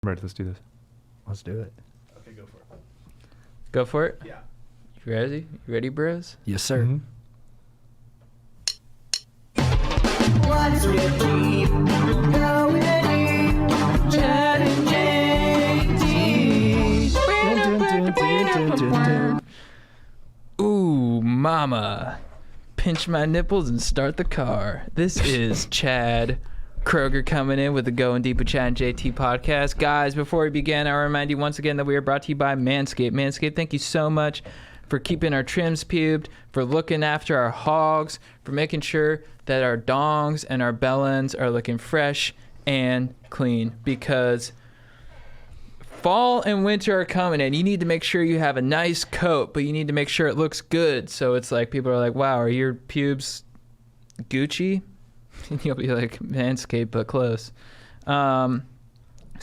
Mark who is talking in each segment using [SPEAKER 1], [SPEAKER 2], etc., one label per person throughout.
[SPEAKER 1] Right, let's do this.
[SPEAKER 2] Let's do it.
[SPEAKER 3] Okay, go for it.
[SPEAKER 4] Go for it?
[SPEAKER 3] Yeah.
[SPEAKER 4] You ready? You ready, bros?
[SPEAKER 2] Yes, sir.
[SPEAKER 1] Mhm.
[SPEAKER 5] What's with me? Going deep, Chad and JT.
[SPEAKER 4] Ooh, mama. Pinch my nipples and start the car. This is Chad Kroger coming in with the Going Deep with Chad and JT podcast. Guys, before we begin, I remind you once again that we are brought to you by Manscaped. Manscaped, thank you so much for keeping our trims pubed, for looking after our hogs, for making sure that our dongs and our bellends are looking fresh and clean, because fall and winter are coming and you need to make sure you have a nice coat, but you need to make sure it looks good. So it's like people are like, wow, are your pubes Gucci? And you'll be like, Manscaped, but close. So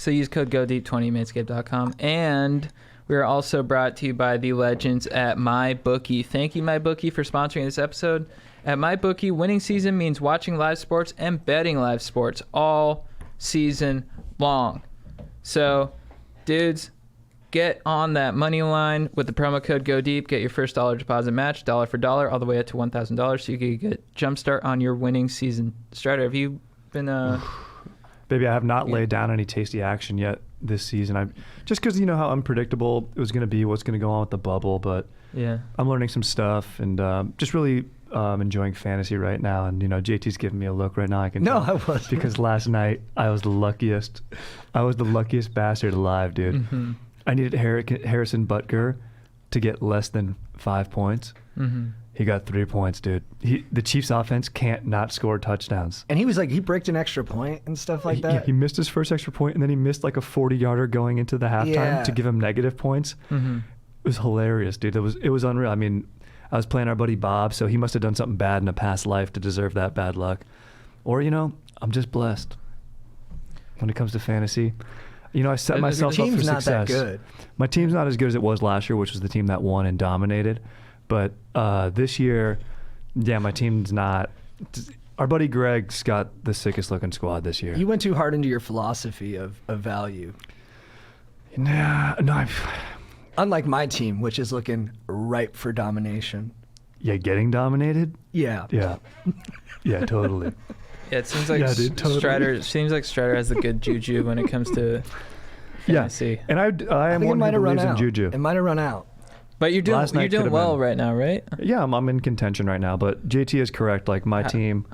[SPEAKER 4] use code GODEEP20 manscaped.com. And we are also brought to you by the legends at MyBookie. Thank you, MyBookie, for sponsoring this episode. At MyBookie, winning season means watching live sports and betting live sports all season long. So, dudes, get on that money line with the promo code GODEEP. Get your first dollar deposit match, dollar for dollar, all the way up to $1,000, so you can get jumpstart on your winning season. Strider, have you been...
[SPEAKER 1] Baby, I have not laid down any tasty action yet this season. Just because you know how unpredictable it was going to be, what's going to go on with the bubble, but
[SPEAKER 4] yeah, I'm
[SPEAKER 1] learning some stuff and just really enjoying fantasy right now. And, you know, JT's giving me a look right now. I can
[SPEAKER 2] No,
[SPEAKER 1] tell,
[SPEAKER 2] I wasn't.
[SPEAKER 1] Because last night I was the luckiest. I was the luckiest bastard alive, dude.
[SPEAKER 4] Mm-hmm.
[SPEAKER 1] I needed Harrison Butker to get less than 5 points.
[SPEAKER 4] Mm-hmm.
[SPEAKER 1] He got 3 points, dude. The Chiefs offense can't not score touchdowns.
[SPEAKER 2] And he was like, he bricked an extra point and stuff like that.
[SPEAKER 1] Yeah, he missed his first extra point, and then he missed like a 40-yarder going into the halftime to give him negative points.
[SPEAKER 4] Mm-hmm.
[SPEAKER 1] It was hilarious, dude. It was unreal. I mean, I was playing our buddy Bob, so he must have done something bad in a past life to deserve that bad luck. Or, you know, I'm just blessed when it comes to fantasy. You know, I set myself up for success.
[SPEAKER 2] Team's not that good.
[SPEAKER 1] My team's not as good as it was last year, which was the team that won and dominated. But this year, yeah, my team's not. Our buddy Greg's got the sickest looking squad this year.
[SPEAKER 2] You went too hard into your philosophy of value.
[SPEAKER 1] No.
[SPEAKER 2] Unlike my team, which is looking ripe for domination.
[SPEAKER 1] Yeah, getting dominated?
[SPEAKER 2] Yeah.
[SPEAKER 1] Yeah. Yeah, totally.
[SPEAKER 4] Yeah, it seems like Strider has the good juju when it comes to fantasy.
[SPEAKER 1] Yeah, and I am one who believes in juju.
[SPEAKER 2] It might have run out.
[SPEAKER 4] But you're doing well right now, right?
[SPEAKER 1] Yeah, I'm in contention right now. But JT is correct. Like my team,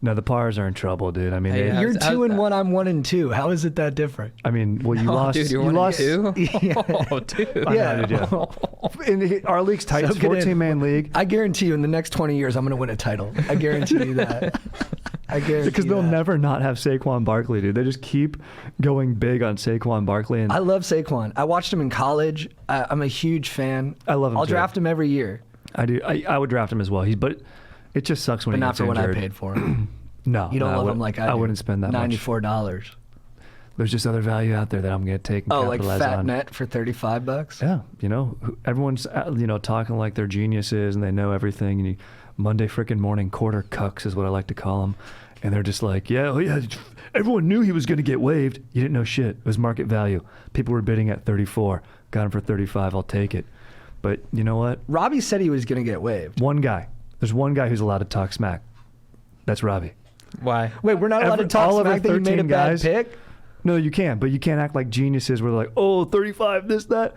[SPEAKER 1] no, the Pars are in trouble, dude. I mean,
[SPEAKER 2] you're 2-1. I'm 1-2. How is it that different?
[SPEAKER 1] I mean, well, you lost.
[SPEAKER 4] Dude,
[SPEAKER 1] you lost.
[SPEAKER 4] 1-2?
[SPEAKER 2] Yeah.
[SPEAKER 4] Oh, dude.
[SPEAKER 1] Yeah. Our league's tight. It's 14-man league.
[SPEAKER 2] I guarantee you, in the next 20 years, I'm going to win a title. I guarantee you that. I guarantee
[SPEAKER 1] because they'll never not have Saquon Barkley, dude. They just keep going big on Saquon Barkley. And
[SPEAKER 2] I love Saquon. I watched him in college. I'm a huge fan.
[SPEAKER 1] I love him.
[SPEAKER 2] I'll draft him every year.
[SPEAKER 1] I do. I would draft him as well. But it just sucks when he gets injured.
[SPEAKER 2] But not for what I paid for him.
[SPEAKER 1] No,
[SPEAKER 2] you don't love him like I do.
[SPEAKER 1] I wouldn't spend that
[SPEAKER 2] $94.
[SPEAKER 1] much. There's just other value out there that I'm going to take and capitalize on.
[SPEAKER 2] Oh, like Fat Net for $35?
[SPEAKER 1] Yeah, you know, everyone's talking like they're geniuses and they know everything. And Monday frickin' morning quarter cucks is what I like to call them. And they're just like, yeah, everyone knew he was going to get waived. You didn't know shit. It was market value. People were bidding at 34. Got him for 35. I'll take it. But you know what?
[SPEAKER 2] Robbie said he was going to get waived.
[SPEAKER 1] One guy. There's one guy who's allowed to talk smack. That's Robbie.
[SPEAKER 4] Why?
[SPEAKER 2] Wait, we're not allowed to talk smack that you made a bad pick?
[SPEAKER 1] No, you can, but you can't act like geniuses where they're like, oh, 35, this, that.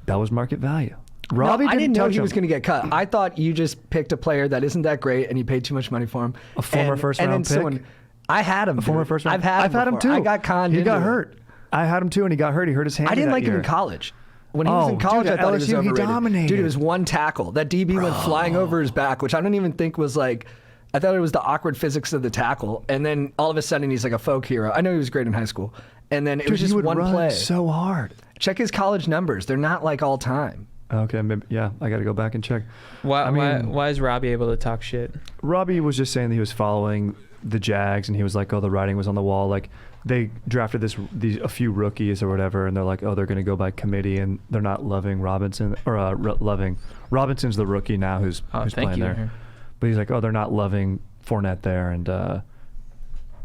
[SPEAKER 1] That was market value. Robbie
[SPEAKER 2] I didn't know he
[SPEAKER 1] him.
[SPEAKER 2] was going to get cut. I thought you just picked a player that isn't that great and you paid too much money for him.
[SPEAKER 1] A former first-round pick?
[SPEAKER 2] I had him.
[SPEAKER 1] A former first-round
[SPEAKER 2] I've had him too.
[SPEAKER 1] I
[SPEAKER 2] got conned
[SPEAKER 1] He
[SPEAKER 2] into
[SPEAKER 1] got
[SPEAKER 2] it.
[SPEAKER 1] hurt. I had him too, and he got hurt. He hurt his hand.
[SPEAKER 2] I didn't
[SPEAKER 1] that
[SPEAKER 2] like
[SPEAKER 1] year.
[SPEAKER 2] him in college. When he was in college,
[SPEAKER 1] dude,
[SPEAKER 2] I thought
[SPEAKER 1] LSU,
[SPEAKER 2] he was overrated.
[SPEAKER 1] He dominated.
[SPEAKER 2] Dude, it was one tackle. That DB went flying over his back, which I don't even think was like... I thought it was the awkward physics of the tackle, and then all of a sudden he's like a folk hero. I know he was great in high school, and then it was just
[SPEAKER 1] he would
[SPEAKER 2] one
[SPEAKER 1] run
[SPEAKER 2] play.
[SPEAKER 1] So hard.
[SPEAKER 2] Check his college numbers; they're not like all time.
[SPEAKER 1] Okay, maybe, yeah, I got to go back and check.
[SPEAKER 4] Why is Robbie able to talk shit?
[SPEAKER 1] Robbie was just saying that he was following the Jags, and he was like, "Oh, the writing was on the wall." Like they drafted a few rookies or whatever, and they're like, "Oh, they're going to go by committee," and they're not loving Robinson or loving Robinson's the rookie now who's playing there. But he's like, "Oh, they're not loving Fournette there," and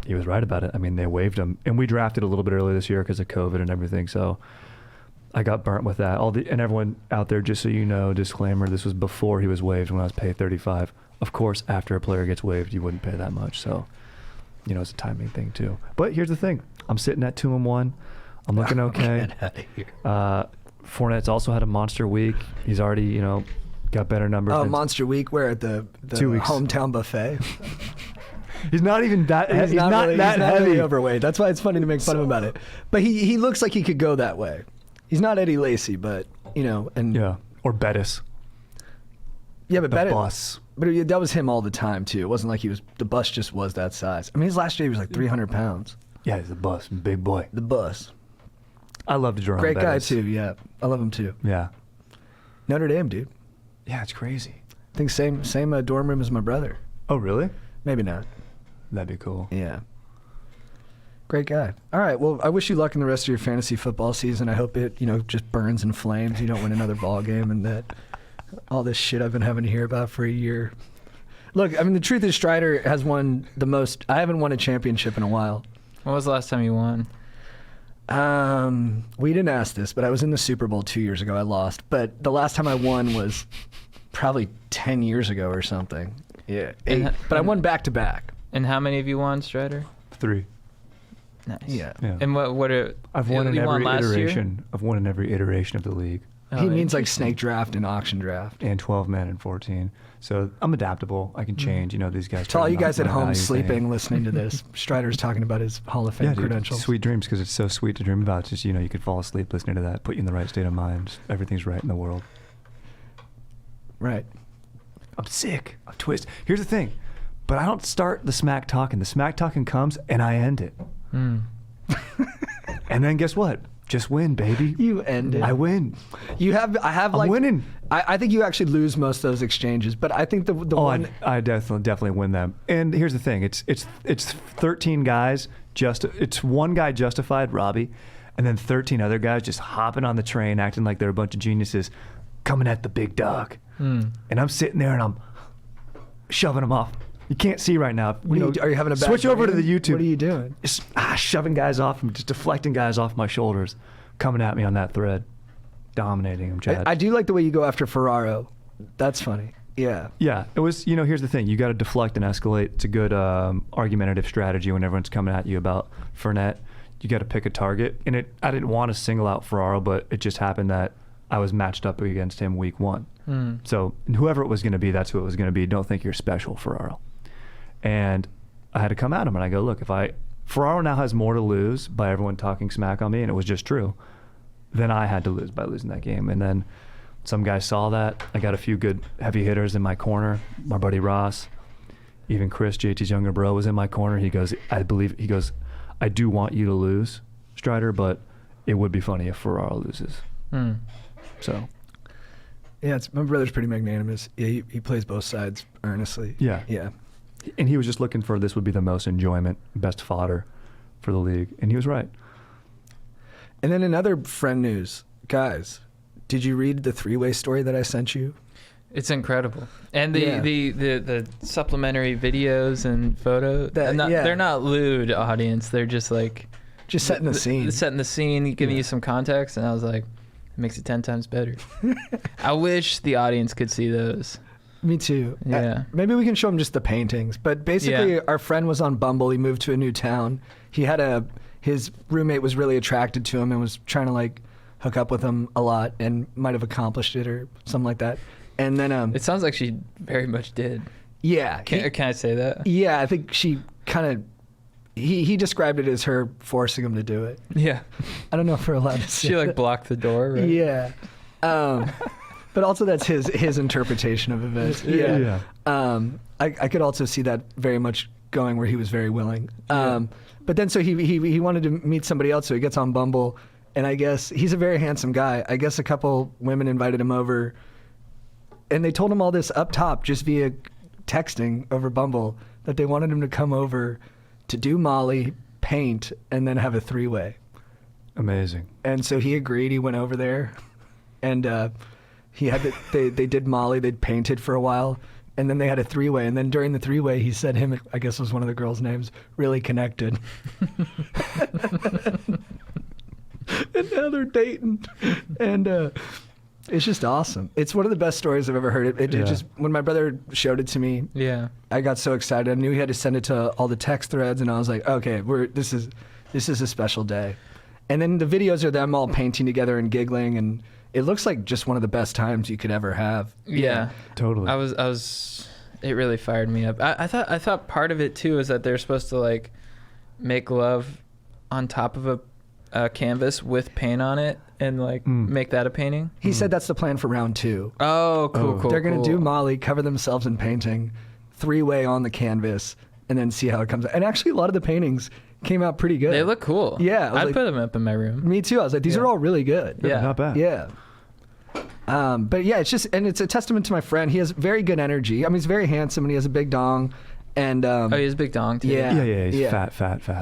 [SPEAKER 1] he was right about it. I mean, they waived him, and we drafted a little bit earlier this year because of COVID and everything. So I got burnt with that. And everyone out there, just so you know, disclaimer: this was before he was waived. When I was paid $35. Of course, after a player gets waived, you wouldn't pay that much. So, you know, it's a timing thing too. But here's the thing: I'm sitting at 2-1. I'm looking okay.
[SPEAKER 2] Get out of here.
[SPEAKER 1] Fournette's also had a monster week. He's already, you know, got better numbers.
[SPEAKER 2] Oh, monster week! Where at the
[SPEAKER 1] 2 weeks.
[SPEAKER 2] hometown buffet?
[SPEAKER 1] He's not even that. He's not
[SPEAKER 2] really,
[SPEAKER 1] that
[SPEAKER 2] he's not
[SPEAKER 1] heavy.
[SPEAKER 2] really overweight. That's why it's funny to make fun of him about it. But he looks like he could go that way. He's not Eddie Lacy, but you know, and
[SPEAKER 1] Yeah, or Bettis.
[SPEAKER 2] yeah, but
[SPEAKER 1] The
[SPEAKER 2] Bettis,
[SPEAKER 1] bus.
[SPEAKER 2] but that was him all the time too. It wasn't like the bus just was that size. I mean, his last year he was like 300 pounds.
[SPEAKER 1] Yeah, he's a bus, big boy.
[SPEAKER 2] The bus,
[SPEAKER 1] I love to draw.
[SPEAKER 2] great guy too. Yeah, I love him too.
[SPEAKER 1] Yeah.
[SPEAKER 2] Notre Dame, dude.
[SPEAKER 1] Yeah, it's crazy.
[SPEAKER 2] I think same dorm room as my brother.
[SPEAKER 1] Oh, really?
[SPEAKER 2] Maybe not.
[SPEAKER 1] That'd be cool.
[SPEAKER 2] Yeah. Great guy. All right. Well, I wish you luck in the rest of your fantasy football season. I hope it, just burns in flames. You don't win another ball game, and that all this shit I've been having to hear about for a year. Look, I mean, the truth is Strider has won the most. I haven't won a championship in a while.
[SPEAKER 4] When was the last time you won?
[SPEAKER 2] We didn't ask this, but I was in the Super Bowl 2 years ago. I lost, but the last time I won was probably 10 years ago or something. Yeah, but I won back to back.
[SPEAKER 4] And how many have you won, Strider?
[SPEAKER 1] 3.
[SPEAKER 2] Nice. Yeah.
[SPEAKER 1] Yeah.
[SPEAKER 4] And what are
[SPEAKER 1] I've won in
[SPEAKER 4] you
[SPEAKER 1] every
[SPEAKER 4] last year?
[SPEAKER 1] iteration. I've won in every iteration of the league.
[SPEAKER 2] He
[SPEAKER 4] Oh,
[SPEAKER 2] means like snake draft and auction draft.
[SPEAKER 1] And 12 men and 14. So I'm adaptable. I can change. These guys.
[SPEAKER 2] To all you guys at home
[SPEAKER 1] values
[SPEAKER 2] sleeping, listening to this, Strider's talking about his Hall of Fame
[SPEAKER 1] Yeah, dude,
[SPEAKER 2] credentials.
[SPEAKER 1] sweet dreams, because it's so sweet to dream about. It's just, you could fall asleep listening to that, put you in the right state of mind. Just everything's right in the world.
[SPEAKER 2] Right.
[SPEAKER 1] I'm sick. I'm twisted. Here's the thing. But I don't start the smack talking. The smack talking comes and I end it. And then guess what? Just win, baby.
[SPEAKER 2] You end it.
[SPEAKER 1] I win.
[SPEAKER 2] I have like.
[SPEAKER 1] I'm winning.
[SPEAKER 2] I think you actually lose most of those exchanges, but I think the one.
[SPEAKER 1] I definitely win them. And here's the thing: it's 13 guys. It's one guy justified, Robbie, and then 13 other guys just hopping on the train, acting like they're a bunch of geniuses, coming at the big dog. And I'm sitting there and I'm shoving them off. You can't see right now.
[SPEAKER 2] Are you having a bad
[SPEAKER 1] switch over to
[SPEAKER 2] dream?
[SPEAKER 1] the YouTube?
[SPEAKER 2] What are you doing?
[SPEAKER 1] Just shoving guys off and just deflecting guys off my shoulders, coming at me on that thread, dominating them, Chad.
[SPEAKER 2] I do like the way you go after Ferraro. That's funny. Yeah.
[SPEAKER 1] Yeah, it was. Here's the thing: you got to deflect and escalate. It's a good argumentative strategy when everyone's coming at you about Fournette. You got to pick a target, and I didn't want to single out Ferraro, but it just happened that I was matched up against him week 1. So whoever it was going to be, that's who it was going to be. Don't think you're special, Ferraro. And I had to come at him, and I go, look, Ferraro now has more to lose by everyone talking smack on me, and it was just true, than I had to lose by losing that game. And then some guys saw that. I got a few good heavy hitters in my corner. My buddy Ross, even Chris, JT's younger bro, was in my corner. He goes, I do want you to lose, Strider, but it would be funny if Ferraro loses. So.
[SPEAKER 2] Yeah, my brother's pretty magnanimous. Yeah, he plays both sides earnestly.
[SPEAKER 1] Yeah.
[SPEAKER 2] Yeah.
[SPEAKER 1] And he was just looking for this would be the most enjoyment, best fodder for the league. And he was right.
[SPEAKER 2] And then in other friend news, guys, did you read the 3-way story that I sent you?
[SPEAKER 4] It's incredible, and the supplementary videos and photos. They're not lewd, audience. They're just like
[SPEAKER 2] setting the scene.
[SPEAKER 4] Setting the scene, giving you some context, and I was like, it makes it 10 times better. I wish the audience could see those.
[SPEAKER 2] Me too.
[SPEAKER 4] Yeah.
[SPEAKER 2] Maybe we can show them just the paintings. But basically, our friend was on Bumble. He moved to a new town. He had his roommate was really attracted to him and was trying to hook up with him a lot and might have accomplished it or something like that. And then
[SPEAKER 4] it sounds like she very much did.
[SPEAKER 2] Yeah.
[SPEAKER 4] Can I say that?
[SPEAKER 2] Yeah, I think she kind of. He described it as her forcing him to do it.
[SPEAKER 4] Yeah. I
[SPEAKER 2] don't know if we're allowed to say
[SPEAKER 4] She blocked the door, right?
[SPEAKER 2] Yeah. But also that's his interpretation of events. Yeah. I could also see that very much going where he was very willing. But then so he wanted to meet somebody else, so he gets on Bumble, and I guess he's a very handsome guy. I guess a couple women invited him over, and they told him all this up top just via texting over Bumble that they wanted him to come over to do Molly, paint, and then have a 3-way.
[SPEAKER 1] Amazing.
[SPEAKER 2] And so he agreed. He went over there, and he had they did Molly. They'd painted for a while, And then they had a three-way. And then during the three-way, he said him, I guess was one of the girls' names, really connected. And now they're dating. And it's just awesome. It's one of the best stories I've ever heard. It just, when my brother showed it to me, I got so excited. I knew he had to send it to all the text threads, and I was like, okay, this is a special day. And then the videos are them all painting together and giggling, and it looks like just one of the best times you could ever have.
[SPEAKER 4] Yeah,
[SPEAKER 1] totally.
[SPEAKER 4] I was. It really fired me up. I thought part of it too is that they're supposed to like make love on top of a canvas with paint on it and like make that a painting.
[SPEAKER 2] He said that's the plan for round 2.
[SPEAKER 4] Oh, cool.
[SPEAKER 2] They're gonna do Molly, cover themselves in painting, three-way on the canvas, and then see how it comes out. And actually, a lot of the paintings came out pretty good.
[SPEAKER 4] They look cool.
[SPEAKER 2] Yeah,
[SPEAKER 4] I'd put them up in my room.
[SPEAKER 2] Me too. I was like, these are all really good.
[SPEAKER 1] Yeah, not bad.
[SPEAKER 2] Yeah. But yeah, it's just, and it's a testament to my friend. He has very good energy. I mean, he's very handsome and he has a big dong. And
[SPEAKER 4] oh, he has a big dong too.
[SPEAKER 2] Yeah,
[SPEAKER 1] he's fat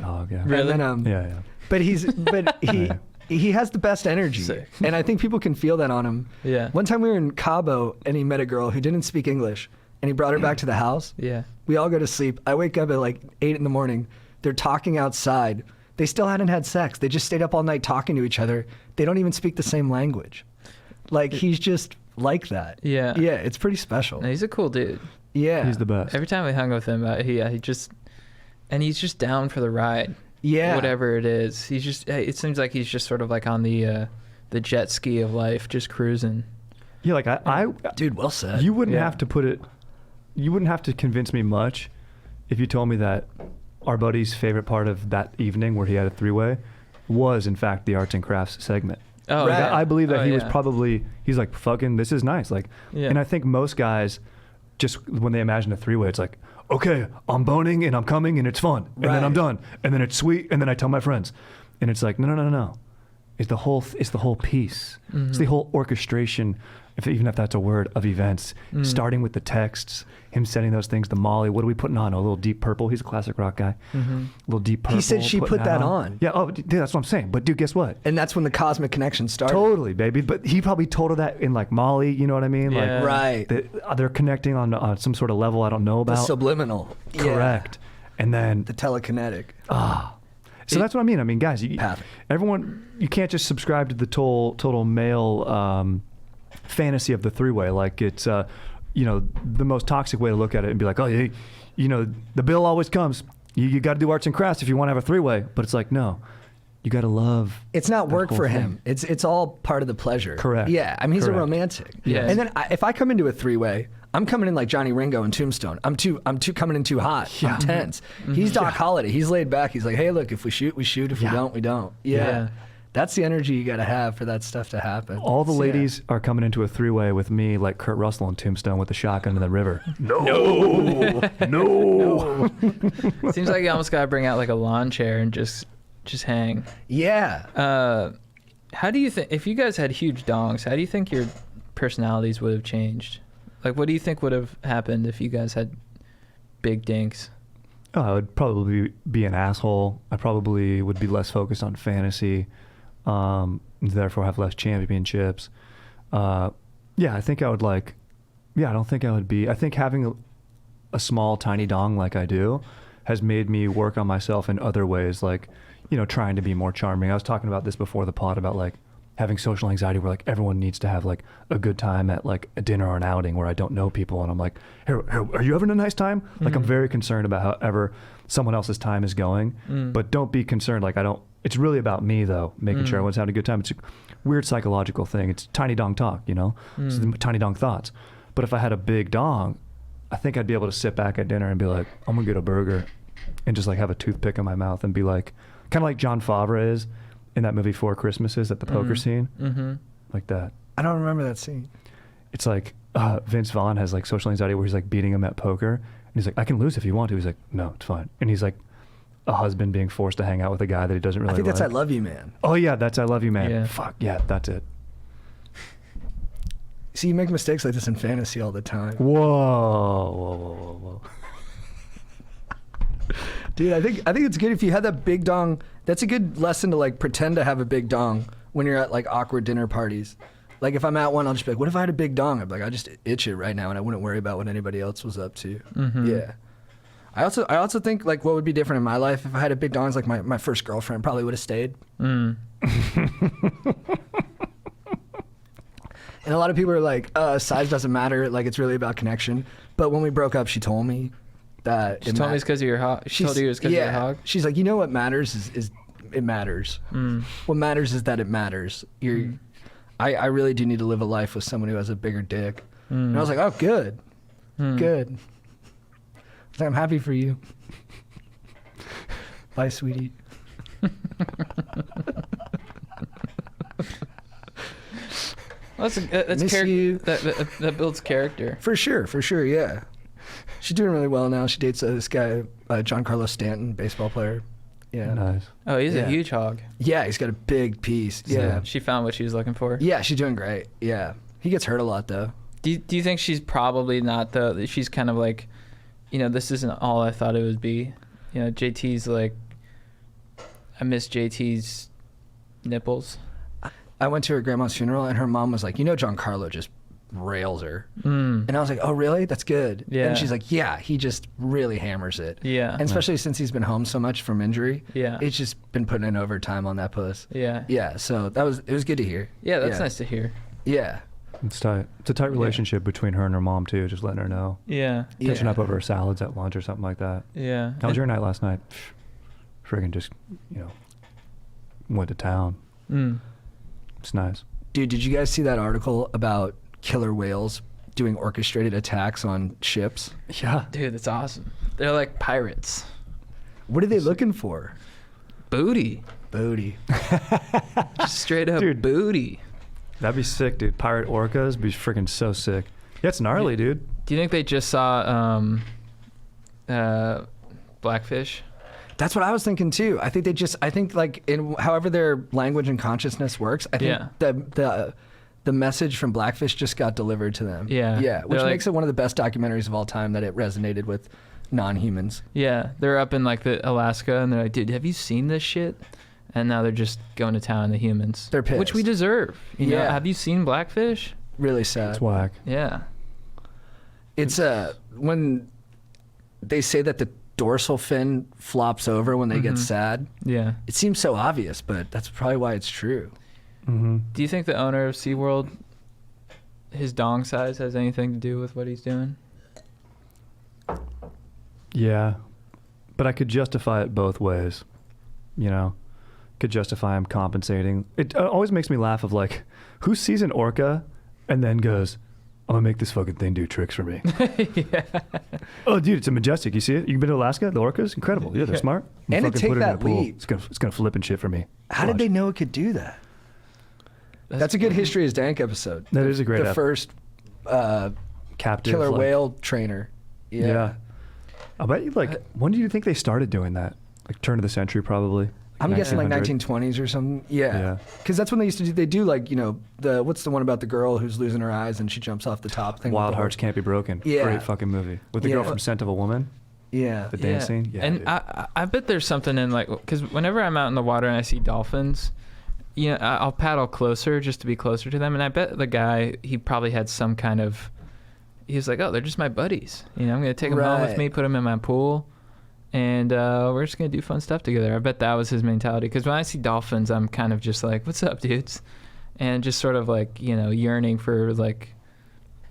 [SPEAKER 1] hog. Yeah.
[SPEAKER 4] Really?
[SPEAKER 2] And then,
[SPEAKER 1] Yeah.
[SPEAKER 2] But he has the best energy.
[SPEAKER 4] Sick.
[SPEAKER 2] And I think people can feel that on him.
[SPEAKER 4] Yeah.
[SPEAKER 2] One time we were in Cabo and he met a girl who didn't speak English, and he brought her back to the house.
[SPEAKER 4] Yeah.
[SPEAKER 2] We all go to sleep. I wake up at like 8 in the morning. They're talking outside. They still hadn't had sex. They just stayed up all night talking to each other. They don't even speak the same language. Like, he's just like that.
[SPEAKER 4] Yeah.
[SPEAKER 2] Yeah, it's pretty special.
[SPEAKER 4] No, he's a cool dude.
[SPEAKER 2] Yeah.
[SPEAKER 1] He's the best.
[SPEAKER 4] Every time we hung with him, he's just down for the ride.
[SPEAKER 2] Yeah.
[SPEAKER 4] Whatever it is, it seems like he's just sort of like on the jet ski of life, just cruising.
[SPEAKER 1] Yeah, like I
[SPEAKER 2] Dude, well said.
[SPEAKER 1] you wouldn't have to convince me much if you told me that our buddy's favorite part of that evening, where he had a three-way, was in fact the arts and crafts segment.
[SPEAKER 4] Oh,
[SPEAKER 1] Like,
[SPEAKER 4] yeah.
[SPEAKER 1] I believe that he was
[SPEAKER 4] yeah.
[SPEAKER 1] probably, he's like, fucking, this is nice. Like,
[SPEAKER 4] Yeah.
[SPEAKER 1] and I think most guys, just when they imagine a three-way, it's like, okay, I'm boning and I'm coming and it's fun, and then I'm done, and then it's sweet, and then I tell my friends, and it's like, no. It's the whole piece. It's the whole orchestration, even if that's a word, of events, starting with the texts, him sending those things to Molly. What are we putting on? A little Deep Purple. He's a classic rock guy. A little Deep Purple.
[SPEAKER 2] He said she
[SPEAKER 1] putting
[SPEAKER 2] put that on.
[SPEAKER 1] Yeah, oh, dude, that's what I'm saying. But dude, guess what?
[SPEAKER 2] And that's when the cosmic connection started.
[SPEAKER 1] Totally, baby. But he probably told her that in like Molly, you know what I mean?
[SPEAKER 4] Yeah.
[SPEAKER 1] Like,
[SPEAKER 2] Right.
[SPEAKER 1] they're connecting on some sort of level I don't know
[SPEAKER 2] The
[SPEAKER 1] about.
[SPEAKER 2] subliminal.
[SPEAKER 1] Correct. And then
[SPEAKER 2] The telekinetic.
[SPEAKER 1] so that's what I mean. I mean, guys,
[SPEAKER 2] Path.
[SPEAKER 1] everyone, you can't just subscribe to the total male fantasy of the three-way. Like, it's, the most toxic way to look at it and be like, oh, yeah, the bill always comes. You got to do arts and crafts if you want to have a three-way. But it's like, no, you got to love.
[SPEAKER 2] It's not
[SPEAKER 1] that
[SPEAKER 2] work
[SPEAKER 1] whole
[SPEAKER 2] for
[SPEAKER 1] thing.
[SPEAKER 2] him. It's all part of the pleasure.
[SPEAKER 1] Correct.
[SPEAKER 2] Yeah, I mean, he's a
[SPEAKER 1] Correct.
[SPEAKER 2] romantic.
[SPEAKER 4] Yeah.
[SPEAKER 2] And then if I come into a three-way, I'm coming in like Johnny Ringo in Tombstone. I'm too coming in too hot.
[SPEAKER 1] Yeah.
[SPEAKER 2] I'm tense. He's Doc Holliday. He's laid back. He's like, hey, look, if we shoot, we shoot. If we don't, we don't. Yeah. That's the energy you got to have for that stuff to happen.
[SPEAKER 1] All the
[SPEAKER 2] So,
[SPEAKER 1] ladies are coming into a three-way with me like Kurt Russell in Tombstone with a shotgun in the river. No.
[SPEAKER 4] Seems like you almost gotta bring out like a lawn chair and just hang.
[SPEAKER 2] Yeah.
[SPEAKER 4] How do you think, if you guys had huge dongs, how do you think your personalities would have changed? Like, what do you think would have happened if you guys had big dinks?
[SPEAKER 1] Oh, I would probably be an asshole. I probably would be less focused on fantasy, therefore have less championships. I think I would I don't think I would be. I think having a small, tiny dong like I do has made me work on myself in other ways, like, trying to be more charming. I was talking about this before the pod about like having social anxiety where like everyone needs to have like a good time at like a dinner or an outing where I don't know people, and I'm like, hey, are you having a nice time? Like, I'm very concerned about however someone else's time is going, but don't be concerned. Like, it's really about me though, making sure everyone's having a good time. It's a weird psychological thing. It's tiny dong talk, It's the tiny dong thoughts. But if I had a big dong, I think I'd be able to sit back at dinner and be like, I'm gonna get a burger and just like have a toothpick in my mouth and be like, kind of like Jon Favre is in that movie Four Christmases at the poker scene, like that.
[SPEAKER 2] I don't remember that scene.
[SPEAKER 1] It's like Vince Vaughn has like social anxiety where he's like beating him at poker, and he's like, I can lose if you want to. He's like, no, it's fine. And he's like a husband being forced to hang out with a guy that he doesn't really
[SPEAKER 2] I think that's
[SPEAKER 1] like.
[SPEAKER 2] I Love You, Man.
[SPEAKER 1] Oh yeah, that's I Love You, Man.
[SPEAKER 4] Yeah.
[SPEAKER 1] Fuck yeah, that's it.
[SPEAKER 2] See, you make mistakes like this in fantasy all the time.
[SPEAKER 1] Whoa.
[SPEAKER 2] Dude, I think it's good if you had that big dong. That's a good lesson to like pretend to have a big dong when you're at like awkward dinner parties. Like if I'm at one, I'll just be like, what if I had a big dong? I'd be like, I just itch it right now, and I wouldn't worry about what anybody else was up to. Yeah. I also think like what would be different in my life if I had a big dong is like my first girlfriend probably would have stayed. And a lot of people are like, size doesn't matter. Like it's really about connection. But when we broke up, she told me that
[SPEAKER 4] She told me it's because of your hog. She told you it was because of your hog?
[SPEAKER 2] She's like, you know what matters is it matters. What matters is that it matters. I really do need to live a life with someone who has a bigger dick. And I was like, oh, good. Good. I was like, I'm happy for you. Bye, sweetie.
[SPEAKER 4] That's
[SPEAKER 2] Miss you.
[SPEAKER 4] That builds character.
[SPEAKER 2] For sure, yeah. She's doing really well now. She dates this guy, John Carlos Stanton, baseball player. Yeah.
[SPEAKER 1] Nice.
[SPEAKER 4] Oh, he's a
[SPEAKER 2] Yeah.
[SPEAKER 4] huge hog.
[SPEAKER 2] Yeah, he's got a big piece. Yeah.
[SPEAKER 4] She found what she was looking for.
[SPEAKER 2] Yeah, she's doing great. Yeah. He gets hurt a lot, though.
[SPEAKER 4] Do you think she's probably not though? She's kind of like, this isn't all I thought it would be. JT's like, I miss JT's nipples.
[SPEAKER 2] I went to her grandma's funeral, and her mom was like, John Carlo just rails her. And I was like, oh, really? That's good.
[SPEAKER 4] Yeah.
[SPEAKER 2] And she's like, yeah, he just really hammers it.
[SPEAKER 4] Yeah.
[SPEAKER 2] And especially since he's been home so much from injury.
[SPEAKER 4] Yeah.
[SPEAKER 2] It's just been putting in overtime on that puss.
[SPEAKER 4] Yeah.
[SPEAKER 2] Yeah, so it was good to hear.
[SPEAKER 4] Yeah, that's nice to hear.
[SPEAKER 2] Yeah.
[SPEAKER 1] It's tight. It's a tight relationship between her and her mom too. Just letting her know.
[SPEAKER 4] Yeah.
[SPEAKER 1] Catching
[SPEAKER 2] Yeah.
[SPEAKER 1] up over salads at lunch or something like that.
[SPEAKER 4] Yeah.
[SPEAKER 1] How was your night last night? Friggin' just went to town. It's nice.
[SPEAKER 2] Dude, did you guys see that article about killer whales doing orchestrated attacks on ships?
[SPEAKER 1] Yeah.
[SPEAKER 4] Dude, that's awesome. They're like pirates.
[SPEAKER 2] What are they looking for?
[SPEAKER 4] Booty.
[SPEAKER 2] Booty.
[SPEAKER 4] Just straight up
[SPEAKER 1] Dude.
[SPEAKER 4] booty.
[SPEAKER 1] That'd be sick, dude. Pirate orcas be freaking so sick. Yeah, it's gnarly, dude.
[SPEAKER 4] Do you think they just saw Blackfish?
[SPEAKER 2] That's what I was thinking too. I think like in however their language and consciousness works, I think the message from Blackfish just got delivered to them.
[SPEAKER 4] Yeah.
[SPEAKER 2] Yeah, which
[SPEAKER 4] They're
[SPEAKER 2] makes it one of the best documentaries of all time that it resonated with non-humans.
[SPEAKER 4] Yeah, they're up in like the Alaska, and they're like, dude, have you seen this shit? And now they're just going to town on the humans.
[SPEAKER 2] They're pissed.
[SPEAKER 4] Which we deserve. You know?
[SPEAKER 2] Yeah.
[SPEAKER 4] Have you seen Blackfish?
[SPEAKER 2] Really sad.
[SPEAKER 1] It's whack.
[SPEAKER 4] Yeah.
[SPEAKER 2] It's when they say that the dorsal fin flops over when they get sad.
[SPEAKER 4] Yeah.
[SPEAKER 2] It seems so obvious, but that's probably why it's true.
[SPEAKER 4] Do you think the owner of SeaWorld, his dong size has anything to do with what he's doing?
[SPEAKER 1] Yeah, but I could justify it both ways. Could justify him compensating. It always makes me laugh of like, who sees an orca and then goes, I'm gonna make this fucking thing do tricks for me.
[SPEAKER 4] Yeah.
[SPEAKER 1] Oh, dude, it's a majestic. You see it? You've been to Alaska? The orcas? Incredible. Yeah, they're smart. I'm
[SPEAKER 2] And it
[SPEAKER 1] fucking
[SPEAKER 2] take
[SPEAKER 1] put it in
[SPEAKER 2] that
[SPEAKER 1] a pool.
[SPEAKER 2] leap.
[SPEAKER 1] It's gonna flip and shit for me.
[SPEAKER 2] How did they know it could do that? That's a good History is Dank episode.
[SPEAKER 1] That is a great
[SPEAKER 2] The first
[SPEAKER 1] captive
[SPEAKER 2] killer
[SPEAKER 1] like-
[SPEAKER 2] whale trainer. Yeah.
[SPEAKER 1] I bet you when do you think they started doing that? Like turn of the century, probably.
[SPEAKER 2] I'm guessing like
[SPEAKER 1] 1900.
[SPEAKER 2] 1920s or something. Yeah.
[SPEAKER 1] Yeah.
[SPEAKER 2] Because that's when they used to do. They do like what's the one about the girl who's losing her eyes and she jumps off the top thing.
[SPEAKER 1] Wild
[SPEAKER 2] with the
[SPEAKER 1] Hearts
[SPEAKER 2] horse?
[SPEAKER 1] Can't Be Broken.
[SPEAKER 2] Yeah.
[SPEAKER 1] Great fucking movie. With the girl
[SPEAKER 2] Yeah.
[SPEAKER 1] from Scent of a Woman.
[SPEAKER 2] Yeah.
[SPEAKER 1] The dance scene. Yeah.
[SPEAKER 4] And
[SPEAKER 1] dude.
[SPEAKER 4] I bet there's something in like, because whenever I'm out in the water and I see dolphins, I'll paddle closer just to be closer to them. And I bet the guy, he probably had some kind of, he was like, oh, they're just my buddies. I'm going to take them home with
[SPEAKER 2] Right.
[SPEAKER 4] me, put them in my pool, and we're just going to do fun stuff together. I bet that was his mentality. Because when I see dolphins, I'm kind of just like, what's up, dudes? And just sort of like, yearning for like,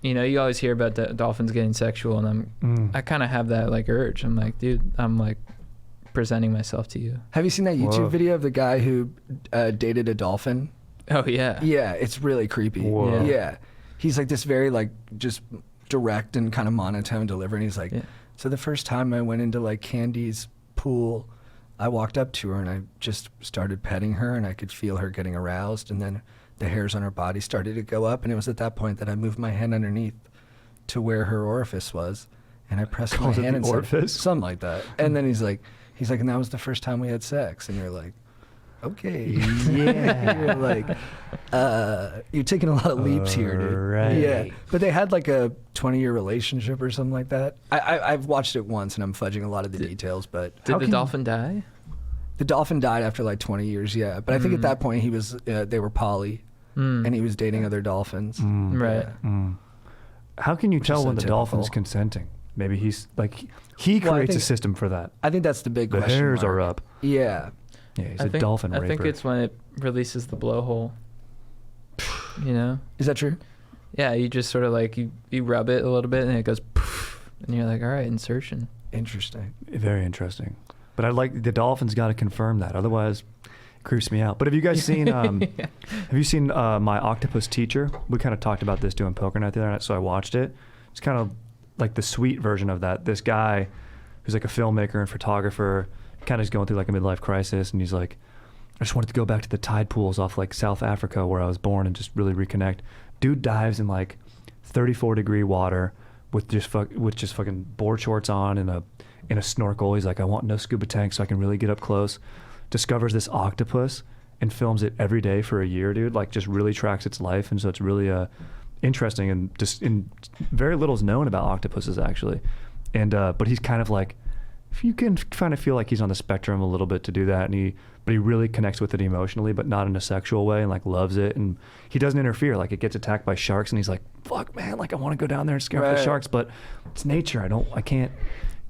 [SPEAKER 4] you always hear about the dolphins getting sexual, and I kind of have that like urge. I'm like, dude, I'm like presenting myself to you.
[SPEAKER 2] Have you seen that YouTube
[SPEAKER 1] Whoa.
[SPEAKER 2] video of the guy who dated a dolphin?
[SPEAKER 4] Oh yeah.
[SPEAKER 2] Yeah, it's really creepy.
[SPEAKER 1] Whoa.
[SPEAKER 2] Yeah. He's like this very like just direct and kind of monotone delivery. And he's like,
[SPEAKER 4] Yeah.
[SPEAKER 2] so the first time I went into like Candy's pool, I walked up to her and I just started petting her and I could feel her getting aroused. And then the hairs on her body started to go up. And it was at that point that I moved my hand underneath to where her orifice was. And I pressed my
[SPEAKER 1] Called it
[SPEAKER 2] hand
[SPEAKER 1] the
[SPEAKER 2] and said,
[SPEAKER 1] orifice?
[SPEAKER 2] something like that. And then he's like, and that was the first time we had sex. And you're like, okay. Yeah. You're like, you're taking a lot of leaps here, dude.
[SPEAKER 1] Alright.
[SPEAKER 2] Yeah. But they had like a 20-year relationship or something like that. I've watched it once and I'm fudging a lot of the details, but
[SPEAKER 4] Did the dolphin die?
[SPEAKER 2] the dolphin died after like 20 years, yeah. But I think at that point he was, they were poly. and he was dating other dolphins.
[SPEAKER 4] Right.
[SPEAKER 1] How can you
[SPEAKER 2] Which
[SPEAKER 1] tell
[SPEAKER 2] is
[SPEAKER 1] when
[SPEAKER 2] so
[SPEAKER 1] the dolphin's
[SPEAKER 2] typical.
[SPEAKER 1] consenting? Maybe he's like, he
[SPEAKER 2] Well, I
[SPEAKER 1] creates a
[SPEAKER 2] think-
[SPEAKER 1] system for that.
[SPEAKER 2] I think that's the big
[SPEAKER 1] The
[SPEAKER 2] question
[SPEAKER 1] hairs
[SPEAKER 2] mark.
[SPEAKER 1] are up.
[SPEAKER 2] Yeah.
[SPEAKER 1] Yeah, he's
[SPEAKER 4] I
[SPEAKER 1] a
[SPEAKER 4] think,
[SPEAKER 1] dolphin
[SPEAKER 4] I
[SPEAKER 1] raper.
[SPEAKER 4] think it's when it releases the blowhole. You know?
[SPEAKER 2] Is that true?
[SPEAKER 4] Yeah, you just sort of like you rub it a little bit and it goes poof, and you're like, all right, insertion.
[SPEAKER 2] Interesting.
[SPEAKER 1] Very interesting. But I like the dolphin's got to confirm that. Otherwise, it creeps me out. But have you guys seen? Have you seen My Octopus Teacher? We kind of talked about this doing poker night the other night, so I watched it. It's kind of like the sweet version of that. This guy who's like a filmmaker and photographer, kind of is going through like a midlife crisis, and he's like, I just wanted to go back to the tide pools off like South Africa where I was born and just really reconnect. Dude dives in like 34-degree water with just fucking board shorts on and a snorkel. He's like, I want no scuba tank so I can really get up close. Discovers this octopus and films it every day for a year, dude. Like just really tracks its life, and so it's really interesting, and just very little is known about octopuses actually. And but he's kind of like, if you can kind of feel like he's on the spectrum a little bit to do that, and but he really connects with it emotionally, but not in a sexual way, and like loves it, and he doesn't interfere. Like it gets attacked by sharks, and he's like, fuck man, like I want to go down there and scare off the sharks, but it's nature. I can't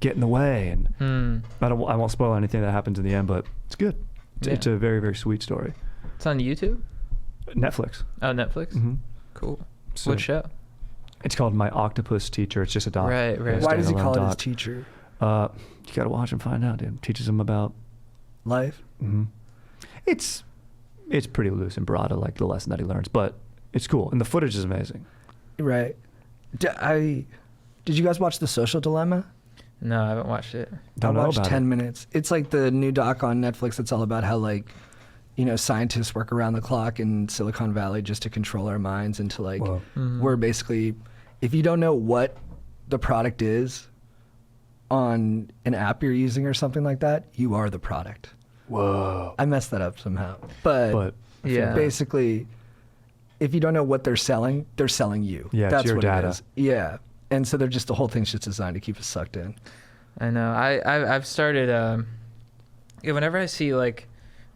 [SPEAKER 1] get in the way, and I won't spoil anything that happens in the end, but it's good. It's a very, very sweet story.
[SPEAKER 4] It's on YouTube?
[SPEAKER 1] Netflix.
[SPEAKER 4] Oh, Netflix?
[SPEAKER 1] Mm-hmm.
[SPEAKER 4] Cool.
[SPEAKER 1] So,
[SPEAKER 4] What show?
[SPEAKER 1] It's called My Octopus Teacher. It's just a doc.
[SPEAKER 4] Right.
[SPEAKER 2] Why does he
[SPEAKER 1] standalone
[SPEAKER 2] call it his
[SPEAKER 1] doc.
[SPEAKER 2] teacher?
[SPEAKER 1] You gotta watch and find out, dude. Teaches him about.
[SPEAKER 2] Life?
[SPEAKER 1] It's pretty loose and broad, like the lesson that he learns, but it's cool, and the footage is amazing.
[SPEAKER 2] Right. Did you guys watch The Social Dilemma?
[SPEAKER 4] No, I haven't watched it.
[SPEAKER 1] Don't
[SPEAKER 2] I
[SPEAKER 1] know
[SPEAKER 2] watched
[SPEAKER 1] about
[SPEAKER 2] 10
[SPEAKER 1] it.
[SPEAKER 2] minutes. It's like the new doc on Netflix that's all about how, like, you know, scientists work around the clock in Silicon Valley just to control our minds, and to like,
[SPEAKER 1] Whoa.
[SPEAKER 2] we're basically, if you don't know what the product is on an app you're using or something like that, you are the product.
[SPEAKER 1] Whoa.
[SPEAKER 2] I messed that up somehow. But
[SPEAKER 4] Yeah.
[SPEAKER 2] basically, if you don't know what they're selling you.
[SPEAKER 1] Yeah, it's
[SPEAKER 2] That's
[SPEAKER 1] your
[SPEAKER 2] what
[SPEAKER 1] data.
[SPEAKER 2] it is. Yeah. And so they're just, the whole thing's just designed to keep us sucked in.
[SPEAKER 4] I know. I've started. Whenever I see like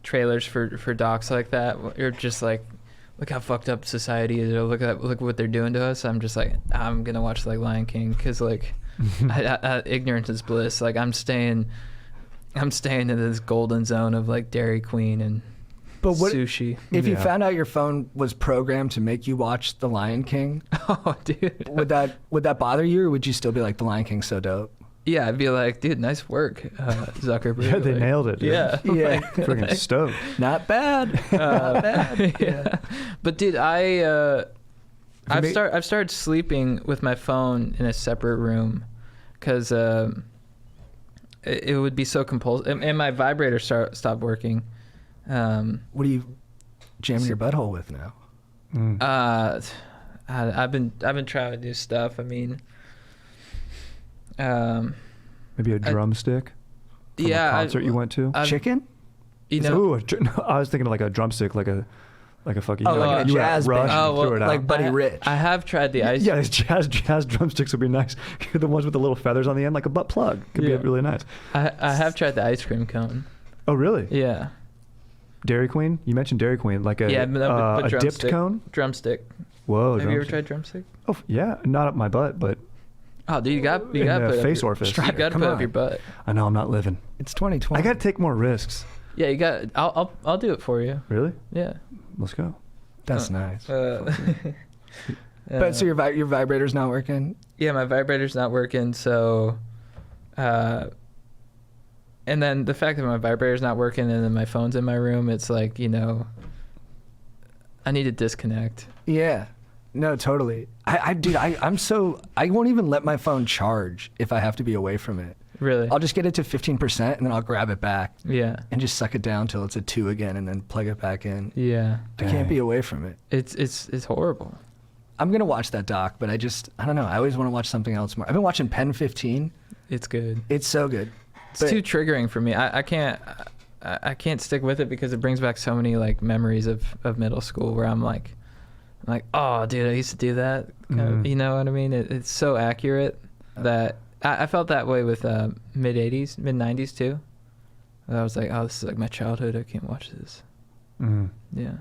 [SPEAKER 4] trailers for docs like that, you're just like, look how fucked up society is, or look what they're doing to us. I'm just like, I'm gonna watch like Lion King, because like, ignorance is bliss. Like I'm staying in this golden zone of like Dairy Queen and
[SPEAKER 2] But what
[SPEAKER 4] sushi.
[SPEAKER 2] if you
[SPEAKER 1] Yeah.
[SPEAKER 2] found out your phone was programmed to make you watch The Lion King?
[SPEAKER 4] Oh, dude.
[SPEAKER 2] Would that bother you, or would you still be like, The Lion King's so dope?
[SPEAKER 4] Yeah, I'd be like, dude, nice work, Zuckerberg.
[SPEAKER 1] Yeah, they
[SPEAKER 4] Like,
[SPEAKER 1] nailed it, dude.
[SPEAKER 4] Yeah.
[SPEAKER 2] Yeah.
[SPEAKER 1] Freaking stoked.
[SPEAKER 2] Not bad. Not bad.
[SPEAKER 4] Yeah. But dude, I've started sleeping with my phone in a separate room, because it would be so compulsive, and my vibrator stopped working.
[SPEAKER 2] What are you jamming your butthole with now?
[SPEAKER 4] I've been trying to do stuff. I mean,
[SPEAKER 1] Maybe a drumstick from a concert you went to?
[SPEAKER 2] Chicken?
[SPEAKER 4] You know,
[SPEAKER 1] Ooh, no, I was thinking of like a drumstick, like a fucking.
[SPEAKER 2] Oh,
[SPEAKER 1] you know,
[SPEAKER 2] like a
[SPEAKER 1] you were at
[SPEAKER 2] jazz
[SPEAKER 1] Rush
[SPEAKER 2] band.
[SPEAKER 1] and
[SPEAKER 4] Oh, well,
[SPEAKER 1] threw it out.
[SPEAKER 2] like Buddy
[SPEAKER 4] I-
[SPEAKER 2] Rich.
[SPEAKER 4] I have tried the ice.
[SPEAKER 1] Yeah, these jazz drumsticks would be nice. The ones with the little feathers on the end, like a butt plug, could
[SPEAKER 4] Yeah.
[SPEAKER 1] be really nice.
[SPEAKER 4] I have tried the ice cream cone.
[SPEAKER 1] Oh, really?
[SPEAKER 4] Yeah.
[SPEAKER 1] Dairy Queen? You mentioned Dairy Queen, like a
[SPEAKER 4] but
[SPEAKER 1] a dipped
[SPEAKER 4] drumstick.
[SPEAKER 1] cone.
[SPEAKER 4] Drumstick.
[SPEAKER 1] Whoa!
[SPEAKER 4] Have you ever
[SPEAKER 1] drumstick.
[SPEAKER 4] tried drumstick?
[SPEAKER 1] Oh, yeah, not up my butt, but
[SPEAKER 4] Oh, dude, you got
[SPEAKER 1] in
[SPEAKER 4] to
[SPEAKER 1] the
[SPEAKER 4] put
[SPEAKER 1] face
[SPEAKER 4] up your,
[SPEAKER 1] orifice.
[SPEAKER 4] You got to
[SPEAKER 2] Come
[SPEAKER 4] put up
[SPEAKER 2] on.
[SPEAKER 4] your butt.
[SPEAKER 1] I know I'm not living.
[SPEAKER 2] It's 2020.
[SPEAKER 1] I got to take more risks.
[SPEAKER 4] Yeah, you got. I'll do it for you.
[SPEAKER 1] Really?
[SPEAKER 4] Yeah.
[SPEAKER 1] Let's go.
[SPEAKER 2] That's nice.
[SPEAKER 4] But
[SPEAKER 2] But so your vibrator's not working?
[SPEAKER 4] yeah, my vibrator's not working, so and then the fact that my vibrator's not working and then my phone's in my room, it's like, you know, I need to disconnect.
[SPEAKER 2] Yeah. No, totally. I'm so, I won't even let my phone charge if I have to be away from it.
[SPEAKER 4] Really?
[SPEAKER 2] I'll just get it to 15% and then I'll grab it back
[SPEAKER 4] Yeah.
[SPEAKER 2] and just suck it down till it's a 2 again and then plug it back in.
[SPEAKER 4] Yeah.
[SPEAKER 2] I can't be away from it.
[SPEAKER 4] It's horrible.
[SPEAKER 2] I'm going to watch that doc, but I don't know. I always want to watch something else more. I've been watching Pen 15.
[SPEAKER 4] It's good.
[SPEAKER 2] It's so good.
[SPEAKER 4] It's
[SPEAKER 2] But-
[SPEAKER 4] too triggering for me. I can't stick with it because it brings back so many like memories of middle school where I'm like, oh, dude, I used to do that. You know what I mean? It's so accurate that I felt that way with mid 90s too. I was like, oh, this is like my childhood. I can't watch this.
[SPEAKER 1] Mm.
[SPEAKER 4] Yeah.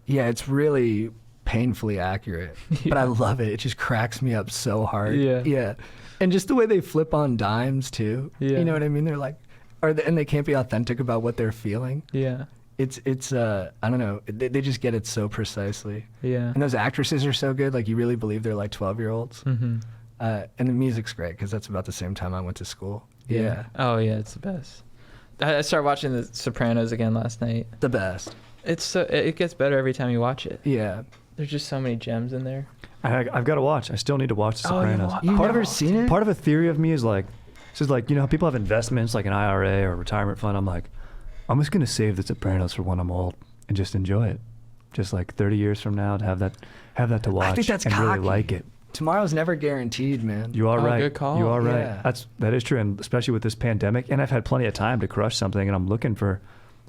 [SPEAKER 2] Yeah, it's really painfully accurate, but I love it. It just cracks me up so hard. Yeah. And just the way they flip on dimes too.
[SPEAKER 4] Yeah.
[SPEAKER 2] You know what I mean? They're like, and they can't be authentic about what they're feeling.
[SPEAKER 4] Yeah.
[SPEAKER 2] It's I don't know. They just get it so precisely.
[SPEAKER 4] Yeah.
[SPEAKER 2] And those actresses are so good. Like you really believe they're like 12-year-olds.
[SPEAKER 4] Mm-hmm.
[SPEAKER 2] And the music's great because that's about the same time I went to school. Yeah.
[SPEAKER 4] Oh yeah, it's the best. I started watching The Sopranos again last night.
[SPEAKER 2] The best.
[SPEAKER 4] It gets better every time you watch it.
[SPEAKER 2] Yeah.
[SPEAKER 4] There's just so many gems in there.
[SPEAKER 1] I've got to watch. I still need to watch The Sopranos.
[SPEAKER 2] You've never seen it?
[SPEAKER 1] Part of a theory of me is like, this is like, you know how people have investments like an IRA or a retirement fund. I'm like, I'm just going to save The Sopranos for when I'm old and just enjoy it. Just like 30 years from now to have that to watch
[SPEAKER 2] I think that's
[SPEAKER 1] and
[SPEAKER 2] cocky.
[SPEAKER 1] really like it.
[SPEAKER 2] Tomorrow's never guaranteed, man.
[SPEAKER 1] You are right.
[SPEAKER 4] Good call.
[SPEAKER 1] You are right.
[SPEAKER 2] Yeah.
[SPEAKER 1] That is true, and especially with this pandemic. And I've had plenty of time to crush something, and I'm looking for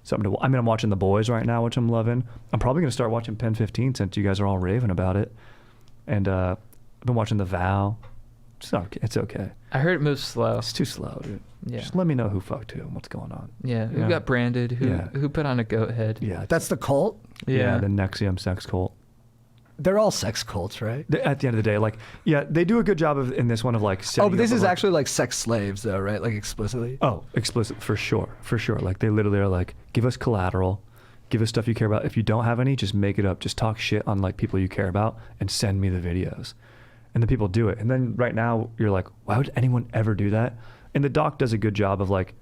[SPEAKER 1] something to. I mean, I'm watching The Boys right now, which I'm loving. I'm probably gonna start watching Pen 15 since you guys are all raving about it. And I've been watching The Vow. It's okay.
[SPEAKER 4] I heard it moves slow.
[SPEAKER 1] It's too slow, dude.
[SPEAKER 4] Yeah.
[SPEAKER 1] Just let me know who fucked who and what's going on.
[SPEAKER 4] Yeah. Who
[SPEAKER 1] Yeah.
[SPEAKER 4] got branded?
[SPEAKER 1] Yeah.
[SPEAKER 4] Who put on a goat head?
[SPEAKER 1] Yeah,
[SPEAKER 2] That's the cult?
[SPEAKER 1] yeah. The Nexium sex cult.
[SPEAKER 2] They're all sex cults, right?
[SPEAKER 1] At the end of the day, like, yeah, they do a good job in this one of like.
[SPEAKER 2] Oh, but this
[SPEAKER 1] up
[SPEAKER 2] is
[SPEAKER 1] a, like,
[SPEAKER 2] actually like sex slaves, though, right? Like explicitly.
[SPEAKER 1] Oh, explicit for sure. Like they literally are like, give us collateral, give us stuff you care about. If you don't have any, just make it up. Just talk shit on like people you care about and send me the videos. And the people do it. And then right now you're like, why would anyone ever do that? And the doc does a good job of like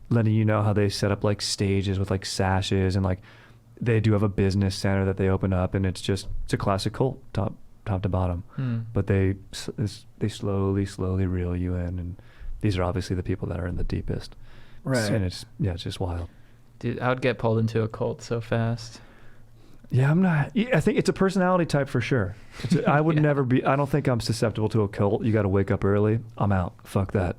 [SPEAKER 1] letting you know how they set up like stages with like sashes and like they do have a business center that they open up, and it's a classic cult top to bottom. But they slowly reel you in, and these are obviously the people that are in the deepest.
[SPEAKER 2] Right.
[SPEAKER 1] And it's just wild.
[SPEAKER 4] Dude, I would get pulled into a cult so fast.
[SPEAKER 1] Yeah, I'm not. I think it's a personality type for sure. I would never be. I don't think I'm susceptible to a cult. You got to wake up early. I'm out. Fuck that.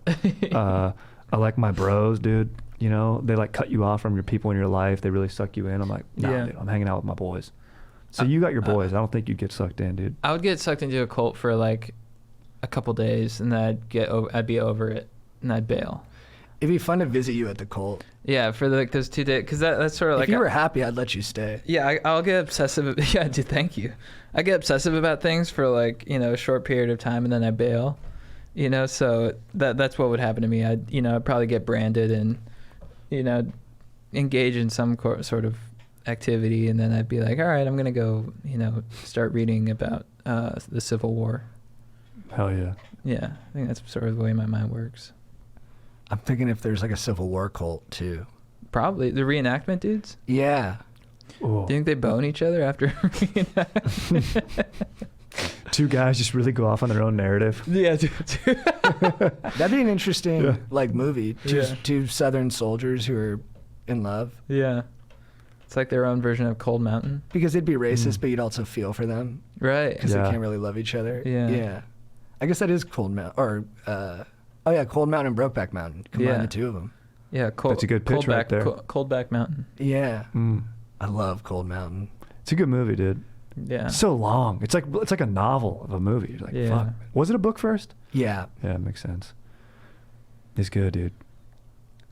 [SPEAKER 1] I like my bros, dude. You know, they like cut you off from your people in your life. They really suck you in. I'm like, nah, dude, I'm hanging out with my boys. So you got your boys. I don't think you'd get sucked in, dude.
[SPEAKER 4] I would get sucked into a cult for like a couple days, and then I'd be over it, and I'd bail.
[SPEAKER 2] It'd be fun to visit you at the cult.
[SPEAKER 4] Yeah, for like those 2 days, because that's sort of like.
[SPEAKER 2] If you were happy, I'd let you stay.
[SPEAKER 4] Yeah, I'll get obsessive. Yeah, dude, thank you. I get obsessive about things for like, you know, a short period of time, and then I bail. You know, so that's what would happen to me. I'd probably get branded and, you know, engage in some sort of activity, and then I'd be like, all right, I'm gonna go, you know, start reading about the Civil War.
[SPEAKER 1] Hell yeah.
[SPEAKER 4] Yeah, I think that's sort of the way my mind works.
[SPEAKER 2] I'm thinking if there's like a Civil War cult too.
[SPEAKER 4] Probably the reenactment dudes.
[SPEAKER 2] Yeah.
[SPEAKER 1] Ooh.
[SPEAKER 4] Do you think they bone each other after reenactment?
[SPEAKER 1] Two guys just really go off on their own narrative.
[SPEAKER 4] Yeah, dude.
[SPEAKER 2] That'd be an interesting like movie.
[SPEAKER 4] Yeah.
[SPEAKER 2] Two Southern soldiers who are in love.
[SPEAKER 4] Yeah. It's like their own version of Cold Mountain.
[SPEAKER 2] Because they'd be racist, but you'd also feel for them
[SPEAKER 4] Right.
[SPEAKER 2] because
[SPEAKER 1] Yeah.
[SPEAKER 2] they can't really love each other.
[SPEAKER 4] Yeah.
[SPEAKER 2] Yeah. I guess that is Cold Mountain, or Cold Mountain and Brokeback Mountain. Combine
[SPEAKER 4] Yeah.
[SPEAKER 2] the two of them.
[SPEAKER 4] Yeah,
[SPEAKER 1] That's a good pitch right there.
[SPEAKER 4] Coldback Mountain.
[SPEAKER 2] Yeah.
[SPEAKER 1] Mm.
[SPEAKER 2] I love Cold Mountain.
[SPEAKER 1] It's a good movie, dude.
[SPEAKER 4] Yeah.
[SPEAKER 1] It's so long. It's like a novel of a movie. You're like,
[SPEAKER 4] Yeah.
[SPEAKER 1] fuck. Was it a book first?
[SPEAKER 2] Yeah.
[SPEAKER 1] Yeah, it makes sense. It's good, dude.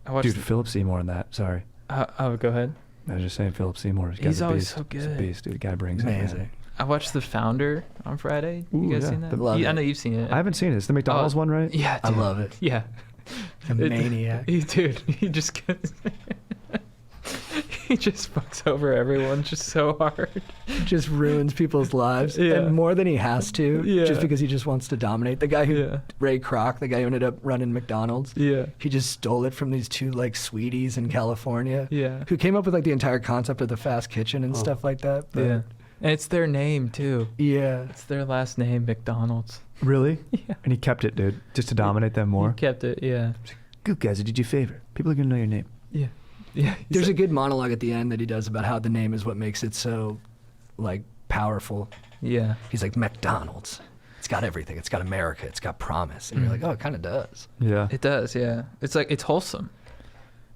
[SPEAKER 4] I watched.
[SPEAKER 1] Dude, Philip Seymour in that. Sorry.
[SPEAKER 4] Go ahead.
[SPEAKER 1] I was just saying Philip Seymour.
[SPEAKER 4] He's
[SPEAKER 1] a
[SPEAKER 4] always
[SPEAKER 1] beast.
[SPEAKER 4] so
[SPEAKER 1] He's a
[SPEAKER 4] good.
[SPEAKER 1] beast, dude. Guy brings it. man.
[SPEAKER 2] Amazing.
[SPEAKER 4] I watched The Founder on Friday.
[SPEAKER 1] Ooh,
[SPEAKER 4] You guys
[SPEAKER 1] yeah.
[SPEAKER 4] seen that?
[SPEAKER 2] Love
[SPEAKER 4] I
[SPEAKER 2] it.
[SPEAKER 4] know you've seen it.
[SPEAKER 1] I haven't seen it. It's the McDonald's one, right?
[SPEAKER 4] Yeah,
[SPEAKER 2] I
[SPEAKER 4] dude.
[SPEAKER 2] love it.
[SPEAKER 4] Yeah.
[SPEAKER 2] A maniac.
[SPEAKER 4] Dude, he just gets. He just fucks over everyone just so hard.
[SPEAKER 2] Just ruins people's lives.
[SPEAKER 4] Yeah.
[SPEAKER 2] And more than he has to.
[SPEAKER 4] Yeah.
[SPEAKER 2] Just because he just wants to dominate. The guy who,
[SPEAKER 4] Yeah.
[SPEAKER 2] Ray Kroc, the guy who ended up running McDonald's.
[SPEAKER 4] Yeah.
[SPEAKER 2] He just stole it from these two like sweeties in California.
[SPEAKER 4] Yeah.
[SPEAKER 2] Who came up with like the entire concept of the fast kitchen and stuff like that. But
[SPEAKER 4] Yeah. And it's their name too.
[SPEAKER 2] Yeah.
[SPEAKER 4] It's their last name, McDonald's.
[SPEAKER 1] Really?
[SPEAKER 4] Yeah.
[SPEAKER 1] And he kept it, dude, just to dominate them
[SPEAKER 4] He
[SPEAKER 1] more.
[SPEAKER 4] kept it. Yeah.
[SPEAKER 1] Good guys, I did you a favor. People are gonna know your name.
[SPEAKER 4] Yeah. Yeah.
[SPEAKER 2] There's a good monologue at the end that he does about how the name is what makes it so like powerful.
[SPEAKER 4] Yeah.
[SPEAKER 2] He's like, McDonald's. It's got everything. It's got America. It's got promise. And you're like, oh, it kind of does.
[SPEAKER 1] Yeah.
[SPEAKER 4] It does, yeah. It's like it's wholesome.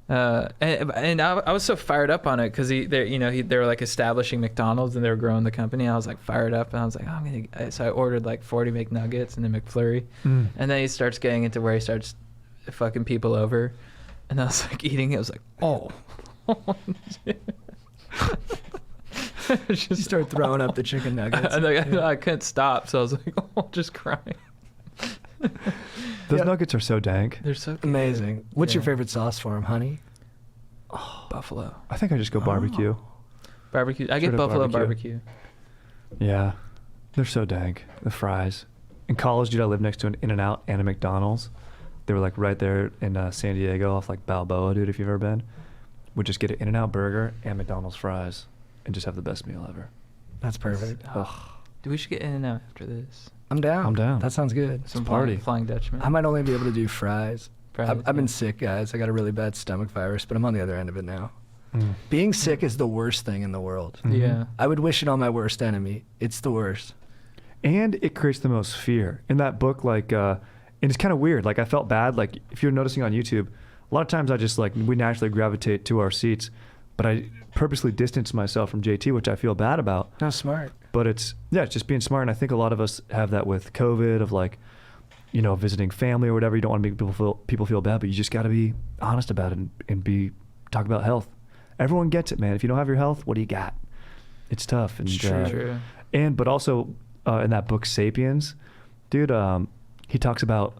[SPEAKER 4] And I was so fired up on it because they were like establishing McDonald's and they were growing the company. I was like fired up and I was like, so I ordered like 40 McNuggets and a McFlurry,
[SPEAKER 1] Mm.
[SPEAKER 4] and then he starts getting into where he starts fucking people over, and I was like eating it. I was like, oh.
[SPEAKER 2] You start throwing up the chicken nuggets.
[SPEAKER 4] I couldn't stop, so I was like, oh, just crying.
[SPEAKER 1] Those nuggets are so dank.
[SPEAKER 4] They're so good.
[SPEAKER 2] Amazing. What's your
[SPEAKER 4] Yeah.
[SPEAKER 2] favorite sauce for them, honey?
[SPEAKER 4] Buffalo.
[SPEAKER 1] I think I just go barbecue.
[SPEAKER 4] Barbecue. I
[SPEAKER 1] Straight
[SPEAKER 4] get
[SPEAKER 1] up
[SPEAKER 4] buffalo
[SPEAKER 1] barbecue.
[SPEAKER 4] barbecue.
[SPEAKER 1] Yeah, they're so dank. The fries. In college, dude, I lived next to an In-N-Out and a McDonald's. They were like right there in San Diego off like Balboa, dude, if you've ever been. Would just get an In-N-Out burger and McDonald's fries and just have the best meal ever.
[SPEAKER 2] That's perfect.
[SPEAKER 1] Ugh.
[SPEAKER 4] Dude, we should get in and out after this.
[SPEAKER 2] I'm down.
[SPEAKER 1] I'm down.
[SPEAKER 2] That sounds good.
[SPEAKER 4] Some
[SPEAKER 1] party.
[SPEAKER 4] Flying Dutchman.
[SPEAKER 2] I might only be able to do fries.
[SPEAKER 4] Fries,
[SPEAKER 2] I've been
[SPEAKER 4] yeah.
[SPEAKER 2] sick, guys. I got a really bad stomach virus, but I'm on the other end of it now.
[SPEAKER 1] Mm.
[SPEAKER 2] Being sick is the worst thing in the world.
[SPEAKER 1] Mhm.
[SPEAKER 4] Yeah.
[SPEAKER 2] I would wish it on my worst enemy. It's the worst.
[SPEAKER 1] And it creates the most fear. In that book, like, and it's kind of weird. Like, I felt bad. Like, if you're noticing on YouTube, a lot of times I just, like, we naturally gravitate to our seats, but I purposely distance myself from JT, which I feel bad about.
[SPEAKER 2] No, smart.
[SPEAKER 1] But it's just being smart. And I think a lot of us have that with COVID of, like, you know, visiting family or whatever. You don't want to make people feel bad, but you just got to be honest about it and talk about health. Everyone gets it, man. If you don't have your health, what do you got? It's tough. And,
[SPEAKER 2] It's true.
[SPEAKER 4] True.
[SPEAKER 1] but also in that book Sapiens, dude, he talks about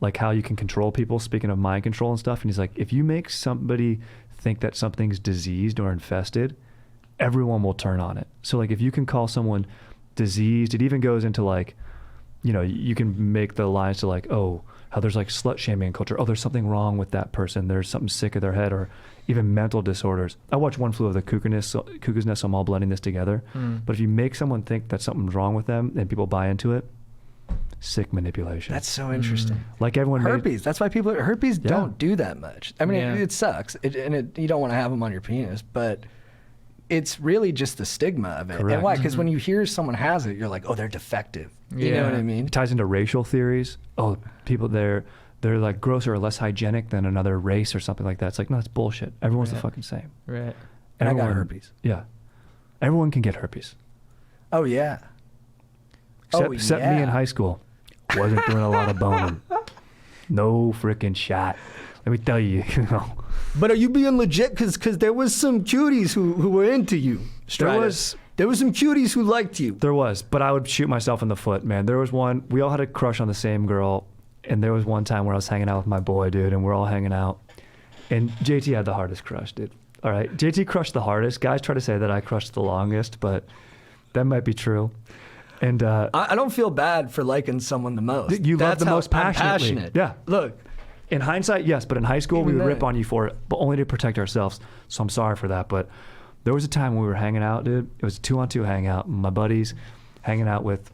[SPEAKER 1] like how you can control people, speaking of mind control and stuff. And he's like, if you make somebody think that something's diseased or infested, everyone will turn on it. So like if you can call someone diseased, it even goes into like, you know, you can make the lines to like, oh, how there's like slut shaming culture. Oh, there's something wrong with that person. There's something sick of their head, or even mental disorders. I watched One Flew Over the Cuckoo's Nest, so I'm all blending this together. But if you make someone think that something's wrong with them and people buy into it, sick manipulation.
[SPEAKER 2] That's so interesting.
[SPEAKER 1] like everyone made-
[SPEAKER 2] Herpes. That's why herpes
[SPEAKER 1] Yeah.
[SPEAKER 2] don't do that much. I mean,
[SPEAKER 4] Yeah.
[SPEAKER 2] it sucks, you don't want to have them on your penis, but it's really just the stigma of it.
[SPEAKER 1] Correct.
[SPEAKER 2] And why? Because when you hear someone has it, you're like, oh, they're defective. You know
[SPEAKER 4] Yeah.
[SPEAKER 2] what I mean?
[SPEAKER 1] It ties into racial theories. Oh, people they're like grosser or less hygienic than another race or something like that. It's like, no, that's bullshit. Everyone's the
[SPEAKER 4] Right.
[SPEAKER 1] fucking same.
[SPEAKER 4] Right.
[SPEAKER 2] And I got
[SPEAKER 1] Everyone-
[SPEAKER 2] herpes.
[SPEAKER 1] Yeah. Everyone can get herpes.
[SPEAKER 2] Oh yeah.
[SPEAKER 1] Except me in high school. Wasn't doing a lot of boning. No freaking shot. Let me tell you, you know.
[SPEAKER 2] But are you being legit? Because there was some cuties who were into you. Strider. There was some cuties who liked you.
[SPEAKER 1] There was, but I would shoot myself in the foot, man. There was one, we all had a crush on the same girl, and there was one time where I was hanging out with my boy, dude, and we're all hanging out. And JT had the hardest crush, dude. All right, JT crushed the hardest. Guys try to say that I crushed the longest, but that might be true. And
[SPEAKER 2] I don't feel bad for liking someone the most.
[SPEAKER 1] You love
[SPEAKER 2] That's
[SPEAKER 1] the
[SPEAKER 2] how
[SPEAKER 1] most
[SPEAKER 2] I'm
[SPEAKER 1] passionately.
[SPEAKER 2] passionate.
[SPEAKER 1] Yeah.
[SPEAKER 2] Look,
[SPEAKER 1] in hindsight, yes, but in high school, we
[SPEAKER 2] Even
[SPEAKER 1] would rip
[SPEAKER 2] then.
[SPEAKER 1] on you for it, but only to protect ourselves. So I'm sorry for that. But there was a time when we were hanging out, dude. It was a 2-on-2 hangout. My buddies hanging out with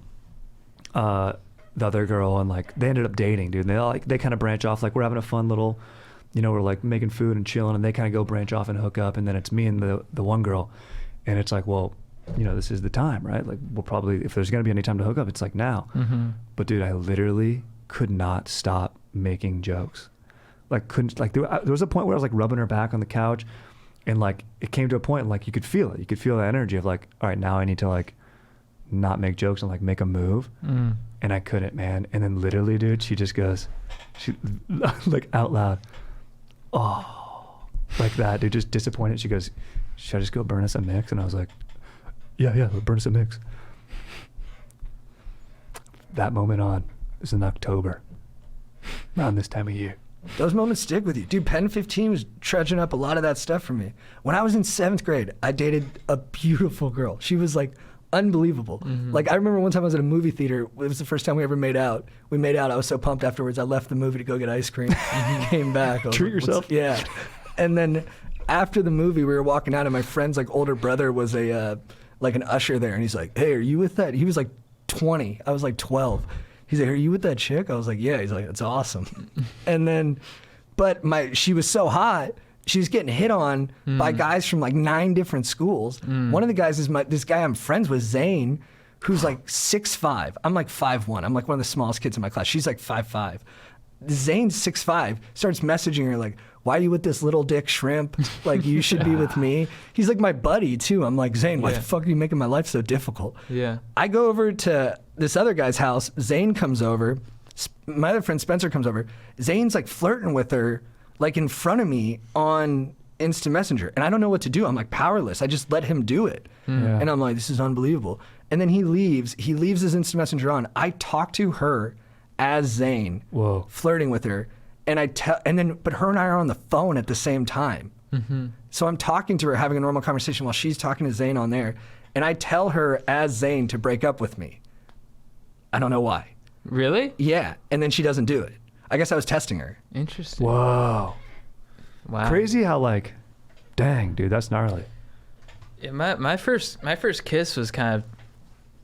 [SPEAKER 1] the other girl, and like they ended up dating, dude. And they kind of branch off. Like we're having a fun little, you know, we're like making food and chilling, and they kind of go branch off and hook up, and then it's me and the one girl, and it's like, well, you know, this is the time, right? Like we'll probably, if there's gonna be any time to hook up, it's like now.
[SPEAKER 4] Mm-hmm.
[SPEAKER 1] But dude, I literally could not stop making jokes. Like couldn't, like there was a point where I was like rubbing her back on the couch, and like it came to a point like you could feel it. You could feel the energy of like, all right, now I need to like not make jokes and like make a move. And I couldn't, man. And then literally, dude, she just goes, she like out loud, oh, like that, dude, just disappointed. She goes, should I just go burn us a mix? And I was like, yeah, burn us a mix. That moment on, it was in October, around this time of year.
[SPEAKER 2] those moments stick with you. Dude, Pen 15 was trudging up a lot of that stuff for me. When I was in 7th grade, I dated a beautiful girl. She was like unbelievable. Like I remember one time I was at a movie theater. It was the first time we ever made out. We made out. I was so pumped afterwards. I left the movie to go get ice cream. Came back. I was
[SPEAKER 1] Treat
[SPEAKER 2] like,
[SPEAKER 1] yourself.
[SPEAKER 2] Yeah. And then after the movie, we were walking out, and my friend's like older brother was a like an usher there, and he's like, "Hey, are you with that?" He was like 20. I was like 12. He's like, "Are you with that chick?" I was like, "Yeah." He's like, "It's awesome." And then, but she was so hot. She was getting hit on by guys from like 9 different schools. One of the guys is this guy I'm friends with, Zane, who's like 6'5". I'm like 5'1". I'm like one of the smallest kids in my class. She's like 5'5". Zane's 6'5", starts messaging her like, "Why are you with this little dick shrimp? Like, you should be with me." He's like my buddy too. I'm like, "Zane, why the fuck are you making my life so difficult?"
[SPEAKER 4] Yeah.
[SPEAKER 2] I go over to this other guy's house. Zane comes over. My other friend Spencer comes over. Zane's like flirting with her, like in front of me instant messenger, and I don't know what to do. I'm like powerless. I just let him do it.
[SPEAKER 1] Yeah.
[SPEAKER 2] And I'm like, this is unbelievable. And then he leaves his instant messenger on. I talk to her as Zane,
[SPEAKER 1] Whoa.
[SPEAKER 2] flirting with her, and but her and I are on the phone at the same time. So I'm talking to her, having a normal conversation while she's talking to Zane on there, and I tell her as Zane to break up with me. I don't know why.
[SPEAKER 4] Really?
[SPEAKER 2] Yeah, and then she doesn't do it. I guess I was testing her.
[SPEAKER 4] Interesting.
[SPEAKER 1] Whoa.
[SPEAKER 4] Wow.
[SPEAKER 1] Crazy how like, dang, dude, that's gnarly.
[SPEAKER 4] Yeah, my first kiss was kind of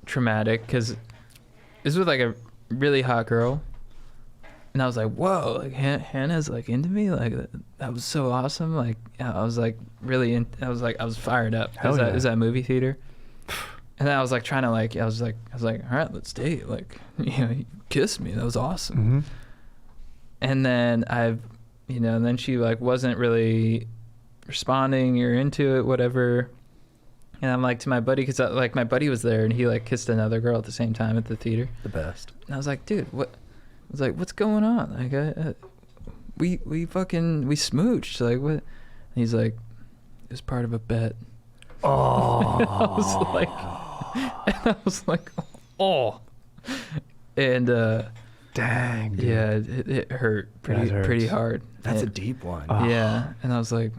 [SPEAKER 4] traumatic because it was with like a really hot girl, and I was like, whoa, like Hannah's like into me, like that was so awesome. Like I was like really I was fired up.
[SPEAKER 1] Hell
[SPEAKER 4] It
[SPEAKER 1] yeah.
[SPEAKER 4] was that movie theater, and then I was like trying to like I was like all right, let's date. Like you kissed me, that was awesome.
[SPEAKER 1] Mm-hmm.
[SPEAKER 4] And then and then she like wasn't really responding or into it, whatever. And I'm like to my buddy, because like my buddy was there and he like kissed another girl at the same time at the theater.
[SPEAKER 2] The best.
[SPEAKER 4] And I was like, dude, what? I was like, what's going on? Like, we smooched. Like, what? And he's like, it was part of a bet.
[SPEAKER 1] Oh.
[SPEAKER 4] I was like, oh. And
[SPEAKER 1] Dang, dude.
[SPEAKER 4] yeah, it hurt
[SPEAKER 1] That hurts.
[SPEAKER 4] pretty hard.
[SPEAKER 2] That's a
[SPEAKER 4] And-
[SPEAKER 2] deep one.
[SPEAKER 4] Yeah, and I was like,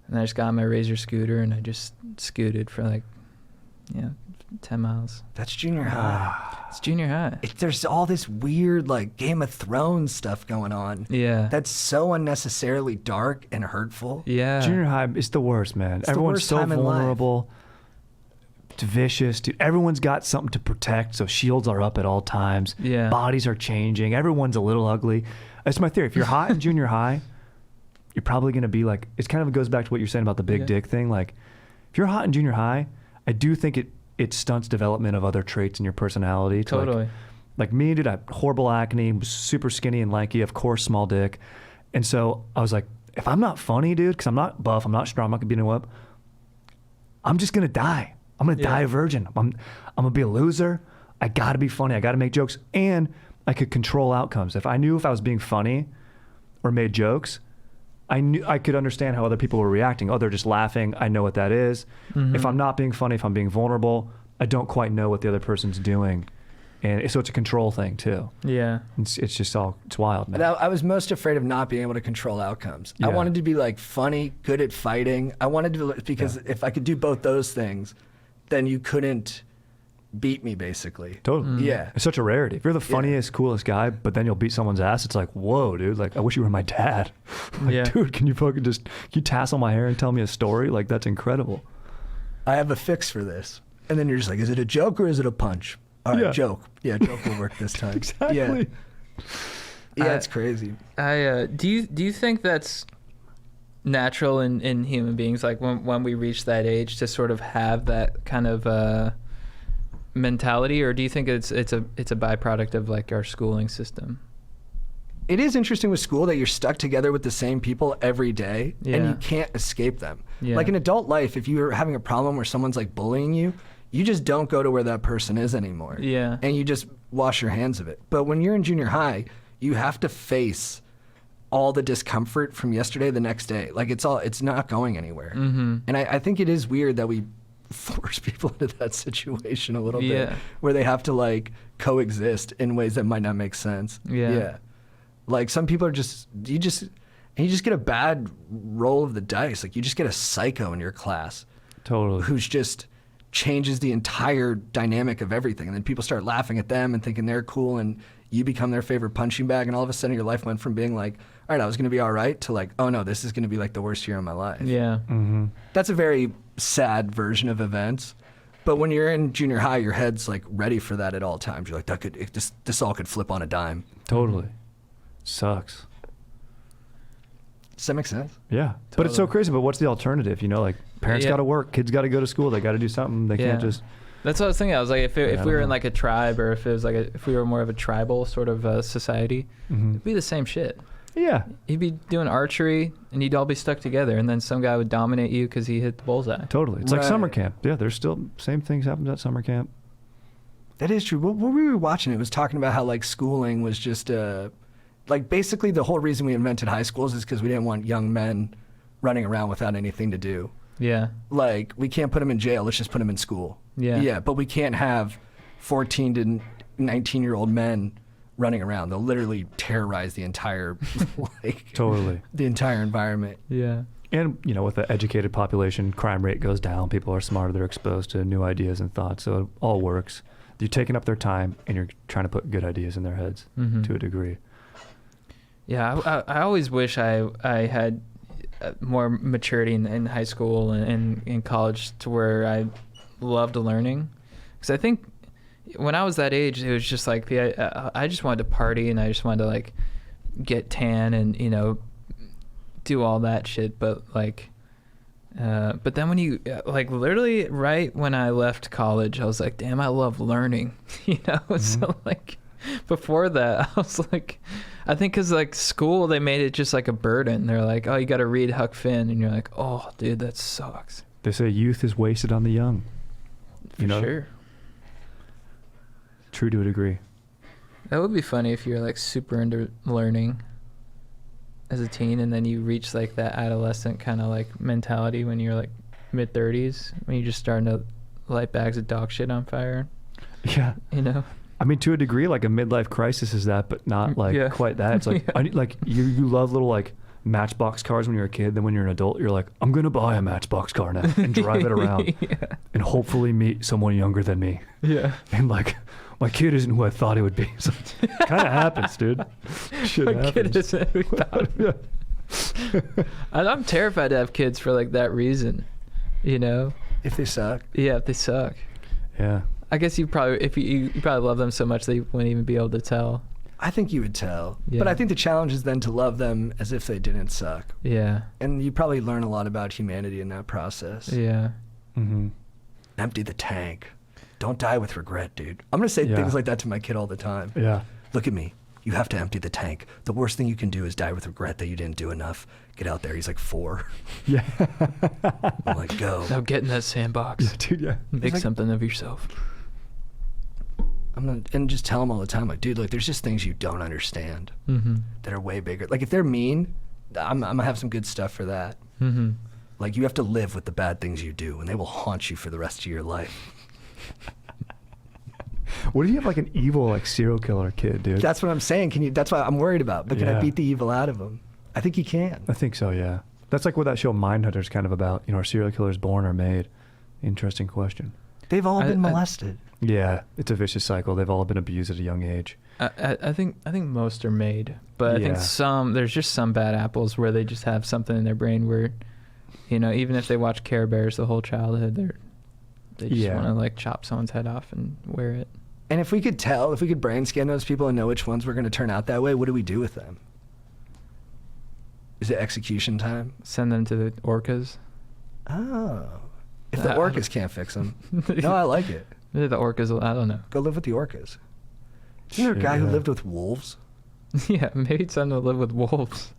[SPEAKER 4] and I just got on my Razor scooter and I just scooted for like, 10 miles.
[SPEAKER 2] That's junior high.
[SPEAKER 4] It's junior high.
[SPEAKER 2] There's all this weird like Game of Thrones stuff going on.
[SPEAKER 4] Yeah.
[SPEAKER 2] That's so unnecessarily dark and hurtful.
[SPEAKER 4] Yeah.
[SPEAKER 1] Junior high is the worst, man.
[SPEAKER 2] the
[SPEAKER 1] Everyone's
[SPEAKER 2] worst
[SPEAKER 1] so
[SPEAKER 2] time in life.
[SPEAKER 1] vulnerable. It's vicious, dude. Everyone's got something to protect, so shields are up at all times.
[SPEAKER 4] Yeah.
[SPEAKER 1] Bodies are changing. Everyone's a little ugly. That's my theory. If you're hot in junior high, you're probably going to be like, it kind of goes back to what you're saying about the big
[SPEAKER 4] Yeah.
[SPEAKER 1] dick thing. Like, if you're hot in junior high, I do think it stunts development of other traits in your personality. to,
[SPEAKER 4] Totally.
[SPEAKER 1] Like me, dude, I had horrible acne, was super skinny and lanky, of course, small dick. And so I was like, if I'm not funny, dude, because I'm not buff, I'm not strong, I'm not going to beat anyone up, I'm just going to die. I'm going to die a virgin. I'm going to be a loser. I got to be funny. I got to make jokes. And I could control outcomes. If I was being funny or made jokes, I knew I could understand how other people were reacting. Oh, they're just laughing. I know what that is.
[SPEAKER 4] Mm-hmm.
[SPEAKER 1] If I'm not being funny, if I'm being vulnerable, I don't quite know what the other person's doing. And so it's a control thing too.
[SPEAKER 4] Yeah.
[SPEAKER 1] It's just it's wild, man.
[SPEAKER 2] And I was most afraid of not being able to control outcomes. I
[SPEAKER 1] Yeah.
[SPEAKER 2] wanted to be like funny, good at fighting. I wanted to, because if I could do both those things, then you couldn't beat me, basically.
[SPEAKER 1] Totally.
[SPEAKER 2] Yeah.
[SPEAKER 1] It's such a rarity. If you're the funniest, coolest guy, but then you'll beat someone's ass, it's like, whoa, dude. Like, I wish you were my dad. Like,
[SPEAKER 4] Yeah.
[SPEAKER 1] dude, can you tassel my hair and tell me a story? Like, that's incredible.
[SPEAKER 2] I have a fix for this. And then you're just like, is it a joke or is it a punch? All right,
[SPEAKER 1] Yeah.
[SPEAKER 2] joke. Yeah, joke will work this time.
[SPEAKER 1] Exactly.
[SPEAKER 2] Yeah. Yeah, it's crazy.
[SPEAKER 4] Do you think that's natural in human beings, like when we reach that age, to sort of have that kind of mentality, or do you think it's a byproduct of like our schooling system?
[SPEAKER 2] It is interesting with school that you're stuck together with the same people every day and
[SPEAKER 4] Yeah.
[SPEAKER 2] you can't escape them.
[SPEAKER 4] Yeah.
[SPEAKER 2] Like in adult life, if you're having a problem where someone's like bullying you, you just don't go to where that person is anymore.
[SPEAKER 4] Yeah.
[SPEAKER 2] And you just wash your hands of it. But when you're in junior high, you have to face all the discomfort from yesterday the next day. Like it's not going anywhere.
[SPEAKER 4] Mm-hmm.
[SPEAKER 2] And I think it is weird that we force people into that situation a little bit
[SPEAKER 4] Yeah.
[SPEAKER 2] where they have to like coexist in ways that might not make sense.
[SPEAKER 4] Yeah.
[SPEAKER 2] Yeah. Like some people are you just get a bad roll of the dice. Like you just get a psycho in your class
[SPEAKER 1] Totally.
[SPEAKER 2] who's just changes the entire dynamic of everything. And then people start laughing at them and thinking they're cool, and you become their favorite punching bag. And all of a sudden your life went from being like, all right, I was going to be all right, to like, oh no, this is going to be like the worst year of my life.
[SPEAKER 4] Yeah.
[SPEAKER 1] Mm-hmm.
[SPEAKER 2] That's a very sad version of events. But when you're in junior high, your head's like ready for that at all times. You're like, this all could flip on a dime.
[SPEAKER 1] Totally. Sucks.
[SPEAKER 2] Does that make sense?
[SPEAKER 1] Yeah. But it's so
[SPEAKER 4] Totally.
[SPEAKER 1] crazy. But what's the alternative? You know, like parents
[SPEAKER 4] Yeah.
[SPEAKER 1] got to work, kids got to go to school, they got to do something. They can't just.
[SPEAKER 4] That's what I was thinking. I was like, if
[SPEAKER 1] I
[SPEAKER 4] we
[SPEAKER 1] don't
[SPEAKER 4] were in
[SPEAKER 1] know.
[SPEAKER 4] like a tribe, or if it was like if we were more of a tribal sort of society,
[SPEAKER 1] Mhm.
[SPEAKER 4] it'd be the same shit.
[SPEAKER 1] Yeah.
[SPEAKER 4] You'd be doing archery, and you'd all be stuck together, and then some guy would dominate you because he hit the bullseye.
[SPEAKER 1] Totally. It's like summer
[SPEAKER 2] Right.
[SPEAKER 1] camp. Yeah. There's still same things happen at summer camp.
[SPEAKER 2] That is true. What we were watching, it was talking about how like schooling was just like basically the whole reason we invented high schools is because we didn't want young men running around without anything to do.
[SPEAKER 4] Yeah.
[SPEAKER 2] Like, we can't put them in jail. Let's just put them in school.
[SPEAKER 4] Yeah.
[SPEAKER 2] Yeah, but we can't have 14 to 19-year-old men running around. They'll literally terrorize the entire, like,
[SPEAKER 1] Totally.
[SPEAKER 2] the entire environment.
[SPEAKER 4] Yeah.
[SPEAKER 1] And, you know, with the educated population, crime rate goes down. People are smarter. They're exposed to new ideas and thoughts. So it all works. You're taking up their time and you're trying to put good ideas in their heads to a degree.
[SPEAKER 4] Yeah. I always wish I had more maturity in high school and in college to where I loved learning. Because I think when I was that age, it was just like, I just wanted to party and I just wanted to, like, get tan and, you know, do all that shit. But, like, but then when you, like, literally right when I left college, I was like, damn, I love learning, you know? So, like, before that, I was like, I think because, like, school, they made it just like a burden. They're like, oh, you got to read Huck Finn. And you're like, oh, dude, that sucks.
[SPEAKER 1] They say youth is wasted on the young.
[SPEAKER 4] For sure.
[SPEAKER 1] True to a degree.
[SPEAKER 4] That would be funny if you're, like, super into learning as a teen and then you reach, like, that adolescent kind of, like, mentality when you're, like, mid-30s, when you're just starting to light bags of dog shit on fire.
[SPEAKER 1] Yeah.
[SPEAKER 4] You know?
[SPEAKER 1] I mean, to a degree, like a midlife crisis is that, but not like quite that. It's like, I need, like, you love little, like, Matchbox cars when you're a kid. Then when you're an adult, you're like, I'm going to buy a Matchbox car now and drive it around and hopefully meet someone younger than me.
[SPEAKER 4] Yeah.
[SPEAKER 1] And, like, my kid isn't who I thought he would be. So it kind of happens, dude. Shit
[SPEAKER 4] My
[SPEAKER 1] happens.
[SPEAKER 4] kid isn't who we thought.
[SPEAKER 1] Yeah.
[SPEAKER 4] I'm terrified to have kids for, like, that reason, you know?
[SPEAKER 2] If they suck.
[SPEAKER 4] Yeah, if they suck.
[SPEAKER 1] Yeah.
[SPEAKER 4] I guess you probably, if you probably love them so much that you wouldn't even be able to tell.
[SPEAKER 2] I think you would tell.
[SPEAKER 4] Yeah.
[SPEAKER 2] But I think the challenge is then to love them as if they didn't suck.
[SPEAKER 4] Yeah.
[SPEAKER 2] And you probably learn a lot about humanity in that process.
[SPEAKER 4] Yeah.
[SPEAKER 1] Mm-hmm.
[SPEAKER 2] Empty the tank. Don't die with regret, dude. I'm going to say things like that to my kid all the time.
[SPEAKER 1] Yeah.
[SPEAKER 2] Look at me. You have to empty the tank. The worst thing you can do is die with regret that you didn't do enough. Get out there. He's like 4.
[SPEAKER 1] Yeah.
[SPEAKER 2] I'm like, go.
[SPEAKER 4] Now get in that sandbox.
[SPEAKER 1] Yeah, dude, yeah.
[SPEAKER 4] Make
[SPEAKER 2] like-
[SPEAKER 4] something of yourself.
[SPEAKER 2] And just tell him all the time, like, dude, like, there's just things you don't understand that are way bigger. Like, if they're mean, I'm going to have some good stuff for that.
[SPEAKER 4] Mm-hmm.
[SPEAKER 2] Like, you have to live with the bad things you do, and they will haunt you for the rest of your life.
[SPEAKER 1] What if you have, like, an evil, like, serial killer kid, dude?
[SPEAKER 2] That's what I'm saying. That's what I'm worried about. But can I
[SPEAKER 1] Yeah.
[SPEAKER 2] beat the evil out of him? I think he can.
[SPEAKER 1] I think so, yeah. That's like what that show Mindhunter's kind of about. You know, are serial killers born or made? Interesting question.
[SPEAKER 2] They've all been
[SPEAKER 4] I-
[SPEAKER 2] molested.
[SPEAKER 1] Yeah, it's a vicious cycle. They've all been abused at a young age.
[SPEAKER 4] I think most are made, but I think
[SPEAKER 1] Yeah.
[SPEAKER 4] there's just some bad apples where they just have something in their brain where, you know, even if they watch Care Bears the whole childhood, they just want to, like, chop someone's head off and wear it.
[SPEAKER 2] And if we could brain scan those people and know which ones were going to turn out that way, what do we do with them? Is it execution time?
[SPEAKER 4] Send them to the Orcas.
[SPEAKER 2] Oh. If the Orcas can't fix them. No, I like it.
[SPEAKER 4] Maybe the Orcas, I don't know.
[SPEAKER 2] Go live with the Orcas. Isn't there a guy who lived with wolves?
[SPEAKER 4] Yeah, maybe it's time to live with wolves.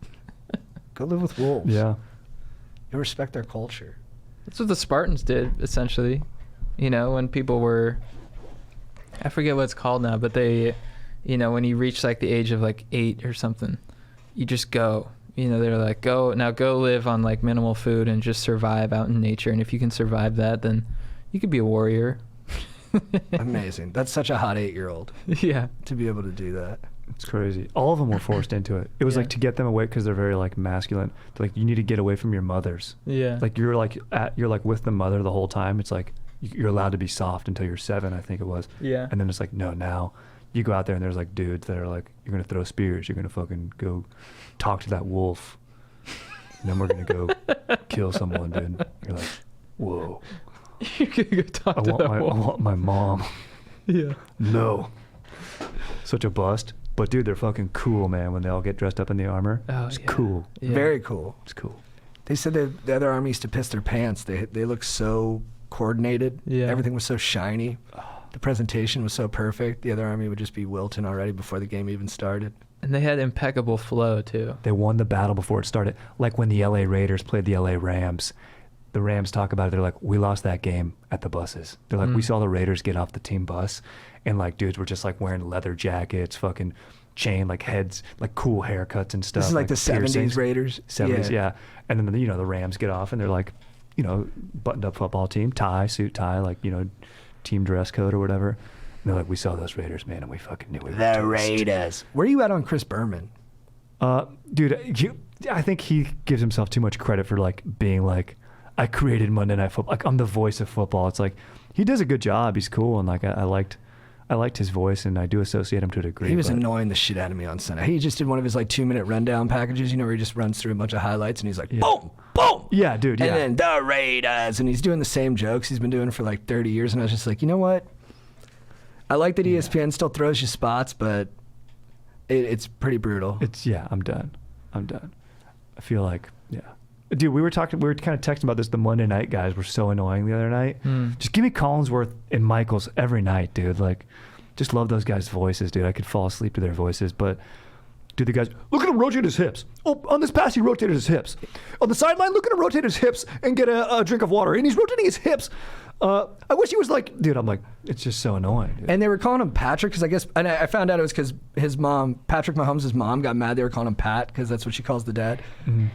[SPEAKER 2] Go live with wolves.
[SPEAKER 1] Yeah.
[SPEAKER 2] You respect their culture.
[SPEAKER 4] That's what the Spartans did, essentially. You know, when people were, I forget what it's called now, but they, you know, when you reach, like, the age of, like, 8 or something, you just go. You know, they're like, go live on, like, minimal food and just survive out in nature. And if you can survive that, then you could be a warrior.
[SPEAKER 2] Amazing. That's such a hot 8-year-old
[SPEAKER 4] Yeah.
[SPEAKER 2] to be able to do that.
[SPEAKER 1] It's crazy. All of them were forced into it. It was like to get them away because they're very, like, masculine. They're like, you need to get away from your mothers.
[SPEAKER 4] Yeah.
[SPEAKER 1] Like you're like with the mother the whole time. It's like you're allowed to be soft until you're 7, I think it was.
[SPEAKER 4] Yeah.
[SPEAKER 1] And then it's like, no, now you go out there and there's, like, dudes that are like, you're gonna throw spears. You're gonna fucking go talk to that wolf. And then we're gonna go kill someone, dude. You're like, whoa.
[SPEAKER 4] You're gonna go talk
[SPEAKER 1] I
[SPEAKER 4] to that wolf.
[SPEAKER 1] want my mom.
[SPEAKER 4] Yeah.
[SPEAKER 1] No. Such a bust. But dude, they're fucking cool, man. When they all get dressed up in the armor,
[SPEAKER 4] Oh,
[SPEAKER 1] it's
[SPEAKER 4] yeah.
[SPEAKER 1] cool.
[SPEAKER 4] Yeah.
[SPEAKER 2] Very cool.
[SPEAKER 1] It's cool.
[SPEAKER 2] They said that the other army used to piss their pants. They look so coordinated.
[SPEAKER 4] Yeah.
[SPEAKER 2] Everything was so shiny. The presentation was so perfect. The other army would just be wilting already before the game even started.
[SPEAKER 4] And they had impeccable flow, too.
[SPEAKER 1] They won the battle before it started. Like when the LA Raiders played the LA Rams. The Rams talk about it. They're like, we lost that game at the buses. They're like, we saw the Raiders get off the team bus, and, like, dudes were just, like, wearing leather jackets, fucking chain, like heads, like cool haircuts and stuff.
[SPEAKER 2] This is like the 70s
[SPEAKER 1] piercings.
[SPEAKER 2] Raiders.
[SPEAKER 1] 70s, yeah. And then the Rams get off and they're like, buttoned up football team, suit tie, like, team dress code or whatever. And they're like, we saw those Raiders, man, and we fucking knew we were
[SPEAKER 2] The
[SPEAKER 1] toast.
[SPEAKER 2] Raiders. Where are you at on Chris Berman?
[SPEAKER 1] Dude, I think he gives himself too much credit for like being like, I created Monday Night Football. Like, I'm the voice of football. It's like, he does a good job. He's cool, and like I liked his voice, and I do associate him to a degree.
[SPEAKER 2] He was
[SPEAKER 1] but
[SPEAKER 2] annoying the shit out of me on Sunday. He just did one of his like 2-minute rundown packages, where he just runs through a bunch of highlights and he's like, boom, boom.
[SPEAKER 1] Yeah, dude, yeah.
[SPEAKER 2] And then the Raiders, and he's doing the same jokes he's been doing for like 30 years. And I was just like, you know what? I like that ESPN still throws you spots, but it's pretty brutal.
[SPEAKER 1] I'm done. I feel like, dude, we were kind of texting about this. The Monday night guys were so annoying the other night. Just give me Collinsworth and Michaels every night, dude. Like, just love those guys' voices, dude. I could fall asleep to their voices, but dude, the guys, look at him rotate his hips. Oh, on this pass, he rotated his hips. On the sideline, look at him rotate his hips and get a drink of water. And he's rotating his hips. I wish he was like, dude, I'm like, it's just so annoying, dude.
[SPEAKER 2] And they were calling him Patrick because I guess, and I found out it was because his mom, Patrick Mahomes' mom, got mad. They were calling him Pat because that's what she calls the dad.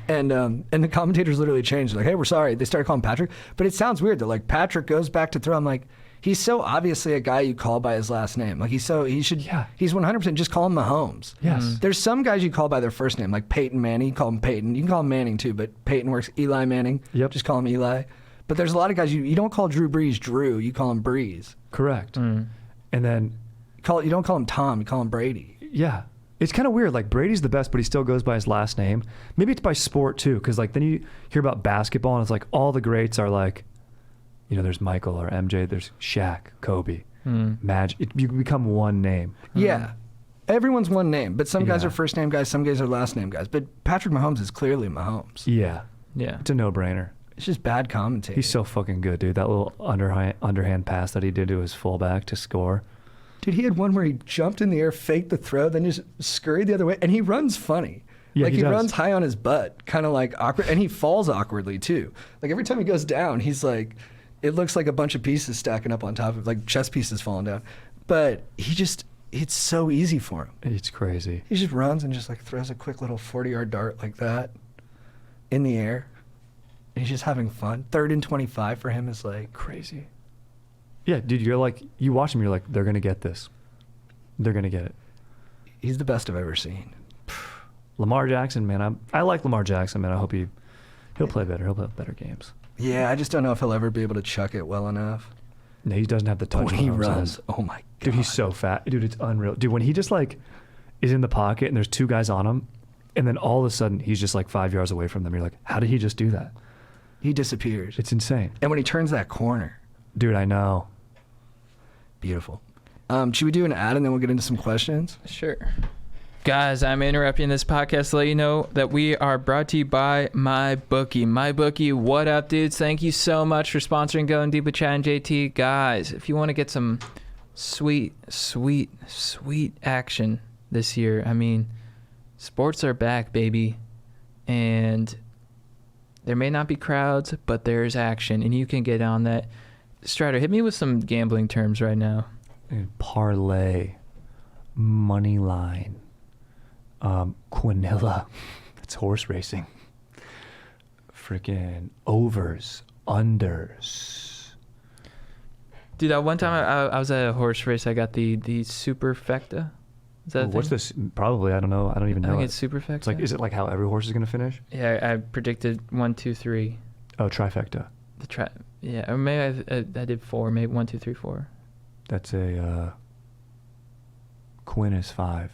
[SPEAKER 2] And the commentators literally changed. Like, hey, we're sorry. They started calling him Patrick. But it sounds weird though. Like, Patrick goes back to throw. I'm like, he's so obviously a guy you call by his last name. Like, he's 100% just call him Mahomes.
[SPEAKER 1] Yes.
[SPEAKER 2] There's some guys you call by their first name, like Peyton Manning. You call him Peyton. You can call him Manning too, but Peyton works. Eli Manning.
[SPEAKER 1] Yep.
[SPEAKER 2] Just call him Eli. But there's a lot of guys you don't call Drew Brees Drew. You call him Breeze.
[SPEAKER 1] Correct. And then
[SPEAKER 2] You don't call him Tom. You call him Brady.
[SPEAKER 1] yeah, it's kind of weird. Like, Brady's the best, but he still goes by his last name. Maybe it's by sport too, because like then you hear about basketball and it's like all the greats are like, there's Michael or MJ, there's Shaq, Kobe, Magic. You become one name.
[SPEAKER 2] Yeah. Everyone's one name, but some guys
[SPEAKER 1] Yeah.
[SPEAKER 2] are first name guys, some guys are last name guys. But Patrick Mahomes is clearly Mahomes.
[SPEAKER 1] Yeah,
[SPEAKER 4] Yeah.
[SPEAKER 1] it's a no-brainer.
[SPEAKER 2] It's just bad commentating.
[SPEAKER 1] He's so fucking good, dude. That little underhand pass that he did to his fullback to score.
[SPEAKER 2] Dude, he had one where he jumped in the air, faked the throw, then just scurried the other way, and he runs funny.
[SPEAKER 1] Yeah,
[SPEAKER 2] like
[SPEAKER 1] he
[SPEAKER 2] he
[SPEAKER 1] does.
[SPEAKER 2] runs high on his butt, kind of like awkward, and he falls awkwardly too. Like every time he goes down, he's like, it looks like a bunch of pieces stacking up on top of, like chess pieces falling down. But it's so easy for him.
[SPEAKER 1] It's crazy.
[SPEAKER 2] He just runs and just like throws a quick little 40-yard dart like that in the air. And he's just having fun. 3rd and 25 for him is like
[SPEAKER 1] Crazy. Yeah, dude, you're like, you watch him, you're like, they're going to get this. They're going to get it.
[SPEAKER 2] he's the best I've ever seen.
[SPEAKER 1] Lamar Jackson, man, I like Lamar Jackson, man. I hope he'll play better. He'll play better games.
[SPEAKER 2] Yeah, I just don't know if he'll ever be able to chuck it well enough.
[SPEAKER 1] No, he doesn't have the touch.
[SPEAKER 2] When he
[SPEAKER 1] Mahomes
[SPEAKER 2] runs,
[SPEAKER 1] has.
[SPEAKER 2] oh my god.
[SPEAKER 1] Dude, he's so fat. Dude, it's unreal. Dude, when he just like is in the pocket and there's two guys on him, and then all of a sudden he's just like 5 yards away from them. You're like, how did he just do that?
[SPEAKER 2] He disappears.
[SPEAKER 1] It's insane.
[SPEAKER 2] And when he turns that corner,
[SPEAKER 1] Dude, I know.
[SPEAKER 2] beautiful. Should we do an ad and then we'll get into some questions?
[SPEAKER 4] Sure. Guys, I'm interrupting this podcast to let you know that we are brought to you by MyBookie. MyBookie, what up, dudes? Thank you so much for sponsoring Going Deep with Chad and JT. Guys, if you want to get some sweet, sweet, sweet action this year, I mean, sports are back, baby. And there may not be crowds, but there's action, and you can get on that. Strider, hit me with some gambling terms right now.
[SPEAKER 1] Dude, parlay, money line, quinilla. That's horse racing. Freaking overs, unders.
[SPEAKER 4] Dude, that one time I was at a horse race, I got the superfecta. Is that a
[SPEAKER 1] What's
[SPEAKER 4] thing?
[SPEAKER 1] this? Probably, I don't know. I don't even
[SPEAKER 4] I
[SPEAKER 1] know.
[SPEAKER 4] think
[SPEAKER 1] It.
[SPEAKER 4] it's superfecta.
[SPEAKER 1] It's like, is it like how every horse is gonna finish?
[SPEAKER 4] Yeah, I predicted 1, 2, 3.
[SPEAKER 1] Oh, trifecta.
[SPEAKER 4] Yeah, or maybe I did 4. Maybe 1, 2, 3, 4.
[SPEAKER 1] That's a quin is 5.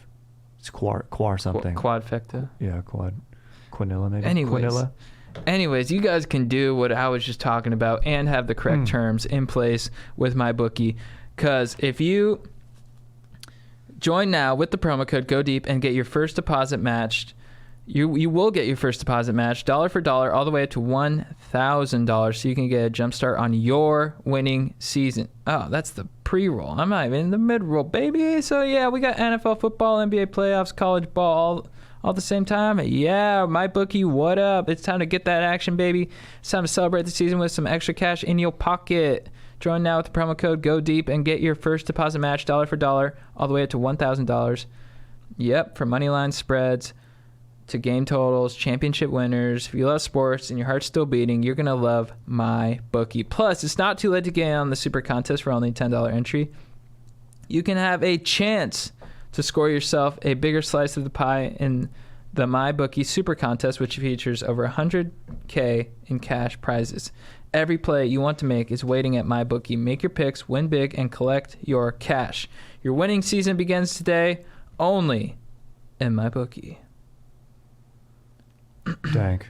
[SPEAKER 1] It's quar something.
[SPEAKER 4] Quadfecta.
[SPEAKER 1] Yeah, quinilla maybe.
[SPEAKER 4] Anyways.
[SPEAKER 1] Quinilla.
[SPEAKER 4] Anyways, you guys can do what I was just talking about and have the correct terms in place with MyBookie. Because if you join now with the promo code Go Deep and get your first deposit matched, you will get your first deposit matched dollar for dollar all the way up to $1,000, so you can get a jump start on your winning season. Oh, that's the pre-roll. I'm not even in the mid-roll, baby. So yeah, we got NFL football, NBA playoffs, college ball all at the same time. Yeah, MyBookie, what up? It's time to get that action, baby. It's time to celebrate the season with some extra cash in your pocket. Join now with the promo code Go Deep and get your first deposit match dollar for dollar all the way up to $1,000. Yep, from moneyline spreads to game totals, championship winners. If you love sports and your heart's still beating, you're going to love MyBookie. Plus, it's not too late to get in on the super contest for only $10 entry. You can have a chance to score yourself a bigger slice of the pie in the MyBookie Super Contest, which features over $100K in cash prizes. Every play you want to make is waiting at MyBookie. Make your picks, win big, and collect your cash. Your winning season begins today only in MyBookie.
[SPEAKER 1] Dank.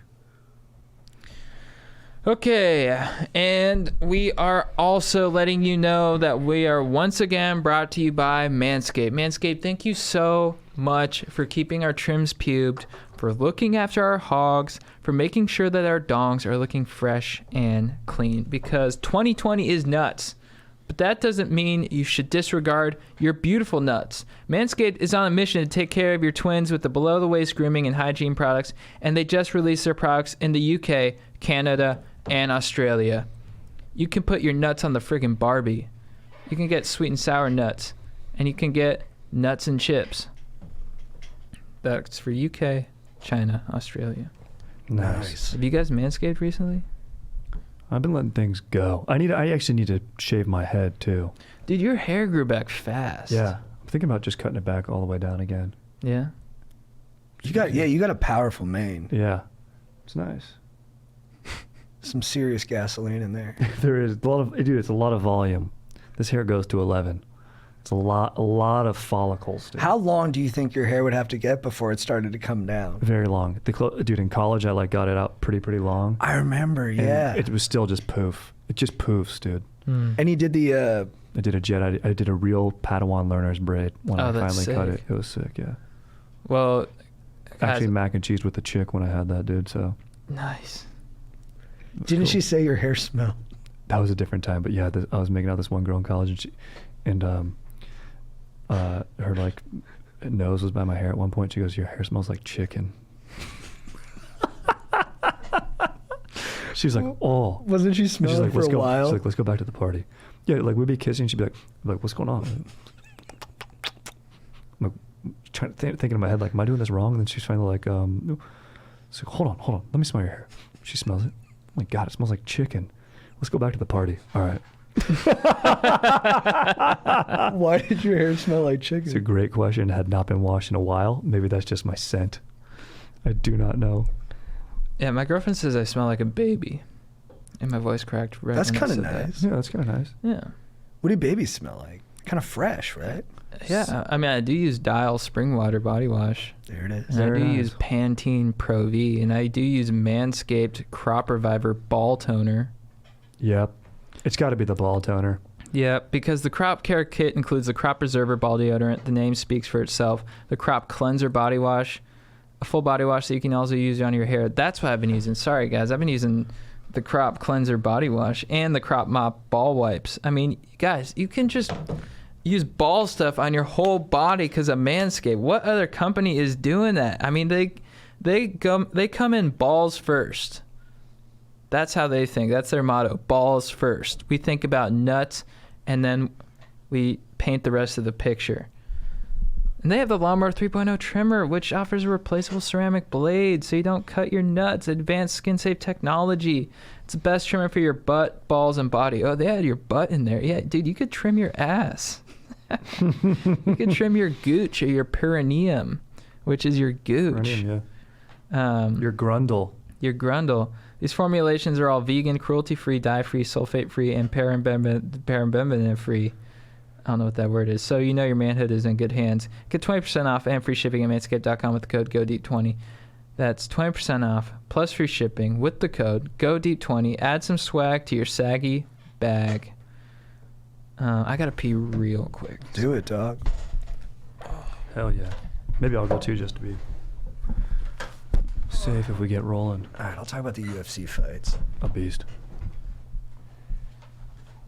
[SPEAKER 4] Okay, and we are also letting you know that we are once again brought to you by Manscaped. Manscaped, thank you so much for keeping our trims pubed, for looking after our hogs, for making sure that our dongs are looking fresh and clean, because 2020 is nuts. But that doesn't mean you should disregard your beautiful nuts. Manscaped is on a mission to take care of your twins with the below-the-waist grooming and hygiene products, and they just released their products in the UK, Canada, and Australia. You can put your nuts on the friggin' Barbie. You can get sweet and sour nuts, and you can get nuts and chips. That's for UK, China, Australia.
[SPEAKER 1] Nice.
[SPEAKER 4] Have you guys manscaped recently?
[SPEAKER 1] I've been letting things go. I actually need to shave my head too.
[SPEAKER 4] Dude, your hair grew back fast.
[SPEAKER 1] Yeah. I'm thinking about just cutting it back all the way down again.
[SPEAKER 4] Yeah?
[SPEAKER 2] You got a powerful mane.
[SPEAKER 1] Yeah. It's nice.
[SPEAKER 2] Some serious gasoline in there.
[SPEAKER 1] There is a lot of, dude, it's a lot of volume. This hair goes to 11. It's a lot of follicles. Dude.
[SPEAKER 2] How long do you think your hair would have to get before it started to come down?
[SPEAKER 1] Very long. Dude, in college, I got it out pretty long.
[SPEAKER 2] I remember,
[SPEAKER 1] And
[SPEAKER 2] yeah.
[SPEAKER 1] it was still just poof. It just poofs, dude.
[SPEAKER 2] And he did the...
[SPEAKER 1] I did I did a real Padawan learner's braid when I
[SPEAKER 4] that's
[SPEAKER 1] finally cut it.
[SPEAKER 4] sick.
[SPEAKER 1] It was sick, yeah.
[SPEAKER 4] Well,
[SPEAKER 1] Actually, mac and cheese with the chick when I had that, dude. So
[SPEAKER 4] nice.
[SPEAKER 2] Didn't
[SPEAKER 1] cool.
[SPEAKER 2] she say your hair smelled?
[SPEAKER 1] That was a different time, but yeah, I was making out with this one girl in college, and her like nose was by my hair at one point. She goes, "Your hair smells like chicken." She's like, "Oh."
[SPEAKER 2] Wasn't she
[SPEAKER 1] And
[SPEAKER 2] smelling
[SPEAKER 1] she's like,
[SPEAKER 2] for
[SPEAKER 1] "Let's
[SPEAKER 2] a
[SPEAKER 1] go."
[SPEAKER 2] while?
[SPEAKER 1] She's like, "Let's go back to the party." Yeah, like we'd be kissing. She'd be like, "What's going on?" I'm like, trying to thinking in my head, like, "Am I doing this wrong?" And then she's finally like, no. She's like, hold on, let me smell your hair. She smells it. Oh my God, it smells like chicken. Let's go back to the party. All right.
[SPEAKER 2] Why did your hair smell like chicken?
[SPEAKER 1] It's a great question. Had not been washed in a while. Maybe that's just my scent. I do not know.
[SPEAKER 4] Yeah, my girlfriend says I smell like a baby. And my voice cracked right
[SPEAKER 2] That's
[SPEAKER 4] when I
[SPEAKER 2] kind of
[SPEAKER 4] said that.
[SPEAKER 2] nice.
[SPEAKER 1] Yeah, that's kind of nice.
[SPEAKER 4] Yeah.
[SPEAKER 2] What do babies smell like? Kind of fresh, right?
[SPEAKER 4] Yeah, I mean, I do use Dial Spring Water body wash.
[SPEAKER 2] There it is.
[SPEAKER 4] And
[SPEAKER 1] Very
[SPEAKER 4] I do
[SPEAKER 1] nice.
[SPEAKER 4] use Pantene Pro V, and I do use Manscaped Crop Reviver Ball Toner.
[SPEAKER 1] Yep. It's got to be the ball toner.
[SPEAKER 4] Yeah, because the Crop Care Kit includes the Crop Preserver Ball Deodorant. The name speaks for itself. The Crop Cleanser Body Wash, a full body wash that you can also use on your hair. That's what I've been using. Sorry, guys. I've been using the Crop Cleanser Body Wash and the Crop Mop Ball Wipes. I mean, guys, you can just use ball stuff on your whole body because of Manscaped. What other company is doing that? I mean, they come in balls first. That's how they think. That's their motto. Balls first. We think about nuts, and then we paint the rest of the picture. And they have the Lawnmower 3.0 trimmer, which offers a replaceable ceramic blade so you don't cut your nuts. Advanced skin-safe technology. It's the best trimmer for your butt, balls, and body. Oh, they had your butt in there. Yeah, dude, you could trim your ass. You could trim your gooch or your perineum, which is your gooch.
[SPEAKER 1] Brilliant, yeah. Your grundle.
[SPEAKER 4] Your grundle. These formulations are all vegan, cruelty-free, dye-free, sulfate-free, and paraben-free. I don't know what that word is. So you know your manhood is in good hands. Get 20% off and free shipping at manscaped.com with the code GODEEP20. That's 20% off plus free shipping with the code GODEEP20. Add some swag to your saggy bag. I gotta pee real quick.
[SPEAKER 2] Do it, dog.
[SPEAKER 1] Hell yeah. Maybe I'll go too just to be safe if we get rolling.
[SPEAKER 2] All right, I'll talk about the UFC fights.
[SPEAKER 1] A beast.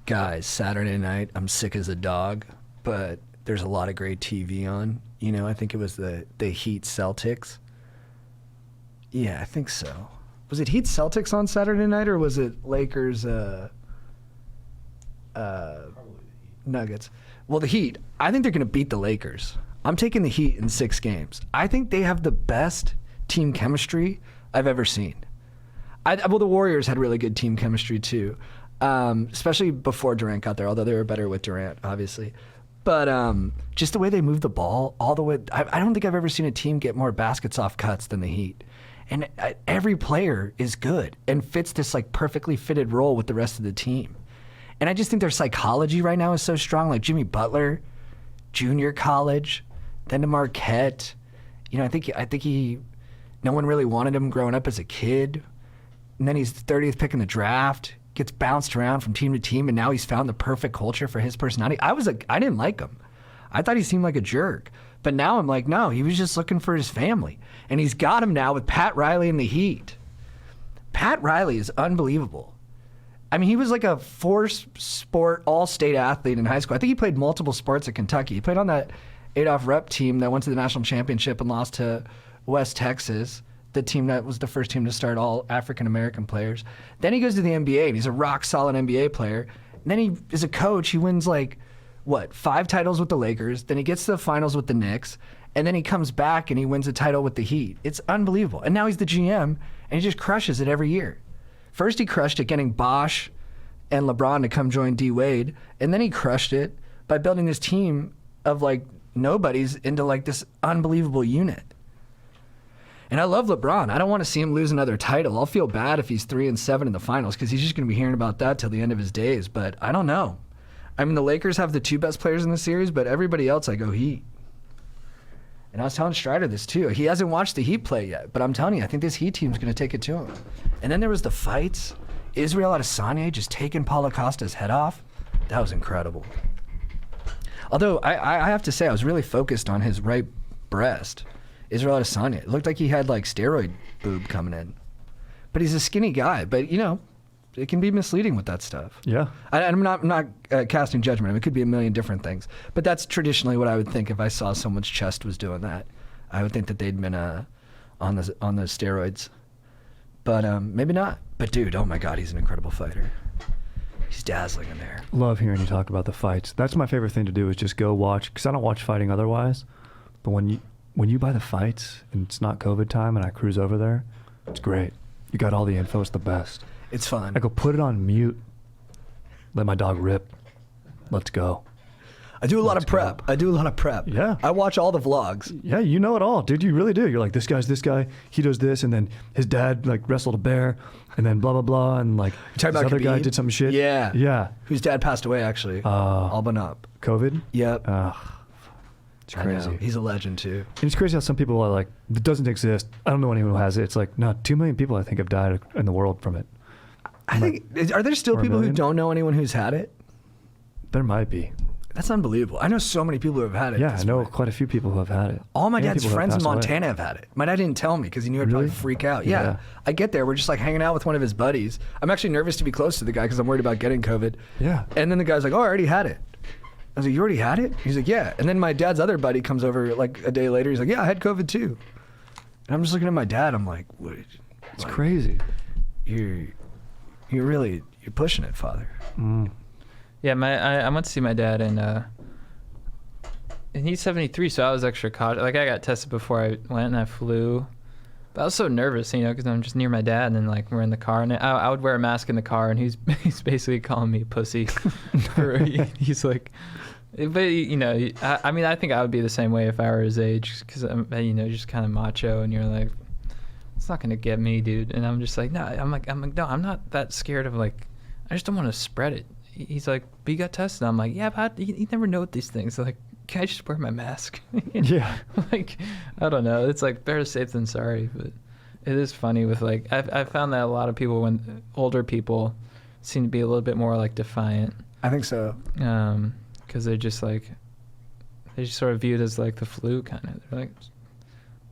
[SPEAKER 2] Guys, Saturday night, I'm sick as a dog, but there's a lot of great TV on. You know, I think it was the Heat Celtics. Yeah, I think so. Was it Heat Celtics on Saturday night, or was it Lakers Nuggets? Well, the Heat, I think they're going to beat the Lakers. I'm taking the Heat in 6 games. I think they have the best team chemistry I've ever seen. Well, the Warriors had really good team chemistry too, especially before Durant got there, although they were better with Durant, obviously. But just the way they move the ball all the way, I don't think I've ever seen a team get more baskets off cuts than the Heat. And every player is good and fits this like perfectly fitted role with the rest of the team. And I just think their psychology right now is so strong. Like Jimmy Butler, junior college, then to Marquette. You know, I think he, no one really wanted him growing up as a kid. And then he's the 30th pick in the draft, gets bounced around from team to team, and now he's found the perfect culture for his personality. I didn't like him. I thought he seemed like a jerk. But now I'm like, no, he was just looking for his family. And he's got him now with Pat Riley in the Heat. Pat Riley is unbelievable. I mean, he was like a 4-sport all-state athlete in high school. I think he played multiple sports at Kentucky. He played on that Adolph Rupp team that went to the national championship and lost to West Texas, the team that was the first team to start all African-American players. Then he goes to the NBA, and he's a rock-solid NBA player. And then he is a coach. He wins, 5 titles with the Lakers. Then he gets to the finals with the Knicks. And then he comes back, and he wins a title with the Heat. It's unbelievable. And now he's the GM, and he just crushes it every year. First, he crushed it getting Bosh and LeBron to come join D. Wade. And then he crushed it by building this team of, nobodies into, this unbelievable unit. And I love LeBron. I don't want to see him lose another title. I'll feel bad if he's 3-7 in the finals because he's just going to be hearing about that till the end of his days. But I don't know. I mean, the Lakers have the 2 best players in the series, but everybody else, I go Heat. And I was telling Strider this too. He hasn't watched the Heat play yet, but I'm telling you, I think this Heat team's going to take it to him. And then there was the fights. Israel Adesanya just taking Paulo Costa's head off. That was incredible. Although I have to say, I was really focused on his right breast. Israel Adesanya. It looked like he had steroid boob coming in. But he's a skinny guy. But, it can be misleading with that stuff.
[SPEAKER 1] Yeah.
[SPEAKER 2] I'm not casting judgment. I mean, it could be a million different things. But that's traditionally what I would think if I saw someone's chest was doing that. I would think that they'd been on the steroids. But maybe not. But dude, oh my God, he's an incredible fighter. He's dazzling in there.
[SPEAKER 1] Love hearing you talk about the fights. That's my favorite thing to do is just go watch, because I don't watch fighting otherwise. But when you buy the fights and it's not COVID time and I cruise over there, it's great. You got all the info. It's the best.
[SPEAKER 2] It's fun.
[SPEAKER 1] I go put it on mute. Let my dog rip. Let's go.
[SPEAKER 2] I do a lot of prep.
[SPEAKER 1] Yeah.
[SPEAKER 2] I watch all the vlogs.
[SPEAKER 1] Yeah, you know it all, dude. You really do. You're like, this guy's this guy. He does this, and then his dad wrestled a bear, and then blah blah blah, and this
[SPEAKER 2] about
[SPEAKER 1] other guy
[SPEAKER 2] Khabib?
[SPEAKER 1] did some shit.
[SPEAKER 2] Yeah.
[SPEAKER 1] Yeah.
[SPEAKER 2] Whose dad passed away, actually. All but up.
[SPEAKER 1] COVID.
[SPEAKER 2] Yep.
[SPEAKER 1] It's crazy.
[SPEAKER 2] I know. He's a legend, too.
[SPEAKER 1] And it's crazy how some people are like, it doesn't exist. I don't know anyone who has it. It's like, no, 2 million people I think have died in the world from it.
[SPEAKER 2] I think, are there still
[SPEAKER 1] Or a
[SPEAKER 2] people who
[SPEAKER 1] million?
[SPEAKER 2] don't know anyone who's had it?
[SPEAKER 1] There might be.
[SPEAKER 2] That's unbelievable. I know so many people who have had it.
[SPEAKER 1] Yeah,
[SPEAKER 2] at
[SPEAKER 1] I
[SPEAKER 2] this
[SPEAKER 1] know
[SPEAKER 2] point.
[SPEAKER 1] quite a few people who have had it.
[SPEAKER 2] All my
[SPEAKER 1] And
[SPEAKER 2] dad's
[SPEAKER 1] people who have
[SPEAKER 2] friends in
[SPEAKER 1] passed away.
[SPEAKER 2] Montana have had it. My dad didn't tell me because he knew I'd
[SPEAKER 1] Really?
[SPEAKER 2] probably freak out. Yeah.
[SPEAKER 1] Yeah.
[SPEAKER 2] I get there. We're just hanging out with one of his buddies. I'm actually nervous to be close to the guy because I'm worried about getting COVID.
[SPEAKER 1] Yeah.
[SPEAKER 2] And then the guy's like, oh, I already had it. I was like, you already had it? He's like, yeah. And then my dad's other buddy comes over a day later. He's like, yeah, I had COVID too. And I'm just looking at my dad. I'm like, what?
[SPEAKER 1] It's crazy.
[SPEAKER 2] You're pushing it, Father.
[SPEAKER 1] Mm.
[SPEAKER 4] Yeah, I went to see my dad and he's 73, so I was extra cautious. I got tested before I went and I flew. But I was so nervous, because I'm just near my dad and then we're in the car and I would wear a mask in the car and he's basically calling me pussy. He's like, but I think I would be the same way if I were his age because I'm just kind of macho and you're like, it's not gonna get me, dude. And I'm just like, no, I'm like, no, I'm not that scared of I just don't want to spread it. He's like, but you got tested. I'm like, yeah, but you never know with these things. Can I just wear my mask?
[SPEAKER 1] Yeah.
[SPEAKER 4] I don't know. It's better safe than sorry, but it is funny with I've found that a lot of people, when older people, seem to be a little bit more defiant.
[SPEAKER 2] I think so.
[SPEAKER 4] Because they're just they just sort of view it as the flu kind of. They're like,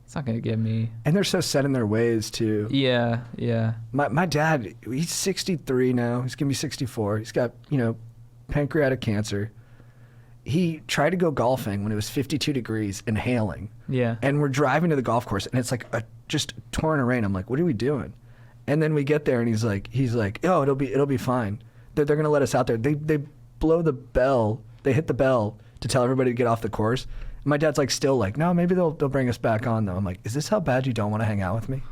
[SPEAKER 4] it's not gonna get me.
[SPEAKER 2] And they're so set in their ways too.
[SPEAKER 4] Yeah, yeah.
[SPEAKER 2] My dad, he's 63 now. He's gonna be 64. He's got pancreatic cancer. He tried to go golfing when it was 52 degrees and hailing.
[SPEAKER 4] Yeah.
[SPEAKER 2] And we're driving to the golf course and it's just pouring rain. I'm like, what are we doing? And then we get there and he's like, oh, it'll be fine. They're gonna let us out there. They blow the bell. They hit the bell to tell everybody to get off the course. My dad's like still like, no, maybe they'll bring us back on though. I'm like, is this how bad you don't want to hang out with me?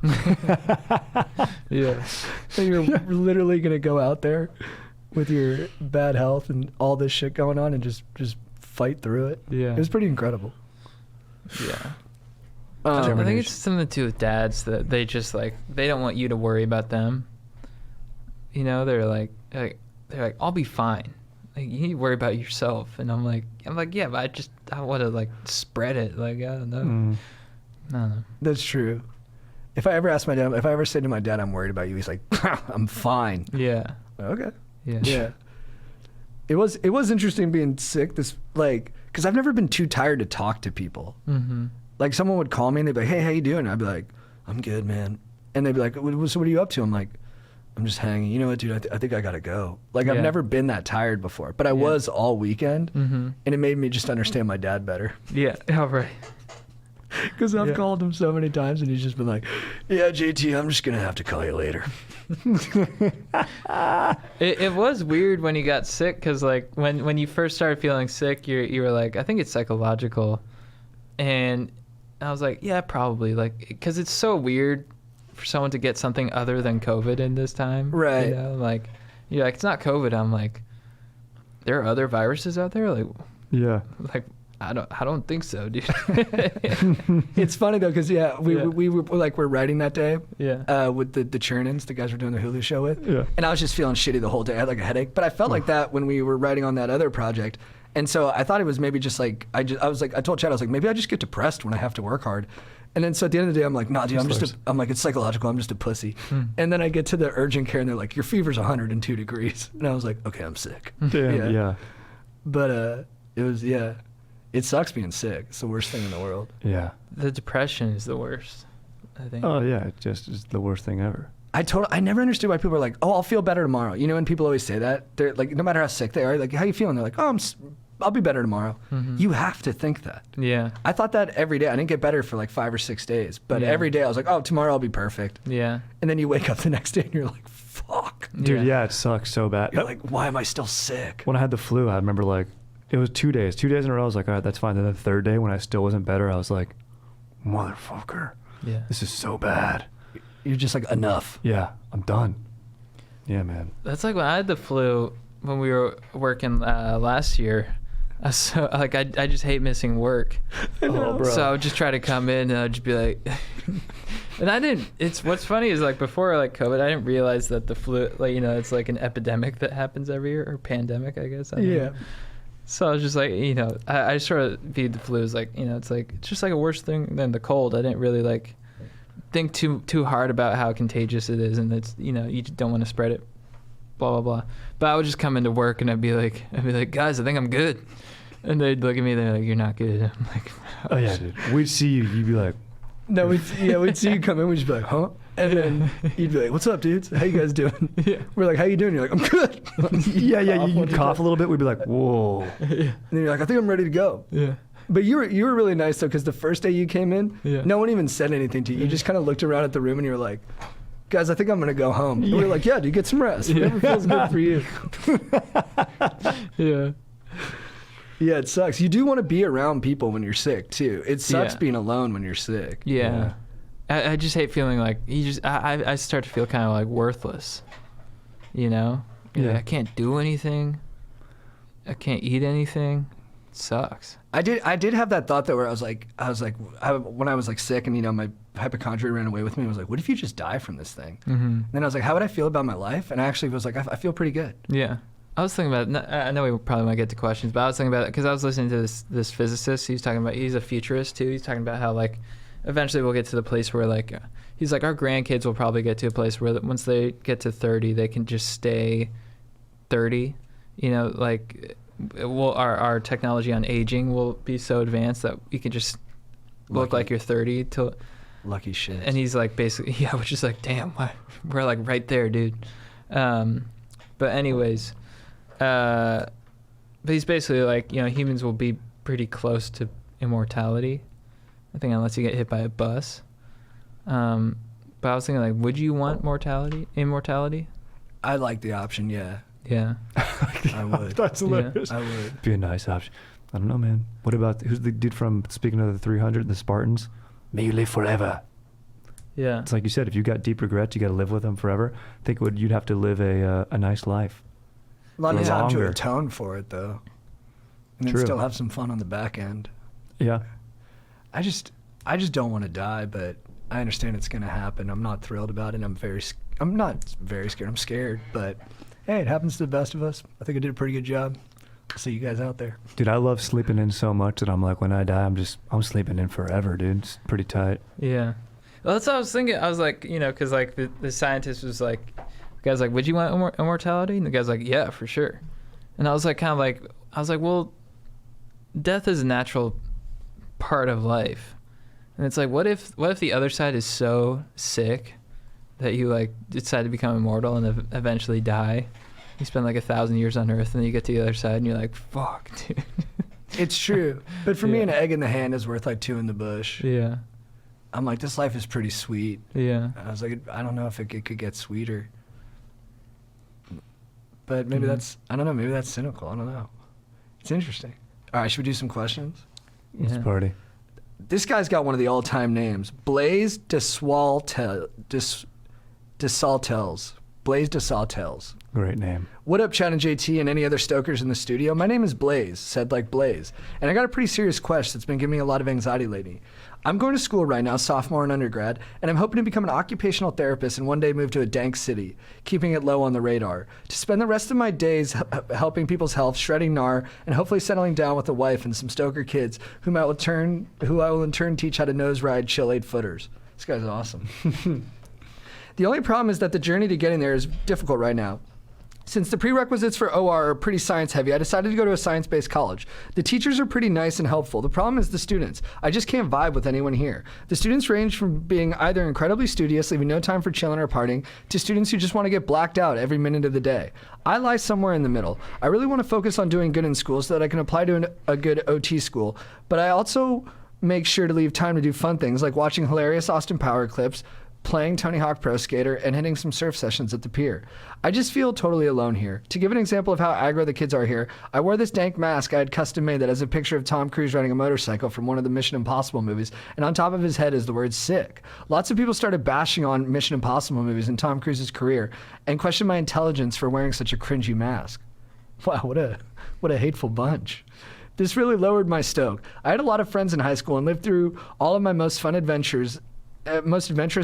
[SPEAKER 4] Yeah.
[SPEAKER 2] So you're literally gonna go out there with your bad health and all this shit going on and just fight through it.
[SPEAKER 4] Yeah.
[SPEAKER 2] It was pretty incredible.
[SPEAKER 4] Yeah. I think
[SPEAKER 1] Determination.
[SPEAKER 4] it's something to do with dads that they just like they don't want you to worry about them. You know, they're like I'll be fine. Like you need to worry about yourself. And I'm like yeah, but I want to like spread it. Like I don't know. I don't know.
[SPEAKER 2] That's true. If I ever say to my dad, I'm worried about you, he's like, I'm fine.
[SPEAKER 4] Yeah.
[SPEAKER 2] Okay.
[SPEAKER 4] Yeah.
[SPEAKER 2] Yeah. It was interesting being sick. Because I've never been too tired to talk to people.
[SPEAKER 4] Mm-hmm.
[SPEAKER 2] Like someone would call me and they'd be like, hey, how you doing? I'd be like, I'm good, man. And they'd be like, so what are you up to? I'm like, I'm just hanging. You know what, dude? I think I gotta go. Like I've
[SPEAKER 4] Yeah.
[SPEAKER 2] never been that tired before, but I was all weekend,
[SPEAKER 4] Mm-hmm.
[SPEAKER 2] and it made me just understand my dad better.
[SPEAKER 4] Yeah. All right.
[SPEAKER 2] Because I've
[SPEAKER 4] Yeah.
[SPEAKER 2] called him so many times, and he's just been like, yeah, JT, I'm just gonna have to call you later.
[SPEAKER 4] It was weird when you got sick because like when you first started feeling sick, you were like, I think it's psychological, and I was like, yeah, probably, like because it's so weird for someone to get something other than COVID in this time,
[SPEAKER 2] Right.
[SPEAKER 4] You know, like you're like it's not COVID. I'm like, there are other viruses out there,
[SPEAKER 1] Yeah.
[SPEAKER 4] like I don't think so, dude.
[SPEAKER 2] It's funny though, because we
[SPEAKER 4] Yeah.
[SPEAKER 2] were writing that day.
[SPEAKER 4] Yeah.
[SPEAKER 2] With the Chernins, the guys we're doing the Hulu show with.
[SPEAKER 1] Yeah.
[SPEAKER 2] And I was just feeling shitty the whole day. I had like a headache, but I felt like that when we were writing on that other project. And so I thought it was maybe just like I told Chad, I was like, maybe I just get depressed when I have to work hard. And then so at the end of the day, I'm like, nah, dude, I'm like, it's psychological. I'm just a pussy. And then I get to the urgent care and they're like, your fever's 102 degrees. And I was like, okay, I'm sick.
[SPEAKER 1] Damn. Yeah.
[SPEAKER 2] But it was, it sucks being sick. It's the worst thing in the world.
[SPEAKER 1] Yeah.
[SPEAKER 4] The depression is the worst, I think.
[SPEAKER 1] Oh yeah. It just is the worst thing ever.
[SPEAKER 2] I never understood why people are like, oh, I'll feel better tomorrow. You know, when people always say that, they're like, no matter how sick they are, like, how you feeling? They're like, oh, I'll be better tomorrow.
[SPEAKER 4] Mhm.
[SPEAKER 2] You have to think that.
[SPEAKER 4] Yeah.
[SPEAKER 2] I thought that every day. I didn't get better for like 5 or 6 days, but
[SPEAKER 4] Yeah.
[SPEAKER 2] every day I was like, oh, tomorrow I'll be perfect.
[SPEAKER 4] Yeah.
[SPEAKER 2] And then you wake up the next day and you're like, fuck.
[SPEAKER 1] Dude, yeah, it sucks so bad.
[SPEAKER 2] You're like, why am I still sick?
[SPEAKER 1] When I had the flu, I remember like it was 2 days. 2 days in a row, I was like, all right, that's fine. Then the third day, when I still wasn't better, I was like, motherfucker,
[SPEAKER 4] Yeah.
[SPEAKER 1] this is so bad.
[SPEAKER 2] You're just like, enough.
[SPEAKER 1] Yeah, I'm done. Yeah, man.
[SPEAKER 4] That's like when I had the flu when we were working last year. So like I just hate missing work.
[SPEAKER 1] Oh, bro.
[SPEAKER 4] So I would just try to come in and I'd just be like, and I didn't. It's what's funny is like before like COVID, I didn't realize that the flu, like it's like an epidemic that happens every year or pandemic, I guess. I don't know. So I was just like, I sort of viewed the flu as like, it's just like a worse thing than the cold. I didn't really like think too hard about how contagious it is, and it's you just don't want to spread it, blah blah blah. But I would just come into work and I'd be like, guys, I think I'm good, and they'd look at me, they're like, you're not good. I'm like,
[SPEAKER 1] Oh yeah, dude. We'd see you. You'd be like,
[SPEAKER 2] No, we'd see you come in, we'd just be like, huh? And then you'd be like, what's up, dudes? How you guys doing?
[SPEAKER 4] Yeah.
[SPEAKER 2] We're like, how you doing? You're like, I'm good.
[SPEAKER 1] yeah.
[SPEAKER 2] Cough
[SPEAKER 1] You
[SPEAKER 2] when
[SPEAKER 1] cough a little bit. We'd be like, whoa.
[SPEAKER 2] And then you're like, I think I'm ready to go.
[SPEAKER 4] yeah.
[SPEAKER 2] But you were really nice though, because the first day you came in,
[SPEAKER 4] Yeah.
[SPEAKER 2] no one even said anything to you. You just kind of looked around at the room and you were like, guys, I think I'm gonna go home. And we were like, yeah, dude, get some rest. Whatever feels good for you.
[SPEAKER 4] Yeah.
[SPEAKER 2] Yeah, it sucks. You do want to be around people when you're sick too. It sucks
[SPEAKER 4] Yeah.
[SPEAKER 2] being alone when you're sick.
[SPEAKER 4] Yeah. I just hate feeling like I start to feel kind of like worthless, You're
[SPEAKER 1] Yeah.
[SPEAKER 4] like, I can't do anything. I can't eat anything. It sucks.
[SPEAKER 2] I did have that thought though, where I was like, when I was like sick and my hypochondria ran away with me, I was like, what if you just die from this thing?
[SPEAKER 4] Mm-hmm.
[SPEAKER 2] And then I was like, how would I feel about my life? And I actually was like, I feel pretty good.
[SPEAKER 4] Yeah. I was thinking about I know we probably might get to questions, but I was thinking about it because I was listening to this physicist. He's a futurist too. He's talking about how like eventually we'll get to the place where like he's like our grandkids will probably get to a place where once they get to 30, they can just stay 30. Like our technology on aging will be so advanced that you can just look like you're 30 till.
[SPEAKER 2] Lucky shit.
[SPEAKER 4] And he's like basically, yeah, we're just like, damn, we're like right there, dude. But anyways, but he's basically like, humans will be pretty close to immortality, I think, unless you get hit by a bus. But I was thinking like, would you want immortality?
[SPEAKER 2] I like the option, yeah.
[SPEAKER 4] Yeah.
[SPEAKER 2] I would.
[SPEAKER 1] That's hilarious.
[SPEAKER 2] I would.
[SPEAKER 1] Be a nice option. I don't know, man. What about, who's the dude from, speaking of the 300, the Spartans? May you live forever.
[SPEAKER 4] Yeah.
[SPEAKER 1] It's like you said, if you got deep regrets, you got to live with them forever. I think you'd have to live a nice life.
[SPEAKER 2] A lot of
[SPEAKER 1] For
[SPEAKER 2] time to
[SPEAKER 1] longer.
[SPEAKER 2] atone for it, though. And then
[SPEAKER 1] True.
[SPEAKER 2] still have some fun on the back end.
[SPEAKER 1] Yeah.
[SPEAKER 2] I just don't want to die, but I understand it's going to happen. I'm not thrilled about it. I'm not very scared. I'm scared, but hey, it happens to the best of us. I think I did a pretty good job. I'll see you guys out there.
[SPEAKER 1] Dude, I love sleeping in so much that I'm like, when I die, I'm sleeping in forever, dude. It's pretty tight.
[SPEAKER 4] Yeah. Well, that's what I was thinking. I was like, you know, because like the scientist was like, the guy's like, would you want immortality? And the guy's like, yeah, for sure. And I was like, kind of like, I was like, well, death is a natural part of life. And it's like, what if the other side is so sick that you like decide to become immortal and eventually die? You spend like 1,000 years on Earth, and then you get to the other side, and you're like, "Fuck, dude."
[SPEAKER 2] It's true, but for me,
[SPEAKER 4] Yeah.
[SPEAKER 2] an egg in the hand is worth like 2 in the bush.
[SPEAKER 4] Yeah.
[SPEAKER 2] I'm like, this life is pretty sweet.
[SPEAKER 4] Yeah.
[SPEAKER 2] I was like, I don't know if it could get sweeter. But maybe
[SPEAKER 4] Mhm.
[SPEAKER 2] I don't know, maybe that's cynical. I don't know. It's interesting. All right, should we do some questions?
[SPEAKER 1] Let's
[SPEAKER 4] Yeah.
[SPEAKER 1] party.
[SPEAKER 2] This guy's got one of the all-time names, Blaise DeSaltels. Blaise DeSaltels.
[SPEAKER 1] Great name.
[SPEAKER 2] What up, Chad and JT and any other stokers in the studio? My name is Blaze, said like Blaze, and I got a pretty serious question that's been giving me a lot of anxiety lately. I'm going to school right now, sophomore in undergrad, and I'm hoping to become an occupational therapist and one day move to a dank city, keeping it low on the radar, to spend the rest of my days helping people's health, shredding gnar, and hopefully settling down with a wife and some stoker kids who I will in turn teach how to nose ride chill 8-footers. This guy's awesome. The only problem is that the journey to getting there is difficult right now. Since the prerequisites for OR are pretty science heavy, I decided to go to a science-based college. The teachers are pretty nice and helpful. The problem is the students. I just can't vibe with anyone here. The students range from being either incredibly studious, leaving no time for chilling or partying, to students who just want to get blacked out every minute of the day. I lie somewhere in the middle. I really want to focus on doing good in school so that I can apply to a good OT school, but I also make sure to leave time to do fun things like watching hilarious Austin Power clips, playing Tony Hawk Pro Skater, and hitting some surf sessions at the pier. I just feel totally alone here. To give an example of how aggro the kids are here, I wore this dank mask I had custom made that has a picture of Tom Cruise riding a motorcycle from one of the Mission Impossible movies, and on top of his head is the word sick. Lots of people started bashing on Mission Impossible movies and Tom Cruise's career, and questioned my intelligence for wearing such a cringy mask. Wow, what a hateful bunch. This really lowered my stoke. I had a lot of friends in high school and lived through all of my most adventurous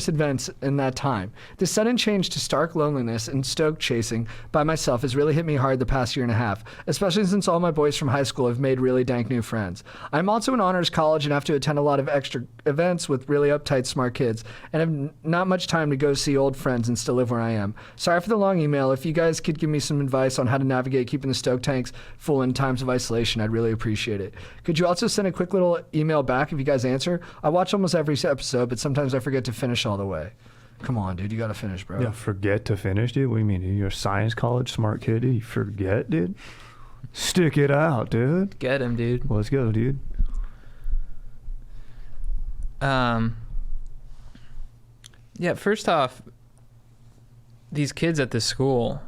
[SPEAKER 2] events in that time. This sudden change to stark loneliness and stoke chasing by myself has really hit me hard the past year and a half, especially since all my boys from high school have made really dank new friends. I'm also in honors college and have to attend a lot of extra events with really uptight, smart kids, and have not much time to go see old friends and still live where I am. Sorry for the long email. If you guys could give me some advice on how to navigate keeping the stoke tanks full in times of isolation, I'd really appreciate it. Could you also send a quick little email back if you guys answer? I watch almost every episode, but sometimes I forget to finish all the way. Come on, dude. You got to finish, bro.
[SPEAKER 1] Yeah, forget to finish, dude? What do you mean, dude? You're a science college smart kid, dude. You forget, dude? Stick it out, dude.
[SPEAKER 4] Get him, dude.
[SPEAKER 1] Well, let's go, dude.
[SPEAKER 4] Yeah, first off, these kids at this school,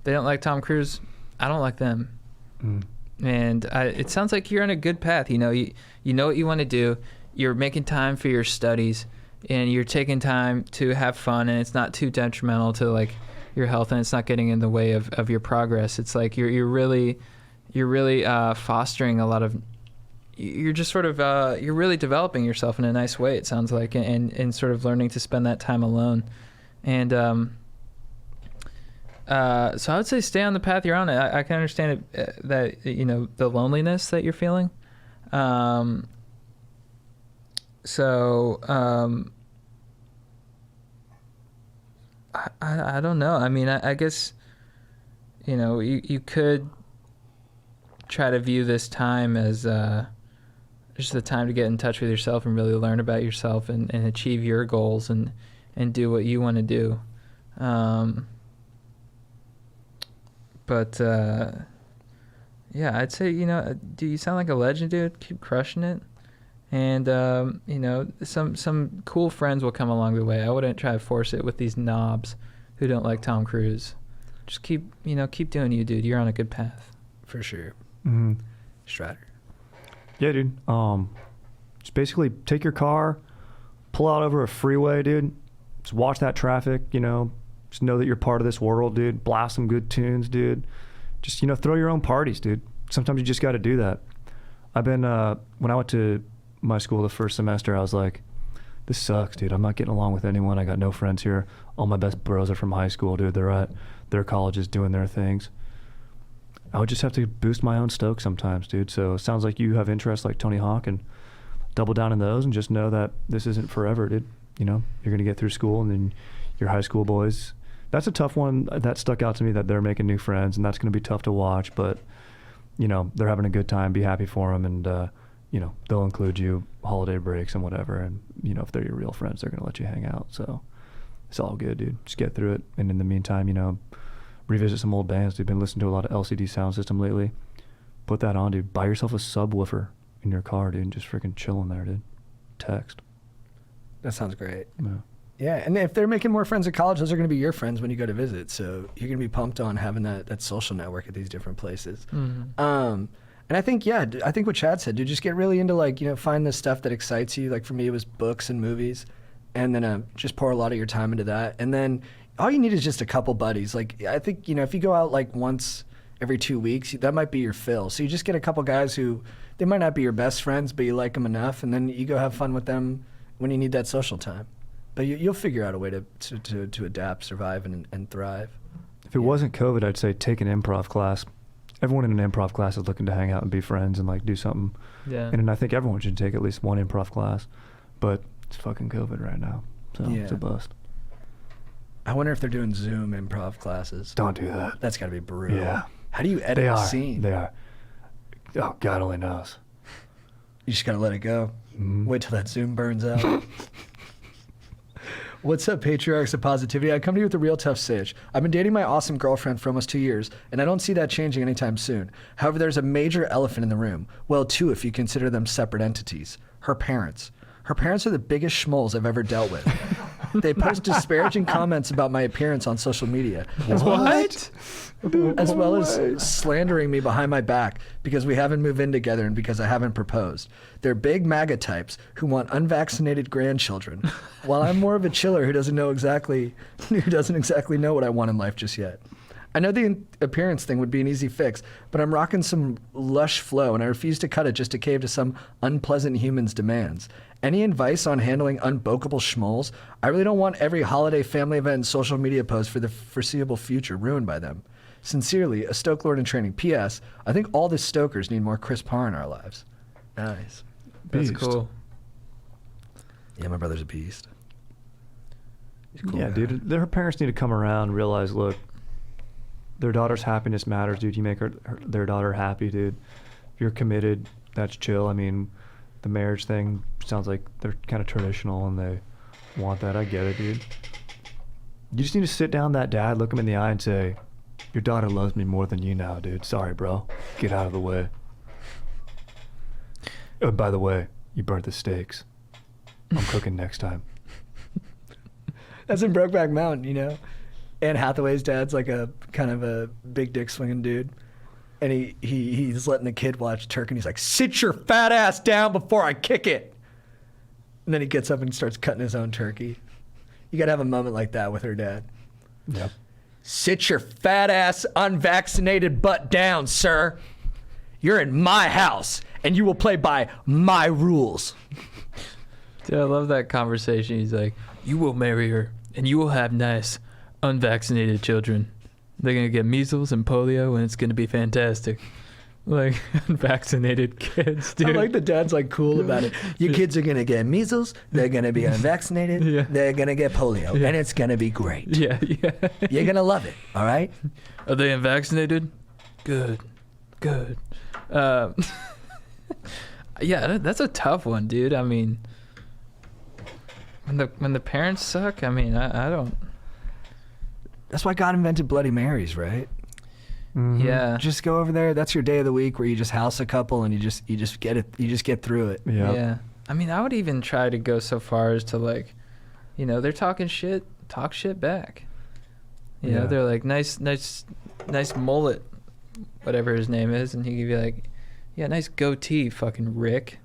[SPEAKER 4] they don't like Tom Cruise. I don't like them.
[SPEAKER 1] Mm.
[SPEAKER 4] And it sounds like you're on a good path. You know what you want to do. You're making time for your studies, and you're taking time to have fun, and it's not too detrimental to like your health, and it's not getting in the way of your progress. It's like you're really fostering a lot of. You're just sort of you're really developing yourself in a nice way. It sounds like, and sort of learning to spend that time alone, and so I would say stay on the path you're on. I can understand it, that the loneliness that you're feeling. I don't know. I mean, I guess you could try to view this time as just the time to get in touch with yourself and really learn about yourself and achieve your goals and do what you want to do. But yeah, I'd say, do you sound like a legend, dude? Keep crushing it. And, some cool friends will come along the way. I wouldn't try to force it with these knobs who don't like Tom Cruise. Just keep doing you, dude. You're on a good path.
[SPEAKER 2] For sure.
[SPEAKER 1] Mm-hmm.
[SPEAKER 2] Strider.
[SPEAKER 1] Yeah, dude. Just basically take your car, pull out over a freeway, dude. Just watch that traffic, you know. Just know that you're part of this world, dude. Blast some good tunes, dude. Just, you know, throw your own parties, dude. Sometimes you just got to do that. I've been, when I went to my school the first semester, I was like, this sucks, dude. I'm not getting along with anyone. I got no friends here. All my best bros are from high school, dude. They're at their colleges doing their things. I would just have to boost my own stoke sometimes, dude. So it sounds like you have interests like Tony Hawk, and double down on those and just know that this isn't forever, dude. You know, you're going to get through school, and then your high school boys. That's a tough one. That stuck out to me, that they're making new friends, and that's going to be tough to watch. But, you know, they're having a good time. Be happy for them, and, you know, they'll include you holiday breaks and whatever. And, you know, if they're your real friends, they're going to let you hang out. So it's all good, dude. Just get through it. And in the meantime, you know, revisit some old bands. We've been listening to a lot of LCD Sound System lately. Put that on, dude. Buy yourself a subwoofer in your car, dude, and just freaking chilling there, dude. Text.
[SPEAKER 2] That sounds great.
[SPEAKER 1] Yeah.
[SPEAKER 2] Yeah, and if they're making more friends at college, those are going to be your friends when you go to visit. So you're going to be pumped on having that social network at these different places.
[SPEAKER 4] Mm-hmm.
[SPEAKER 2] And I think, I think what Chad said, dude, just get really into, like, you know, find the stuff that excites you. Like for me, it was books and movies, and then just pour a lot of your time into that. And then all you need is just a couple buddies. Like, I think, you know, if you go out like once every 2 weeks, that might be your fill. So you just get a couple guys who, they might not be your best friends, but you like them enough, and then you go have fun with them when you need that social time. But you'll figure out a way to adapt, survive, and thrive.
[SPEAKER 1] If it wasn't COVID, I'd say take an improv class. Everyone in an improv class is looking to hang out and be friends and, like, do something.
[SPEAKER 4] Yeah.
[SPEAKER 1] And I think everyone should take at least one improv class. But it's fucking COVID right now, so it's a bust.
[SPEAKER 2] I wonder if they're doing Zoom improv classes.
[SPEAKER 1] Don't do that.
[SPEAKER 2] That's got to be brutal.
[SPEAKER 1] Yeah.
[SPEAKER 2] How do you edit a scene?
[SPEAKER 1] They are. Oh, God only knows.
[SPEAKER 2] You just got to let it go.
[SPEAKER 1] Mm-hmm.
[SPEAKER 2] Wait till that Zoom burns out. What's up, patriarchs of positivity? I come to you with a real tough sage. I've been dating my awesome girlfriend for almost 2 years, and I don't see that changing anytime soon. However, there's a major elephant in the room. Well, two if you consider them separate entities. Her parents. Her parents are the biggest schmoles I've ever dealt with. They post disparaging comments about my appearance on social media. As well as slandering me behind my back because we haven't moved in together and because I haven't proposed. They're big MAGA types who want unvaccinated grandchildren, while I'm more of a chiller who doesn't exactly know what I want in life just yet. I know the appearance thing would be an easy fix, but I'm rocking some lush flow and I refuse to cut it just to cave to some unpleasant human's demands. Any advice on handling unbokable schmoles? I really don't want every holiday, family event, and social media post for the foreseeable future ruined by them. Sincerely, a Stoke Lord in training. P.S. I think all the Stokers need more Chris Parr in our lives. Nice.
[SPEAKER 4] That's
[SPEAKER 1] Beast.
[SPEAKER 4] cool.
[SPEAKER 2] Yeah, my brother's a beast. He's a cool
[SPEAKER 1] Yeah,
[SPEAKER 2] guy.
[SPEAKER 1] dude. Their parents need to come around and realize, look, their daughter's happiness matters, dude. You make their daughter happy, dude. If you're committed, that's chill. I mean, the marriage thing sounds like they're kind of traditional and they want that. I get it, dude. You just need to sit down that dad, look him in the eye and say, your daughter loves me more than you now, dude. Sorry, bro. Get out of the way. Oh, by the way, you burnt the steaks. I'm cooking next time.
[SPEAKER 2] That's in Brokeback Mountain, you know? Anne Hathaway's dad's like a kind of a big dick swinging dude. And he's letting the kid watch turkey and he's like, sit your fat ass down before I kick it. And then he gets up and starts cutting his own turkey. You gotta have a moment like that with her dad.
[SPEAKER 1] Yep.
[SPEAKER 2] Sit your fat ass unvaccinated butt down, sir. You're in my house and you will play by my rules.
[SPEAKER 4] Dude, I love that conversation. He's like, you will marry her and you will have nice unvaccinated children. They're going to get measles and polio and it's going to be fantastic. Like, unvaccinated kids, dude.
[SPEAKER 2] I like the dad's like cool about it. Your kids are going to get measles, they're going to be unvaccinated,
[SPEAKER 4] Yeah.
[SPEAKER 2] they're going to get polio, and it's going to be great.
[SPEAKER 4] Yeah.
[SPEAKER 2] You're going to love it, all right?
[SPEAKER 4] Are they unvaccinated? Good. Yeah, that's a tough one, dude. I mean, when the parents suck, I mean, I don't.
[SPEAKER 2] That's why God invented Bloody Marys, right?
[SPEAKER 1] Mm-hmm.
[SPEAKER 4] Yeah.
[SPEAKER 2] Just go over there. That's your day of the week where you just house a couple and you just get it. You just get through it.
[SPEAKER 1] Yep.
[SPEAKER 4] Yeah. I mean, I would even try to go so far as to, like, you know, they're talking shit, talk shit back. You know,
[SPEAKER 1] Yeah.
[SPEAKER 4] they're like, nice mullet, whatever his name is, and he could be like, Yeah, nice goatee, fucking Rick.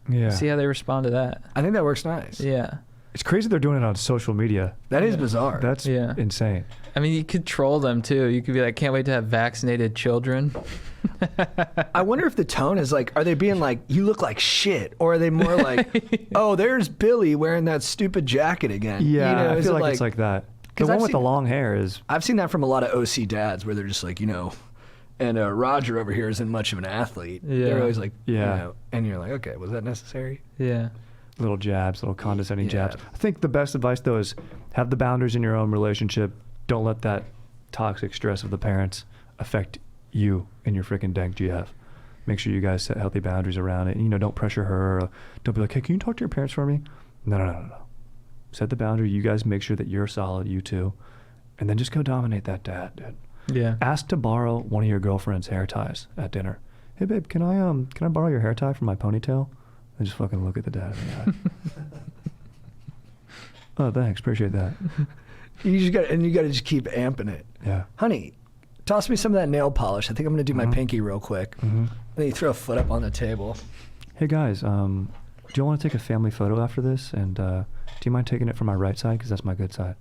[SPEAKER 1] Yeah.
[SPEAKER 4] See how they respond to that?
[SPEAKER 2] I think that works nice.
[SPEAKER 4] Yeah.
[SPEAKER 1] It's crazy they're doing it on social media.
[SPEAKER 2] That is bizarre.
[SPEAKER 1] That's insane.
[SPEAKER 4] I mean, you could troll them too. You could be like, can't wait to have vaccinated children.
[SPEAKER 2] I wonder if the tone is like, are they being like, you look like shit? Or are they more like, oh, there's Billy wearing that stupid jacket again?
[SPEAKER 1] Yeah,
[SPEAKER 2] You know,
[SPEAKER 1] I
[SPEAKER 2] is
[SPEAKER 1] feel
[SPEAKER 2] it
[SPEAKER 1] like it's like that. The
[SPEAKER 2] 'Cause
[SPEAKER 1] one
[SPEAKER 2] I've
[SPEAKER 1] with the
[SPEAKER 2] seen-
[SPEAKER 1] long hair is...
[SPEAKER 2] I've seen that from a lot of OC dads where they're just like, you know, and Roger over here isn't much of an athlete.
[SPEAKER 4] Yeah.
[SPEAKER 2] They're always like,
[SPEAKER 1] Yeah.
[SPEAKER 2] you know, and you're like, okay, was that necessary?
[SPEAKER 4] Yeah.
[SPEAKER 1] little jabs, little condescending
[SPEAKER 2] Yeah.
[SPEAKER 1] jabs. I think the best advice, though, is have the boundaries in your own relationship. Don't let that toxic stress of the parents affect you and your freaking dank GF. Make sure you guys set healthy boundaries around it. And, you know, don't pressure her. Or don't be like, hey, can you talk to your parents for me? No. Set the boundary. You guys make sure that you're solid, you two. And then just go dominate that dad, dude.
[SPEAKER 4] Yeah.
[SPEAKER 1] Ask to borrow one of your girlfriend's hair ties at dinner. Hey, babe, can I borrow your hair tie for my ponytail? And just fucking look at the dad in the eye. Oh, thanks. Appreciate that.
[SPEAKER 2] You got to just keep amping it.
[SPEAKER 1] Yeah.
[SPEAKER 2] Honey, toss me some of that nail polish. I think I'm going to do my
[SPEAKER 1] Mhm.
[SPEAKER 2] pinky real quick.
[SPEAKER 1] Mm-hmm.
[SPEAKER 2] And then you throw a foot up on the table.
[SPEAKER 1] Hey, guys, do you want to take a family photo after this? And do you mind taking it from my right side? Because that's my good side.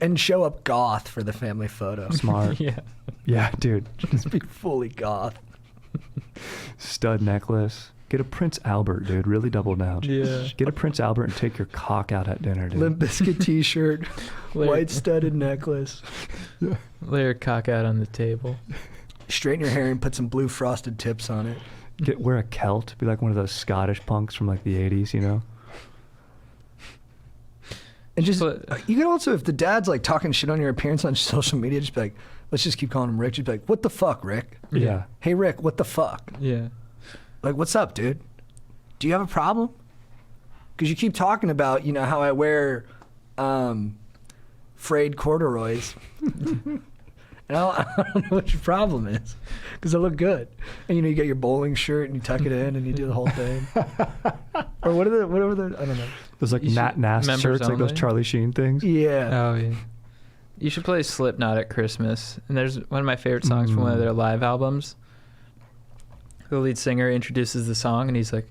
[SPEAKER 2] And show up goth for the family photo.
[SPEAKER 1] Smart.
[SPEAKER 4] Yeah.
[SPEAKER 1] Yeah, dude.
[SPEAKER 2] Just be fully goth.
[SPEAKER 1] Stud necklace. Get a Prince Albert, dude. Really double down.
[SPEAKER 4] Yeah.
[SPEAKER 1] Get a Prince Albert and take your cock out at dinner, dude.
[SPEAKER 2] Limp Bizkit t-shirt,
[SPEAKER 4] Later.
[SPEAKER 2] white studded necklace.
[SPEAKER 4] Lay your cock out on the table.
[SPEAKER 2] Straighten your hair and put some blue frosted tips on it.
[SPEAKER 1] Wear a kilt. Be like one of those Scottish punks from like the 80s, you know?
[SPEAKER 2] And just,
[SPEAKER 4] But-
[SPEAKER 2] you can also, if the dad's like talking shit on your appearance on social media, just be like, let's just keep calling him Rick. Just be like, what the fuck, Rick?
[SPEAKER 1] Yeah.
[SPEAKER 2] Hey, Rick, what the fuck?
[SPEAKER 4] Yeah.
[SPEAKER 2] Like, what's up, dude? Do you have a problem? Because you keep talking about, you know, how I wear frayed corduroys. And I don't know what your problem is. Because I look good. And, you know, you get your bowling shirt and you tuck it in and you do the whole thing. Or whatever the, I don't know.
[SPEAKER 1] Those like
[SPEAKER 4] You
[SPEAKER 1] Nat
[SPEAKER 4] should-
[SPEAKER 1] Nast
[SPEAKER 4] members
[SPEAKER 1] shirts, like those
[SPEAKER 4] only?
[SPEAKER 1] Charlie Sheen things.
[SPEAKER 2] Yeah.
[SPEAKER 4] Oh, yeah. You should play Slipknot at Christmas. And there's one of my favorite songs from one of their live albums. The lead singer introduces the song and he's like,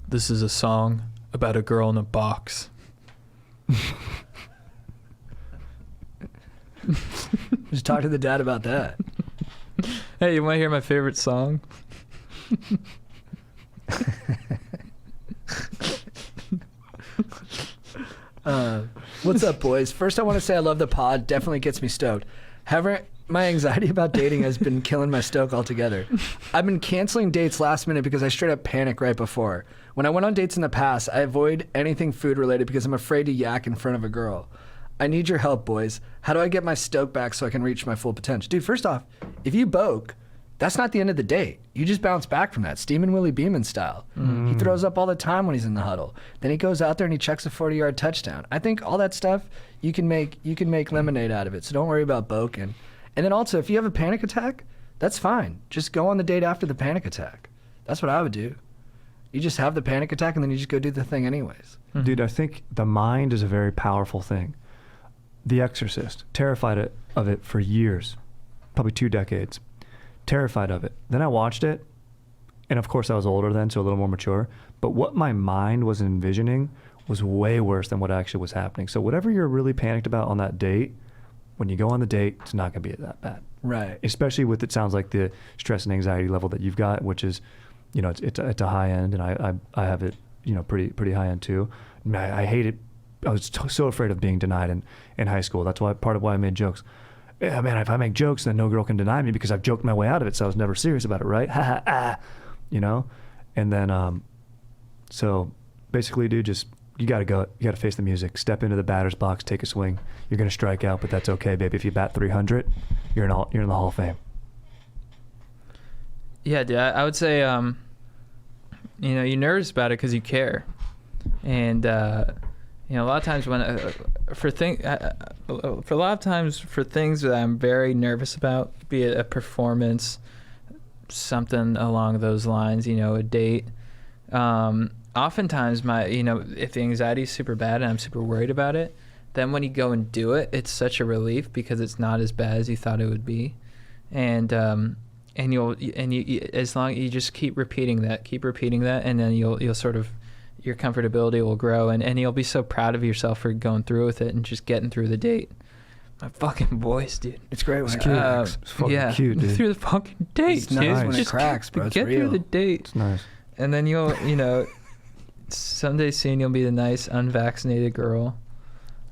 [SPEAKER 4] this is a song about a girl in a box.
[SPEAKER 2] Just talk to the dad about that.
[SPEAKER 4] Hey, you want to hear my favorite song?
[SPEAKER 2] What's up, boys? First, I want to say I love the pod. Definitely gets me stoked. However, my anxiety about dating has been killing my stoke altogether. I've been canceling dates last minute because I straight up panic right before. When I went on dates in the past, I avoid anything food related because I'm afraid to yak in front of a girl. I need your help, boys. How do I get my stoke back so I can reach my full potential? Dude, first off, if you boke, that's not the end of the date. You just bounce back from that, Steamin' Willie Beeman style. He throws up all the time when he's in the huddle. Then he goes out there and he checks a 40-yard touchdown. I think all that stuff, you can make lemonade out of it, so don't worry about boking. And then also, if you have a panic attack, that's fine. Just go on the date after the panic attack. That's what I would do. You just have the panic attack and then you just go do the thing anyways.
[SPEAKER 1] Dude, I think the mind is a very powerful thing. The Exorcist, terrified of it for years, probably 2 decades. Terrified of it. Then I watched it, and of course I was older then, so a little more mature, but what my mind was envisioning was way worse than what actually was happening. So whatever you're really panicked about on that date, when you go on the date, it's not going to be that bad.
[SPEAKER 2] Right.
[SPEAKER 1] Especially with, it sounds like, the stress and anxiety level that you've got, which is, you know, it's a high end, and I have it, you know, pretty high end too. I hate it. I was so afraid of being denied in high school. That's why part of why I made jokes. Yeah, man, if I make jokes, then no girl can deny me because I've joked my way out of it, so I was never serious about it, right? Ha ha ah, you know? And then, so basically, dude, just, you gotta go. You gotta face the music. Step into the batter's box, take a swing. You're gonna strike out, but that's okay, baby. If you bat 300, you're in the Hall of Fame.
[SPEAKER 4] Yeah, dude, I would say, you know, you're nervous about it because you care. And, you know, a lot of times when for a lot of times for things that I'm very nervous about, be it a performance, something along those lines, you know, a date. Oftentimes, you know, if the anxiety is super bad and I'm super worried about it, then when you go and do it, it's such a relief because it's not as bad as you thought it would be. And and you as long you just keep repeating that, and then you'll sort of, your comfortability will grow, and you'll be so proud of yourself for going through with it and just getting through the date. My fucking voice, dude.
[SPEAKER 2] It's great when
[SPEAKER 1] It's
[SPEAKER 2] it
[SPEAKER 1] cute.
[SPEAKER 2] cracks.
[SPEAKER 1] It's fucking cute, dude.
[SPEAKER 4] Through the fucking date,
[SPEAKER 2] It's nice
[SPEAKER 4] dude.
[SPEAKER 2] when it
[SPEAKER 4] Just
[SPEAKER 2] cracks, bro. It's
[SPEAKER 4] get
[SPEAKER 2] real.
[SPEAKER 4] through the date,
[SPEAKER 1] It's nice.
[SPEAKER 4] and then someday soon you'll be the nice unvaccinated girl.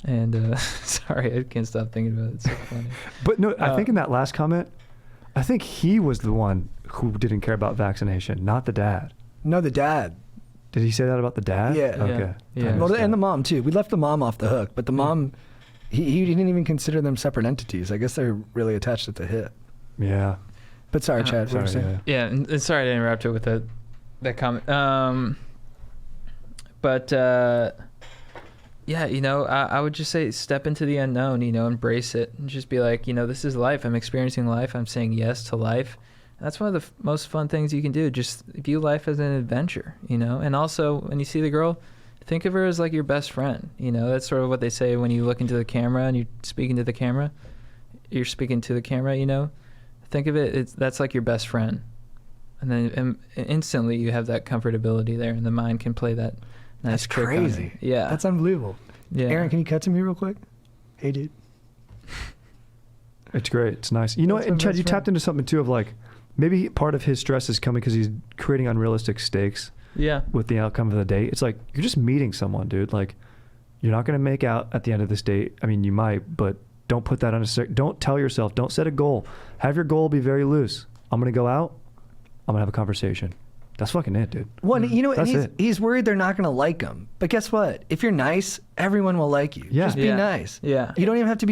[SPEAKER 4] And sorry, I can't stop thinking about it. It's so funny.
[SPEAKER 1] But no, I think in that last comment, I think he was the one who didn't care about vaccination, not the dad.
[SPEAKER 2] No, the dad.
[SPEAKER 1] Did he say that about the dad?
[SPEAKER 2] Yeah.
[SPEAKER 1] Okay.
[SPEAKER 4] Yeah.
[SPEAKER 2] Well, and the mom too. We left the mom off the hook, but the mom, he didn't even consider them separate entities. I guess they're really attached at the hip.
[SPEAKER 1] Yeah.
[SPEAKER 2] But sorry, Chad. What were you
[SPEAKER 1] Sorry,
[SPEAKER 2] saying?
[SPEAKER 1] yeah.
[SPEAKER 4] Yeah, and sorry to interrupt it with that comment. Yeah, I would just say step into the unknown, embrace it, and just be like, this is life. I'm experiencing life. I'm saying yes to life. That's one of the most fun things you can do. Just view life as an adventure, and also when you see the girl, think of her as like your best friend. That's sort of what they say when you look into the camera and you're speaking to the camera. You're speaking to the camera, Think of it, that's like your best friend. And then instantly you have that comfortability there, and the mind can play that nice
[SPEAKER 2] That's
[SPEAKER 4] trick on you.
[SPEAKER 2] crazy.
[SPEAKER 4] Yeah.
[SPEAKER 2] That's unbelievable.
[SPEAKER 4] Yeah.
[SPEAKER 2] Aaron, can you cut to me real quick? Hey, dude.
[SPEAKER 1] It's great. It's nice. You know,
[SPEAKER 2] That's
[SPEAKER 1] and
[SPEAKER 2] my
[SPEAKER 1] Chad,
[SPEAKER 2] best
[SPEAKER 1] you
[SPEAKER 2] friend.
[SPEAKER 1] tapped into something too of like, maybe part of his stress is coming because he's creating unrealistic stakes
[SPEAKER 4] Yeah.
[SPEAKER 1] with the outcome of the date. It's like, you're just meeting someone, dude. Like, you're not going to make out at the end of this date. I mean, you might, but don't put that on don't tell yourself, don't set a goal. Have your goal be very loose. I'm going to go out. I'm going to have a conversation. That's fucking it, dude.
[SPEAKER 2] Well, and and
[SPEAKER 1] That's it.
[SPEAKER 2] he's worried they're not going to like him. But guess what? If you're nice, everyone will like you.
[SPEAKER 1] Yeah.
[SPEAKER 2] Just be
[SPEAKER 4] Yeah.
[SPEAKER 2] nice.
[SPEAKER 4] Yeah.
[SPEAKER 2] You don't have to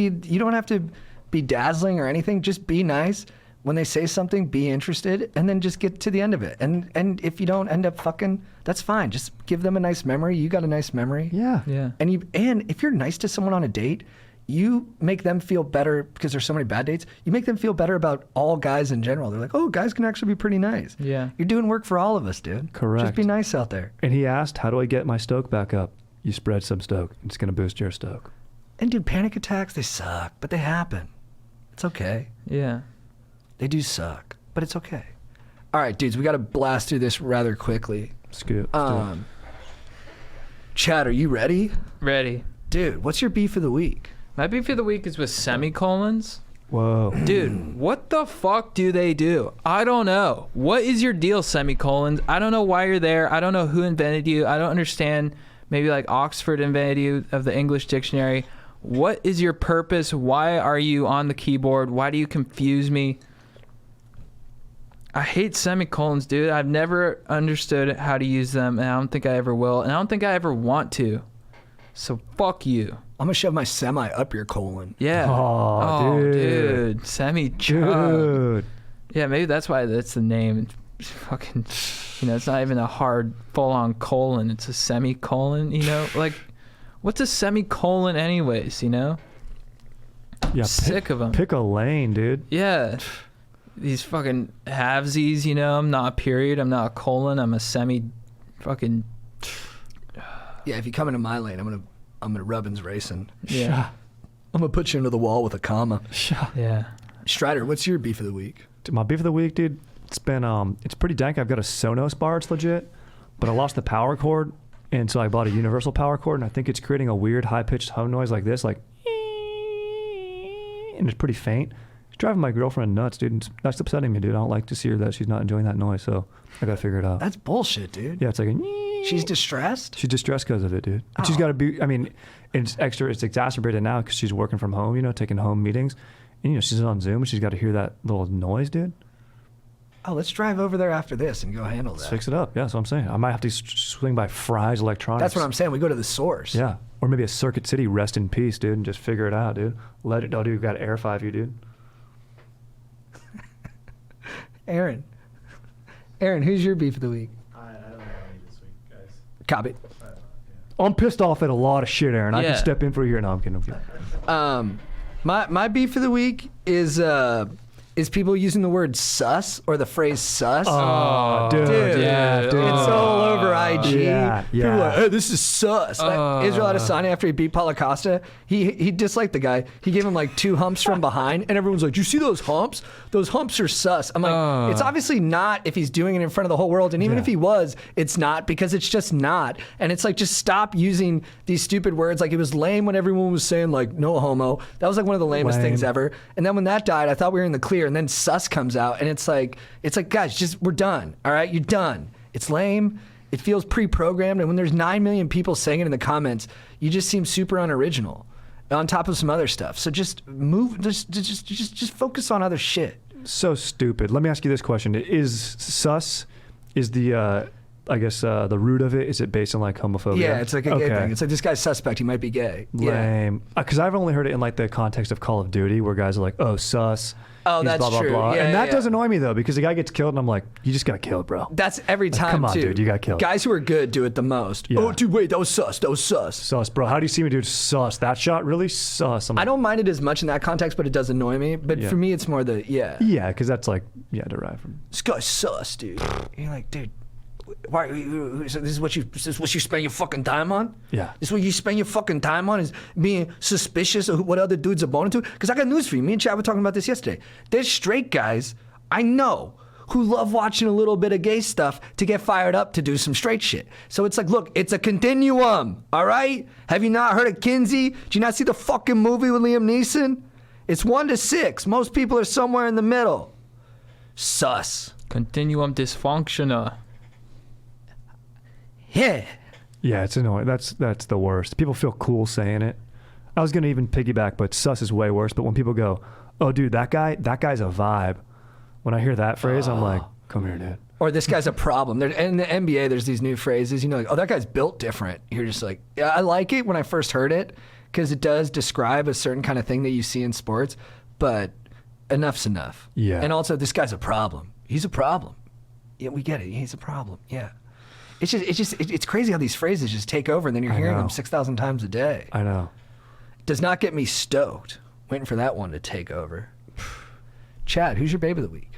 [SPEAKER 2] be dazzling or anything. Just be nice. When they say something, be interested, and then just get to the end of it. And if you don't end up fucking, that's fine. Just give them a nice memory. You got a nice memory.
[SPEAKER 1] Yeah.
[SPEAKER 4] Yeah.
[SPEAKER 2] And if you're nice to someone on a date, you make them feel better because there's so many bad dates. You make them feel better about all guys in general. They're like, oh, guys can actually be pretty nice.
[SPEAKER 4] Yeah.
[SPEAKER 2] You're doing work for all of us, dude.
[SPEAKER 1] Correct.
[SPEAKER 2] Just be nice out there.
[SPEAKER 1] And he asked, how do I get my stoke back up? You spread some stoke. It's going to boost your stoke.
[SPEAKER 2] And dude, panic attacks, they suck, but they happen. It's okay.
[SPEAKER 4] Yeah.
[SPEAKER 2] They do suck, but it's okay. All right, dudes, we got to blast through this rather quickly.
[SPEAKER 1] Let's do it.
[SPEAKER 2] Chad, are you ready?
[SPEAKER 4] Ready.
[SPEAKER 2] Dude, what's your beef of the week?
[SPEAKER 4] My beef of the week is with semicolons.
[SPEAKER 1] Whoa.
[SPEAKER 4] Dude, what the fuck do they do? I don't know. What is your deal, semicolons? I don't know why you're there. I don't know who invented you. I don't understand. Maybe like Oxford invented you of the English dictionary. What is your purpose? Why are you on the keyboard? Why do you confuse me? I hate semicolons, dude. I've never understood how to use them, and I don't think I ever will, and I don't think I ever want to. So fuck you.
[SPEAKER 2] I'm going to shove my semi up your colon.
[SPEAKER 4] Yeah.
[SPEAKER 1] Oh, dude.
[SPEAKER 4] Semi-chug.
[SPEAKER 1] Dude.
[SPEAKER 4] Yeah, maybe that's why that's the name. It's fucking, it's not even a hard full-on colon. It's a semicolon, Like, what's a semicolon anyways,
[SPEAKER 1] Yeah,
[SPEAKER 4] Sick of them.
[SPEAKER 1] Pick a lane, dude.
[SPEAKER 4] Yeah. These fucking halvesies, I'm not a period. I'm not a colon. I'm a semi-fucking...
[SPEAKER 2] Yeah, if you come into my lane, I'm gonna Rubbins racing.
[SPEAKER 4] Yeah.
[SPEAKER 2] I'm gonna put you into the wall with a comma.
[SPEAKER 4] Yeah.
[SPEAKER 2] Strider, what's your beef of the week?
[SPEAKER 1] Dude, my beef of the week, dude, it's been, it's pretty dank. I've got a Sonos bar, it's legit, but I lost the power cord, and so I bought a universal power cord, and I think it's creating a weird high-pitched hum noise like this, like, and it's pretty faint. It's driving my girlfriend nuts, dude. That's upsetting me, dude. I don't like to see her that she's not enjoying that noise, so I gotta figure it out.
[SPEAKER 2] That's bullshit, dude.
[SPEAKER 1] Yeah, it's like a...
[SPEAKER 2] She's distressed?
[SPEAKER 1] She's distressed because of it, dude. And she's got to be, it's exacerbated now because she's working from home, taking home meetings. And, she's on Zoom and she's got to hear that little noise, dude.
[SPEAKER 2] Oh, let's drive over there after this and go handle that.
[SPEAKER 1] Let's fix it up. Yeah, that's what I'm saying. I might have to swing by Fry's Electronics.
[SPEAKER 2] That's what I'm saying. We go to the source.
[SPEAKER 1] Yeah. Or maybe a Circuit City, rest in peace, dude, and just figure it out, dude. Let it go, dude. We've got to Air 5 you, dude.
[SPEAKER 2] Aaron, who's your beef of the week?
[SPEAKER 3] I don't have any this week, guys.
[SPEAKER 2] Copy.
[SPEAKER 1] I'm pissed off at a lot of shit, Aaron. I
[SPEAKER 4] Yeah.
[SPEAKER 1] can step in for you here. No, I'm kidding.
[SPEAKER 2] My beef of the week is people using the word sus or the phrase sus.
[SPEAKER 1] Oh, dude.
[SPEAKER 2] Dude,
[SPEAKER 1] Yeah, dude.
[SPEAKER 2] it's all over IG G.
[SPEAKER 1] Yeah,
[SPEAKER 2] People were
[SPEAKER 1] yeah.
[SPEAKER 2] like, hey, this is sus. Like, Israel Adesanya, after he beat Paulo Costa, he disliked the guy. He gave him like 2 humps from behind, and everyone's like, "You see those humps? Those humps are sus." I'm like, it's obviously not if he's doing it in front of the whole world, and even if he was, it's not, because it's just not. And it's like, just stop using these stupid words. Like, it was lame when everyone was saying like no homo. That was like one of the lamest things ever. And then when that died, I thought we were in the clear, and then sus comes out, and it's like guys, just we're done. All right, you're done. It's lame. It feels pre-programmed, and when there's 9 million people saying it in the comments, you just seem super unoriginal, on top of some other stuff. So just move, just focus on other shit.
[SPEAKER 1] So stupid. Let me ask you this question: Is sus the I guess the root of it? Is it based on like homophobia?
[SPEAKER 2] Yeah, it's like a gay thing. It's like, this guy's suspect. He might be gay.
[SPEAKER 1] Lame. Because I've only heard it in like the context of Call of Duty, where guys are like, "Oh, sus."
[SPEAKER 2] Oh,
[SPEAKER 1] he's
[SPEAKER 2] that's
[SPEAKER 1] blah, blah,
[SPEAKER 2] true.
[SPEAKER 1] blah.
[SPEAKER 2] Yeah,
[SPEAKER 1] and that
[SPEAKER 2] yeah.
[SPEAKER 1] does annoy me though, because the guy gets killed, and I'm like, "You just got killed, bro."
[SPEAKER 2] That's every time,
[SPEAKER 1] come on,
[SPEAKER 2] too.
[SPEAKER 1] dude, you got killed.
[SPEAKER 2] Guys who are good do it the most.
[SPEAKER 1] Yeah.
[SPEAKER 2] Oh, dude, wait, that was sus. That was sus.
[SPEAKER 1] Sus, bro. How do you see me, dude? Sus. That shot really sus.
[SPEAKER 2] I don't mind it as much in that context, but it does annoy me. But for me, it's more the
[SPEAKER 1] Yeah, because that's like derived from.
[SPEAKER 2] This guy's sus, dude. You're like, dude, why? This is what you spend your fucking time on?
[SPEAKER 1] Yeah.
[SPEAKER 2] This is what you spend your fucking time on, is being suspicious of what other dudes are boning to? Because I got news for you. Me and Chad were talking about this yesterday. There's straight guys I know who love watching a little bit of gay stuff to get fired up to do some straight shit. So it's like, look, it's a continuum, all right? Have you not heard of Kinsey? Did you not see the fucking movie with Liam Neeson? It's 1 to 6. Most people are somewhere in the middle. Sus.
[SPEAKER 4] Continuum dysfunctional.
[SPEAKER 2] Yeah.
[SPEAKER 1] Yeah, it's annoying. That's the worst. People feel cool saying it. I was gonna even piggyback, but sus is way worse. But when people go, "Oh, dude, that guy's a vibe," when I hear that phrase, I'm like, "Come here, dude."
[SPEAKER 2] Or this guy's a problem. In the NBA, there's these new phrases, like, "Oh, that guy's built different." You're just like, yeah, I like it when I first heard it, because it does describe a certain kind of thing that you see in sports, but enough's enough.
[SPEAKER 1] Yeah.
[SPEAKER 2] And also, this guy's a problem. He's a problem. Yeah, we get it. He's a problem. Yeah. It's crazy how these phrases just take over, and then you're hearing them 6,000 times a day.
[SPEAKER 1] I know.
[SPEAKER 2] Does not get me stoked. Waiting for that one to take over. Chad, who's your babe of the week?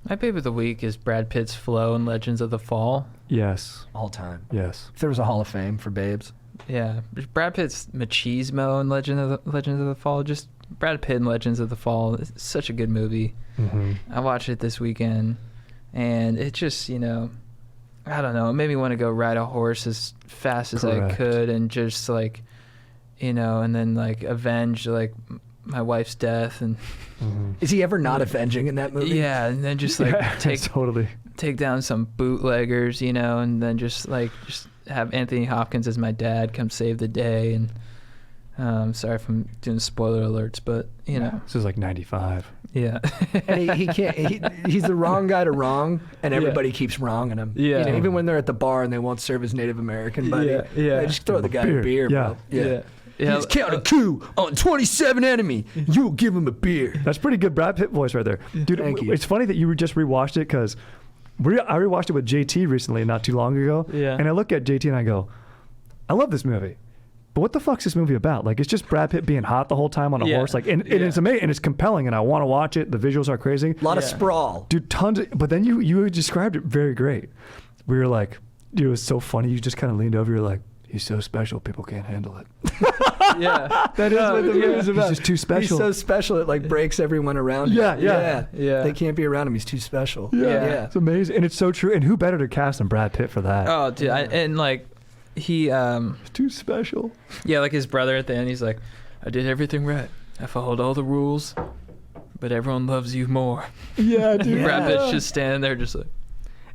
[SPEAKER 4] My babe of the week is Brad Pitt's flow in Legends of the Fall.
[SPEAKER 1] Yes.
[SPEAKER 2] All time.
[SPEAKER 1] Yes.
[SPEAKER 2] If there was a Hall of Fame for babes.
[SPEAKER 4] Yeah, Brad Pitt's machismo in Legends of the Fall. Just Brad Pitt in Legends of the Fall. It's such a good movie.
[SPEAKER 1] Mm-hmm.
[SPEAKER 4] I watched it this weekend, and it just, I don't know. It made me want to go ride a horse as fast as I could, and just like, and then like avenge like my wife's death. And
[SPEAKER 2] is he ever not avenging in that movie?
[SPEAKER 4] yeah, and then just like take down some bootleggers, and then just have Anthony Hopkins as my dad come save the day. And sorry if I'm doing spoiler alerts, but
[SPEAKER 1] This is like 95.
[SPEAKER 4] yeah.
[SPEAKER 2] And he can't. He's the wrong guy to wrong, and everybody keeps wronging him.
[SPEAKER 4] Yeah.
[SPEAKER 2] Even when they're at the bar and they won't serve his Native American buddy.
[SPEAKER 4] Yeah.
[SPEAKER 2] Just throw the guy a beer, bro.
[SPEAKER 4] Yeah.
[SPEAKER 2] He's count a coup on 27 enemy. You will give him a beer.
[SPEAKER 1] That's pretty good Brad Pitt voice right there, dude.
[SPEAKER 2] Thank you.
[SPEAKER 1] It's funny that you just rewatched it, because I rewatched it with JT recently, not too long ago.
[SPEAKER 4] Yeah.
[SPEAKER 1] And I look at JT and I go, I love this movie, but what the fuck's this movie about? Like, it's just Brad Pitt being hot the whole time on a horse. Like, and it's amazing, and it's compelling, and I want to watch it. The visuals are crazy.
[SPEAKER 2] A lot of sprawl.
[SPEAKER 1] Dude, tons of, but then you described it very great. We were like, dude, it was so funny. You just kind of leaned over, you're like, he's so special, people can't handle it.
[SPEAKER 4] Yeah.
[SPEAKER 2] That is what the movie's about.
[SPEAKER 1] He's just too special.
[SPEAKER 2] He's so special it like breaks everyone around him.
[SPEAKER 1] Yeah.
[SPEAKER 2] They can't be around him. He's too special.
[SPEAKER 4] Yeah.
[SPEAKER 1] It's amazing, and it's so true. And who better to cast than Brad Pitt for that?
[SPEAKER 4] Oh, dude. And like, he,
[SPEAKER 1] It's too special.
[SPEAKER 4] yeah, like his brother at the end, he's like, I did everything right. I followed all the rules, but everyone loves you more.
[SPEAKER 1] Yeah, dude.
[SPEAKER 4] Brad Pitt's just standing there just like,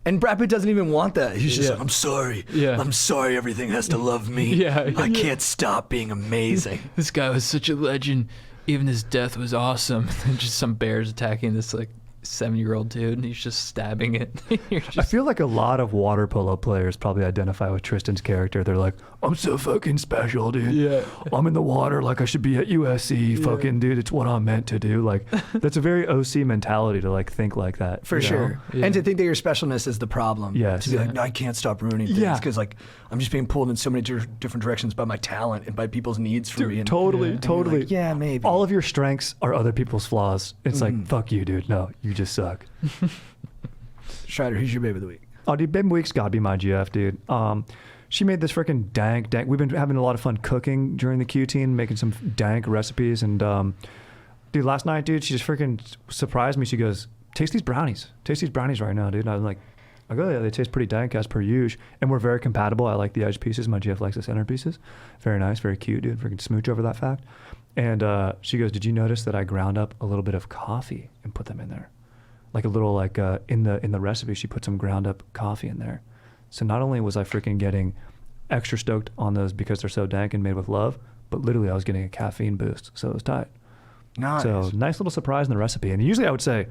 [SPEAKER 2] And Brad Pitt doesn't even want that. He's just like, I'm sorry.
[SPEAKER 4] Yeah.
[SPEAKER 2] I'm sorry everything has to love me.
[SPEAKER 4] Yeah.
[SPEAKER 2] I can't stop being amazing.
[SPEAKER 4] this guy was such a legend. Even his death was awesome. And just some bears attacking this like 7-year-old dude, and he's just stabbing it. You're just,
[SPEAKER 1] I feel like a lot of water polo players probably identify with Tristan's character. They're like, I'm so fucking special, dude.
[SPEAKER 4] Yeah.
[SPEAKER 1] I'm in the water like I should be at USC. Fucking dude, it's what I'm meant to do. Like, that's a very OC mentality to like think like that.
[SPEAKER 2] For
[SPEAKER 1] you know?
[SPEAKER 2] sure.
[SPEAKER 4] Yeah.
[SPEAKER 2] And to think that your specialness is the problem.
[SPEAKER 1] Yes.
[SPEAKER 2] To be like, no, I can't stop ruining things
[SPEAKER 1] Yeah.
[SPEAKER 2] because like I'm just being pulled in so many different directions by my talent and by people's needs for me.
[SPEAKER 1] Dude,
[SPEAKER 2] And,
[SPEAKER 1] totally,
[SPEAKER 2] and you're
[SPEAKER 1] totally.
[SPEAKER 2] like, yeah, maybe.
[SPEAKER 1] All of your strengths are other people's flaws. It's like, fuck you, dude. No, you just suck.
[SPEAKER 2] Strider, who's your babe of the week?
[SPEAKER 1] Oh, dude, Baby Week's gotta be my GF, dude. She made this freaking dank. We've been having a lot of fun cooking during the Q-teen, making some dank recipes. And dude, last night, dude, she just freaking surprised me. She goes, taste these brownies. Taste these brownies right now, dude. And I was like, oh yeah, they taste pretty dank as per usual. And we're very compatible. I like the edge pieces. My GF likes the center pieces. Very nice, very cute, dude. Freaking smooch over that fact. And she goes, did you notice that I ground up a little bit of coffee and put them in there? Like a little, like in the recipe, she put some ground up coffee in there. So not only was I freaking getting extra stoked on those because they're so dank and made with love, but literally I was getting a caffeine boost. So it was tight.
[SPEAKER 2] Nice.
[SPEAKER 1] So nice little surprise in the recipe. And usually I would say,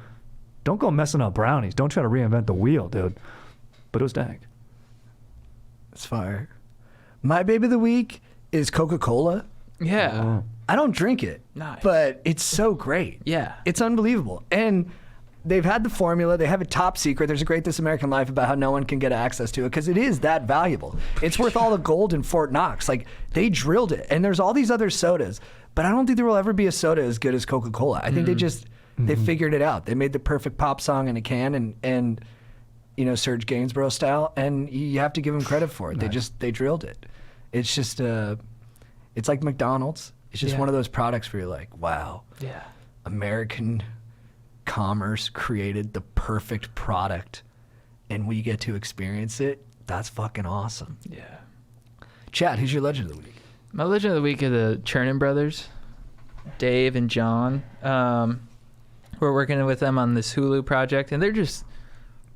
[SPEAKER 1] don't go messing up brownies. Don't try to reinvent the wheel, dude. But it was dank.
[SPEAKER 2] It's fire. My baby of the week is Coca-Cola.
[SPEAKER 4] Yeah.
[SPEAKER 1] Oh.
[SPEAKER 2] I don't drink it,
[SPEAKER 4] Nice.
[SPEAKER 2] but it's so great.
[SPEAKER 4] Yeah.
[SPEAKER 2] It's unbelievable. And they've had the formula. They have it top secret. There's a great This American Life about how no one can get access to it because it is that valuable. It's worth all the gold in Fort Knox. Like, they drilled it. And there's all these other sodas, but I don't think there will ever be a soda as good as Coca-Cola. I think they figured it out. They made the perfect pop song in a can and you know, Serge Gainsborough style, and you have to give them credit for it.
[SPEAKER 1] Nice.
[SPEAKER 2] They drilled it. It's just it's like McDonald's. It's just one of those products where you're like, wow,
[SPEAKER 4] Yeah.
[SPEAKER 2] American commerce created the perfect product and we get to experience it. That's fucking awesome.
[SPEAKER 4] Yeah.
[SPEAKER 2] Chad, who's your legend of the week?
[SPEAKER 4] My legend of the week are the Chernin brothers, Dave and John. We're working with them on this Hulu project, and they're just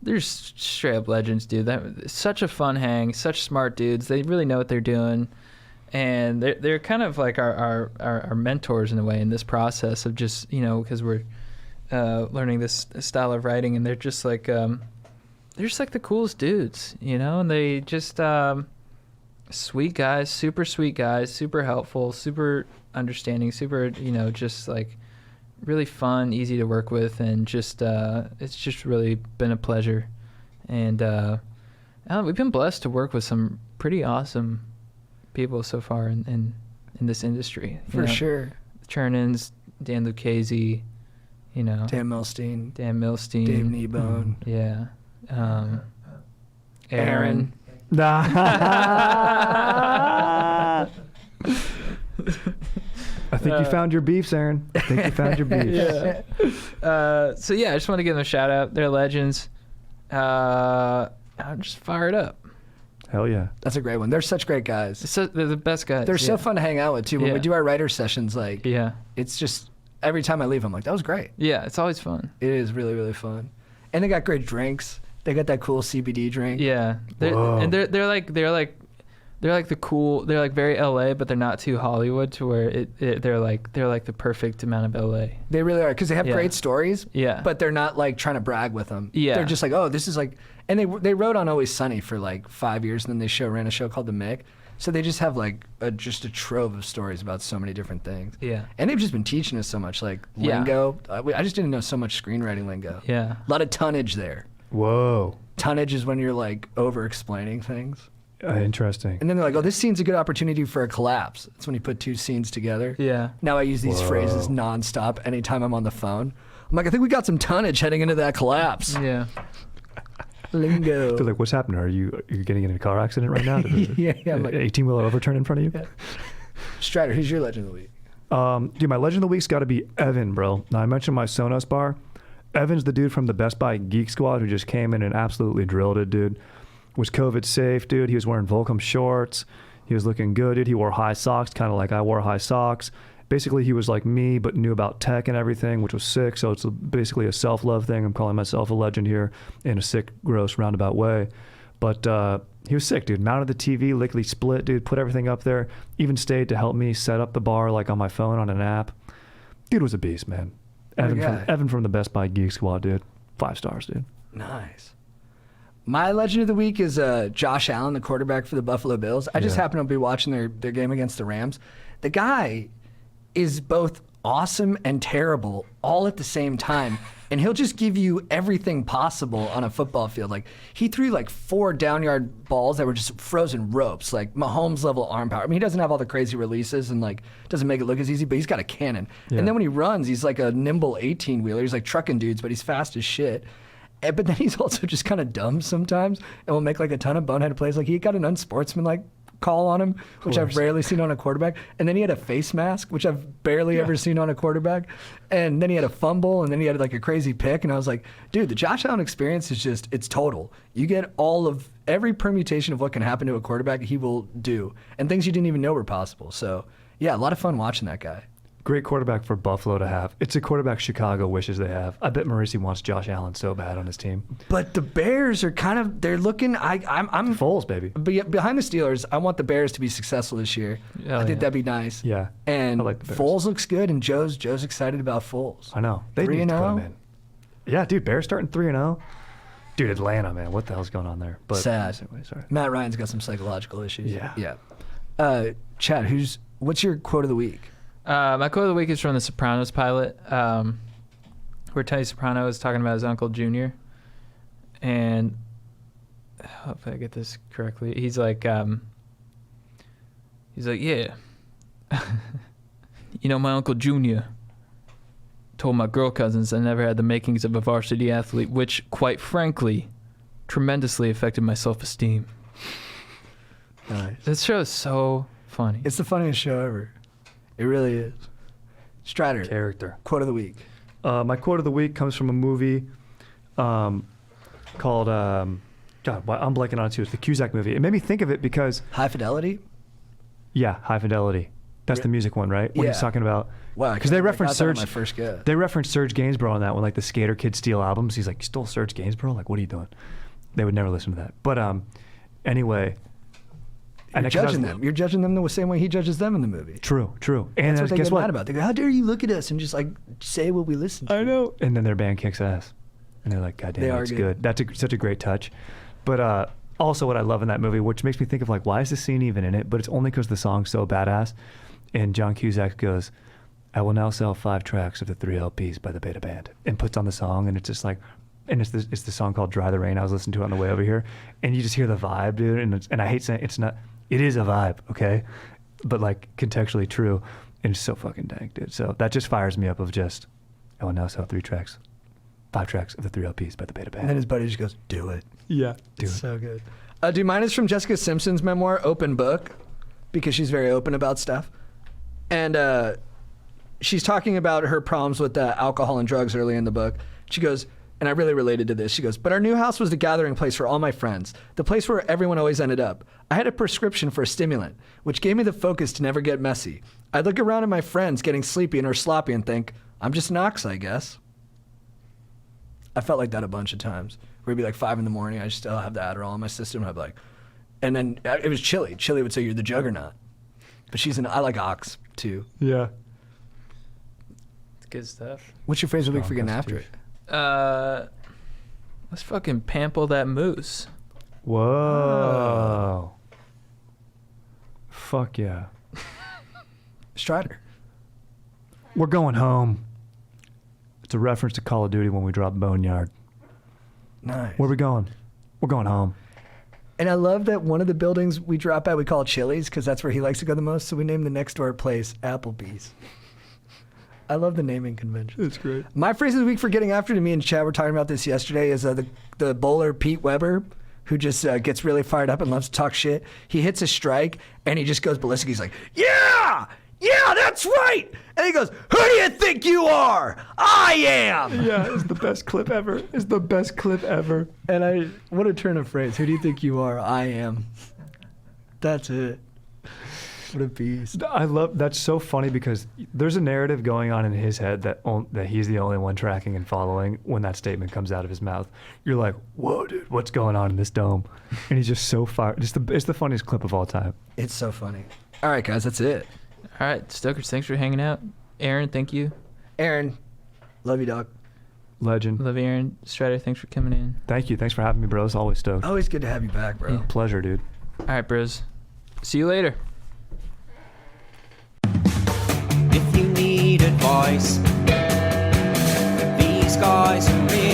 [SPEAKER 4] straight up legends, dude. Such a fun hang, such smart dudes. They really know what they're doing, and they're kind of like our mentors in a way in this process of just, you know, because we're learning this style of writing, and they're just like the coolest dudes, you know, and they just sweet guys, super helpful, super understanding, super, you know, just like really fun, easy to work with, and just it's just really been a pleasure. And we've been blessed to work with some pretty awesome people so far in this industry.
[SPEAKER 2] For sure.
[SPEAKER 4] Chernins, Dan Lucchese, you know,
[SPEAKER 2] Dan Milstein,
[SPEAKER 4] Dave
[SPEAKER 2] Kneebone.
[SPEAKER 4] Yeah. Aaron.
[SPEAKER 1] I think you found your beefs, Aaron. I think you found your beefs.
[SPEAKER 4] Yeah. So yeah, I just want to give them a shout out. They're legends. I'm just fired up.
[SPEAKER 1] Hell yeah.
[SPEAKER 2] That's a great one. They're such great guys.
[SPEAKER 4] They're the best guys.
[SPEAKER 2] They're so fun to hang out with too. When
[SPEAKER 4] Yeah.
[SPEAKER 2] we do our writer sessions, like
[SPEAKER 4] Yeah.
[SPEAKER 2] it's just every time I leave, I'm like, that was great.
[SPEAKER 4] Yeah, it's always fun.
[SPEAKER 2] It is really, really fun. And they got great drinks. They got that cool CBD drink.
[SPEAKER 4] Yeah.
[SPEAKER 1] Whoa.
[SPEAKER 4] And they're like the cool. They're like very LA, but they're not too Hollywood to where they're like the perfect amount of LA.
[SPEAKER 2] They really are, because they have
[SPEAKER 4] Yeah.
[SPEAKER 2] great stories.
[SPEAKER 4] Yeah.
[SPEAKER 2] But they're not like trying to brag with them.
[SPEAKER 4] Yeah.
[SPEAKER 2] They're just like, oh, this is like, and they wrote on Always Sunny for like 5 years, and then they ran a show called The Mick. So they just have like just a trove of stories about so many different things.
[SPEAKER 4] Yeah.
[SPEAKER 2] And they've just been teaching us so much, like
[SPEAKER 4] Yeah.
[SPEAKER 2] lingo. I just didn't know so much screenwriting lingo.
[SPEAKER 4] Yeah.
[SPEAKER 2] A lot of tonnage there.
[SPEAKER 1] Whoa.
[SPEAKER 2] Tonnage is when you're like over explaining things.
[SPEAKER 1] Interesting.
[SPEAKER 2] And then they're like, oh, this scene's a good opportunity for a collapse. That's when you put two scenes together.
[SPEAKER 4] Yeah.
[SPEAKER 2] Now I use these
[SPEAKER 1] Whoa.
[SPEAKER 2] phrases nonstop anytime I'm on the phone. I'm like, I think we got some tonnage heading into that collapse.
[SPEAKER 4] Yeah.
[SPEAKER 2] Lingo.
[SPEAKER 1] They're like, what's happening? Are you getting in a car accident right now? Did
[SPEAKER 2] Yeah, I'm like-
[SPEAKER 1] 18-wheeler overturn in front of you?
[SPEAKER 2] Strider, who's your legend of the week?
[SPEAKER 1] Dude, my legend of the week's got to be Evan, bro. Now, I mentioned my Sonos bar. Evan's the dude from the Best Buy Geek Squad who just came in and absolutely drilled it, dude. Was COVID safe, dude. He was wearing Volcom shorts. He was looking good, dude. He wore high socks, kind of like I wore high socks. Basically, he was like me, but knew about tech and everything, which was sick. So it's basically a self-love thing. I'm calling myself a legend here in a sick, gross, roundabout way. But he was sick, dude. Mounted the TV, lickety split, dude. Put everything up there. Even stayed to help me set up the bar like on my phone on an app. Dude was a beast, man. Evan from the Best Buy Geek Squad, dude. 5 stars, dude.
[SPEAKER 2] Nice. My legend of the week is Josh Allen, the quarterback for the Buffalo Bills. I just
[SPEAKER 1] Yeah.
[SPEAKER 2] happened to be watching their game against the Rams. The guy is both awesome and terrible all at the same time. And he'll just give you everything possible on a football field. Like, he threw like 4 downyard balls that were just frozen ropes, like Mahomes level arm power. I mean, he doesn't have all the crazy releases and like doesn't make it look as easy, but he's got a cannon.
[SPEAKER 1] Yeah.
[SPEAKER 2] And then when he runs, he's like a nimble 18-wheeler. He's like trucking dudes, but he's fast as shit. But then he's also just kind of dumb sometimes and will make like a ton of boneheaded plays. Like he got an unsportsmanlike call on him, which I've rarely seen on a quarterback. And then he had a face mask, which I've barely ever seen on a quarterback. And then he had a fumble, and then he had like a crazy pick. And I was like, dude, the Josh Allen experience is just, it's total. You get every permutation of what can happen to a quarterback, he will do. And things you didn't even know were possible. So yeah, a lot of fun watching that guy.
[SPEAKER 1] Great quarterback for Buffalo to have. It's a quarterback Chicago wishes they have. I bet Maurice wants Josh Allen so bad on his team.
[SPEAKER 2] But the Bears are they're looking. I'm
[SPEAKER 1] Foles, baby.
[SPEAKER 2] Behind the Steelers. I want the Bears to be successful this year. I think that'd be nice.
[SPEAKER 1] Yeah,
[SPEAKER 2] and
[SPEAKER 1] I like the Bears.
[SPEAKER 2] Foles looks good, and Joe's excited about Foles.
[SPEAKER 1] I know. They need to put him
[SPEAKER 2] 3-0.
[SPEAKER 1] in. Yeah, dude. Bears starting 3-0. Dude, Atlanta, man, what the hell's going on there? But
[SPEAKER 2] Sad.
[SPEAKER 1] Anyway, sorry.
[SPEAKER 2] Matt Ryan's got some psychological issues.
[SPEAKER 1] Yeah.
[SPEAKER 2] Chad, what's your quote of the week?
[SPEAKER 4] My quote of the week is from the Sopranos pilot, where Tony Soprano is talking about his uncle Junior, and I hope I get this correctly. He's like, yeah, you know, my uncle Junior told my girl cousins I never had the makings of a varsity athlete, which, quite frankly, tremendously affected my self-esteem.
[SPEAKER 2] Nice.
[SPEAKER 4] This show is so funny.
[SPEAKER 2] It's the funniest show ever. It really is. Strider,
[SPEAKER 1] Character.
[SPEAKER 2] quote of the week.
[SPEAKER 1] My quote of the week comes from a movie called, I'm blanking on it too. It's the Cusack movie. It made me think of it because,
[SPEAKER 2] High Fidelity.
[SPEAKER 1] yeah, High Fidelity. That's the music one, right? When he's
[SPEAKER 2] Yeah.
[SPEAKER 1] talking about,
[SPEAKER 2] Wow,
[SPEAKER 1] because they reference Serge.
[SPEAKER 2] My first guess.
[SPEAKER 1] They reference Serge Gainsborough on that when like the skater kids steal albums. He's like, you stole Serge Gainsborough? Like, what are you doing? They would never listen to that. But anyway.
[SPEAKER 2] You're judging them. You're judging them the same way he judges them in the movie.
[SPEAKER 1] True. And
[SPEAKER 2] That's what they
[SPEAKER 1] guess
[SPEAKER 2] get
[SPEAKER 1] what?
[SPEAKER 2] mad about. They go, "How dare you look at us and just like say what we listen to?"
[SPEAKER 1] I know. And then their band kicks ass. And they're like, God damn,
[SPEAKER 2] They
[SPEAKER 1] that's
[SPEAKER 2] are
[SPEAKER 1] good. That's such a great touch. But also what I love in that movie, which makes me think of like, why is this scene even in it? But it's only because the song's so badass. And John Cusack goes, I will now sell 5 tracks of the 3 LPs by the Beta Band, and puts on the song, and it's just like, and it's the song called Dry the Rain I was listening to on the way over here. And you just hear the vibe, dude. And I hate saying it is a vibe, okay? But like contextually true. And it's so fucking dank, dude. So that just fires me up of just, I will now sell 5 tracks of the 3 LPs by the Beta Band.
[SPEAKER 2] And then his buddy just goes, "Do it."
[SPEAKER 1] Yeah. Do
[SPEAKER 2] It's
[SPEAKER 1] it.
[SPEAKER 2] so good. Dude, mine is from Jessica Simpson's memoir, Open Book, because she's very open about stuff. And she's talking about her problems with alcohol and drugs early in the book. She goes, and I really related to this. She goes, but our new house was the gathering place for all my friends, the place where everyone always ended up. I had a prescription for a stimulant, which gave me the focus to never get messy. I'd look around at my friends getting sleepy or sloppy and think, I'm just an ox, I guess. I felt like that a bunch of times. Where it'd be like 5 in the morning, I still have the Adderall in my system, and I'd be like, and then it was Chili. Chili would say, you're the juggernaut. But I like ox, too.
[SPEAKER 1] Yeah.
[SPEAKER 4] It's good stuff.
[SPEAKER 2] What's your phrase of the week for
[SPEAKER 1] Strong
[SPEAKER 2] getting after it?
[SPEAKER 4] Let's fucking pample that moose.
[SPEAKER 1] Whoa. Fuck yeah.
[SPEAKER 2] Strider.
[SPEAKER 1] We're going home. It's a reference to Call of Duty when we drop Boneyard.
[SPEAKER 2] Nice.
[SPEAKER 1] Where are we going? We're going home.
[SPEAKER 2] And I love that one of the buildings we drop at, we call Chili's, because that's where he likes to go the most, so we named the next door place Applebee's. I love the naming convention.
[SPEAKER 1] It's great.
[SPEAKER 2] My phrase of the week for getting after it, me and Chad were talking about this yesterday, is the bowler Pete Weber, who just gets really fired up and loves to talk shit. He hits a strike, and he just goes ballistic. He's like, yeah, that's right. And he goes, who do you think you are? I am.
[SPEAKER 1] Yeah, it's the best clip ever.
[SPEAKER 2] And what a turn of phrase. Who do you think you are? I am. That's it. What a beast.
[SPEAKER 1] I love that's so funny because there's a narrative going on in his head that he's the only one tracking and following when that statement comes out of his mouth. You're like, whoa, dude, what's going on in this dome? And he's just so fired. It's the funniest clip of all time.
[SPEAKER 2] It's so funny. All right, guys, that's it.
[SPEAKER 4] All right, Stokers, thanks for hanging out. Aaron, thank you.
[SPEAKER 2] Aaron, love you, dog.
[SPEAKER 1] Legend.
[SPEAKER 4] Love you, Aaron. Strider, thanks for coming in.
[SPEAKER 1] Thank you. Thanks for having me, bro. It's always stoked.
[SPEAKER 2] Always good to have you back, bro.
[SPEAKER 4] Yeah.
[SPEAKER 1] Pleasure, dude.
[SPEAKER 4] All right, bros. See you later.
[SPEAKER 5] If you need advice, these guys are real.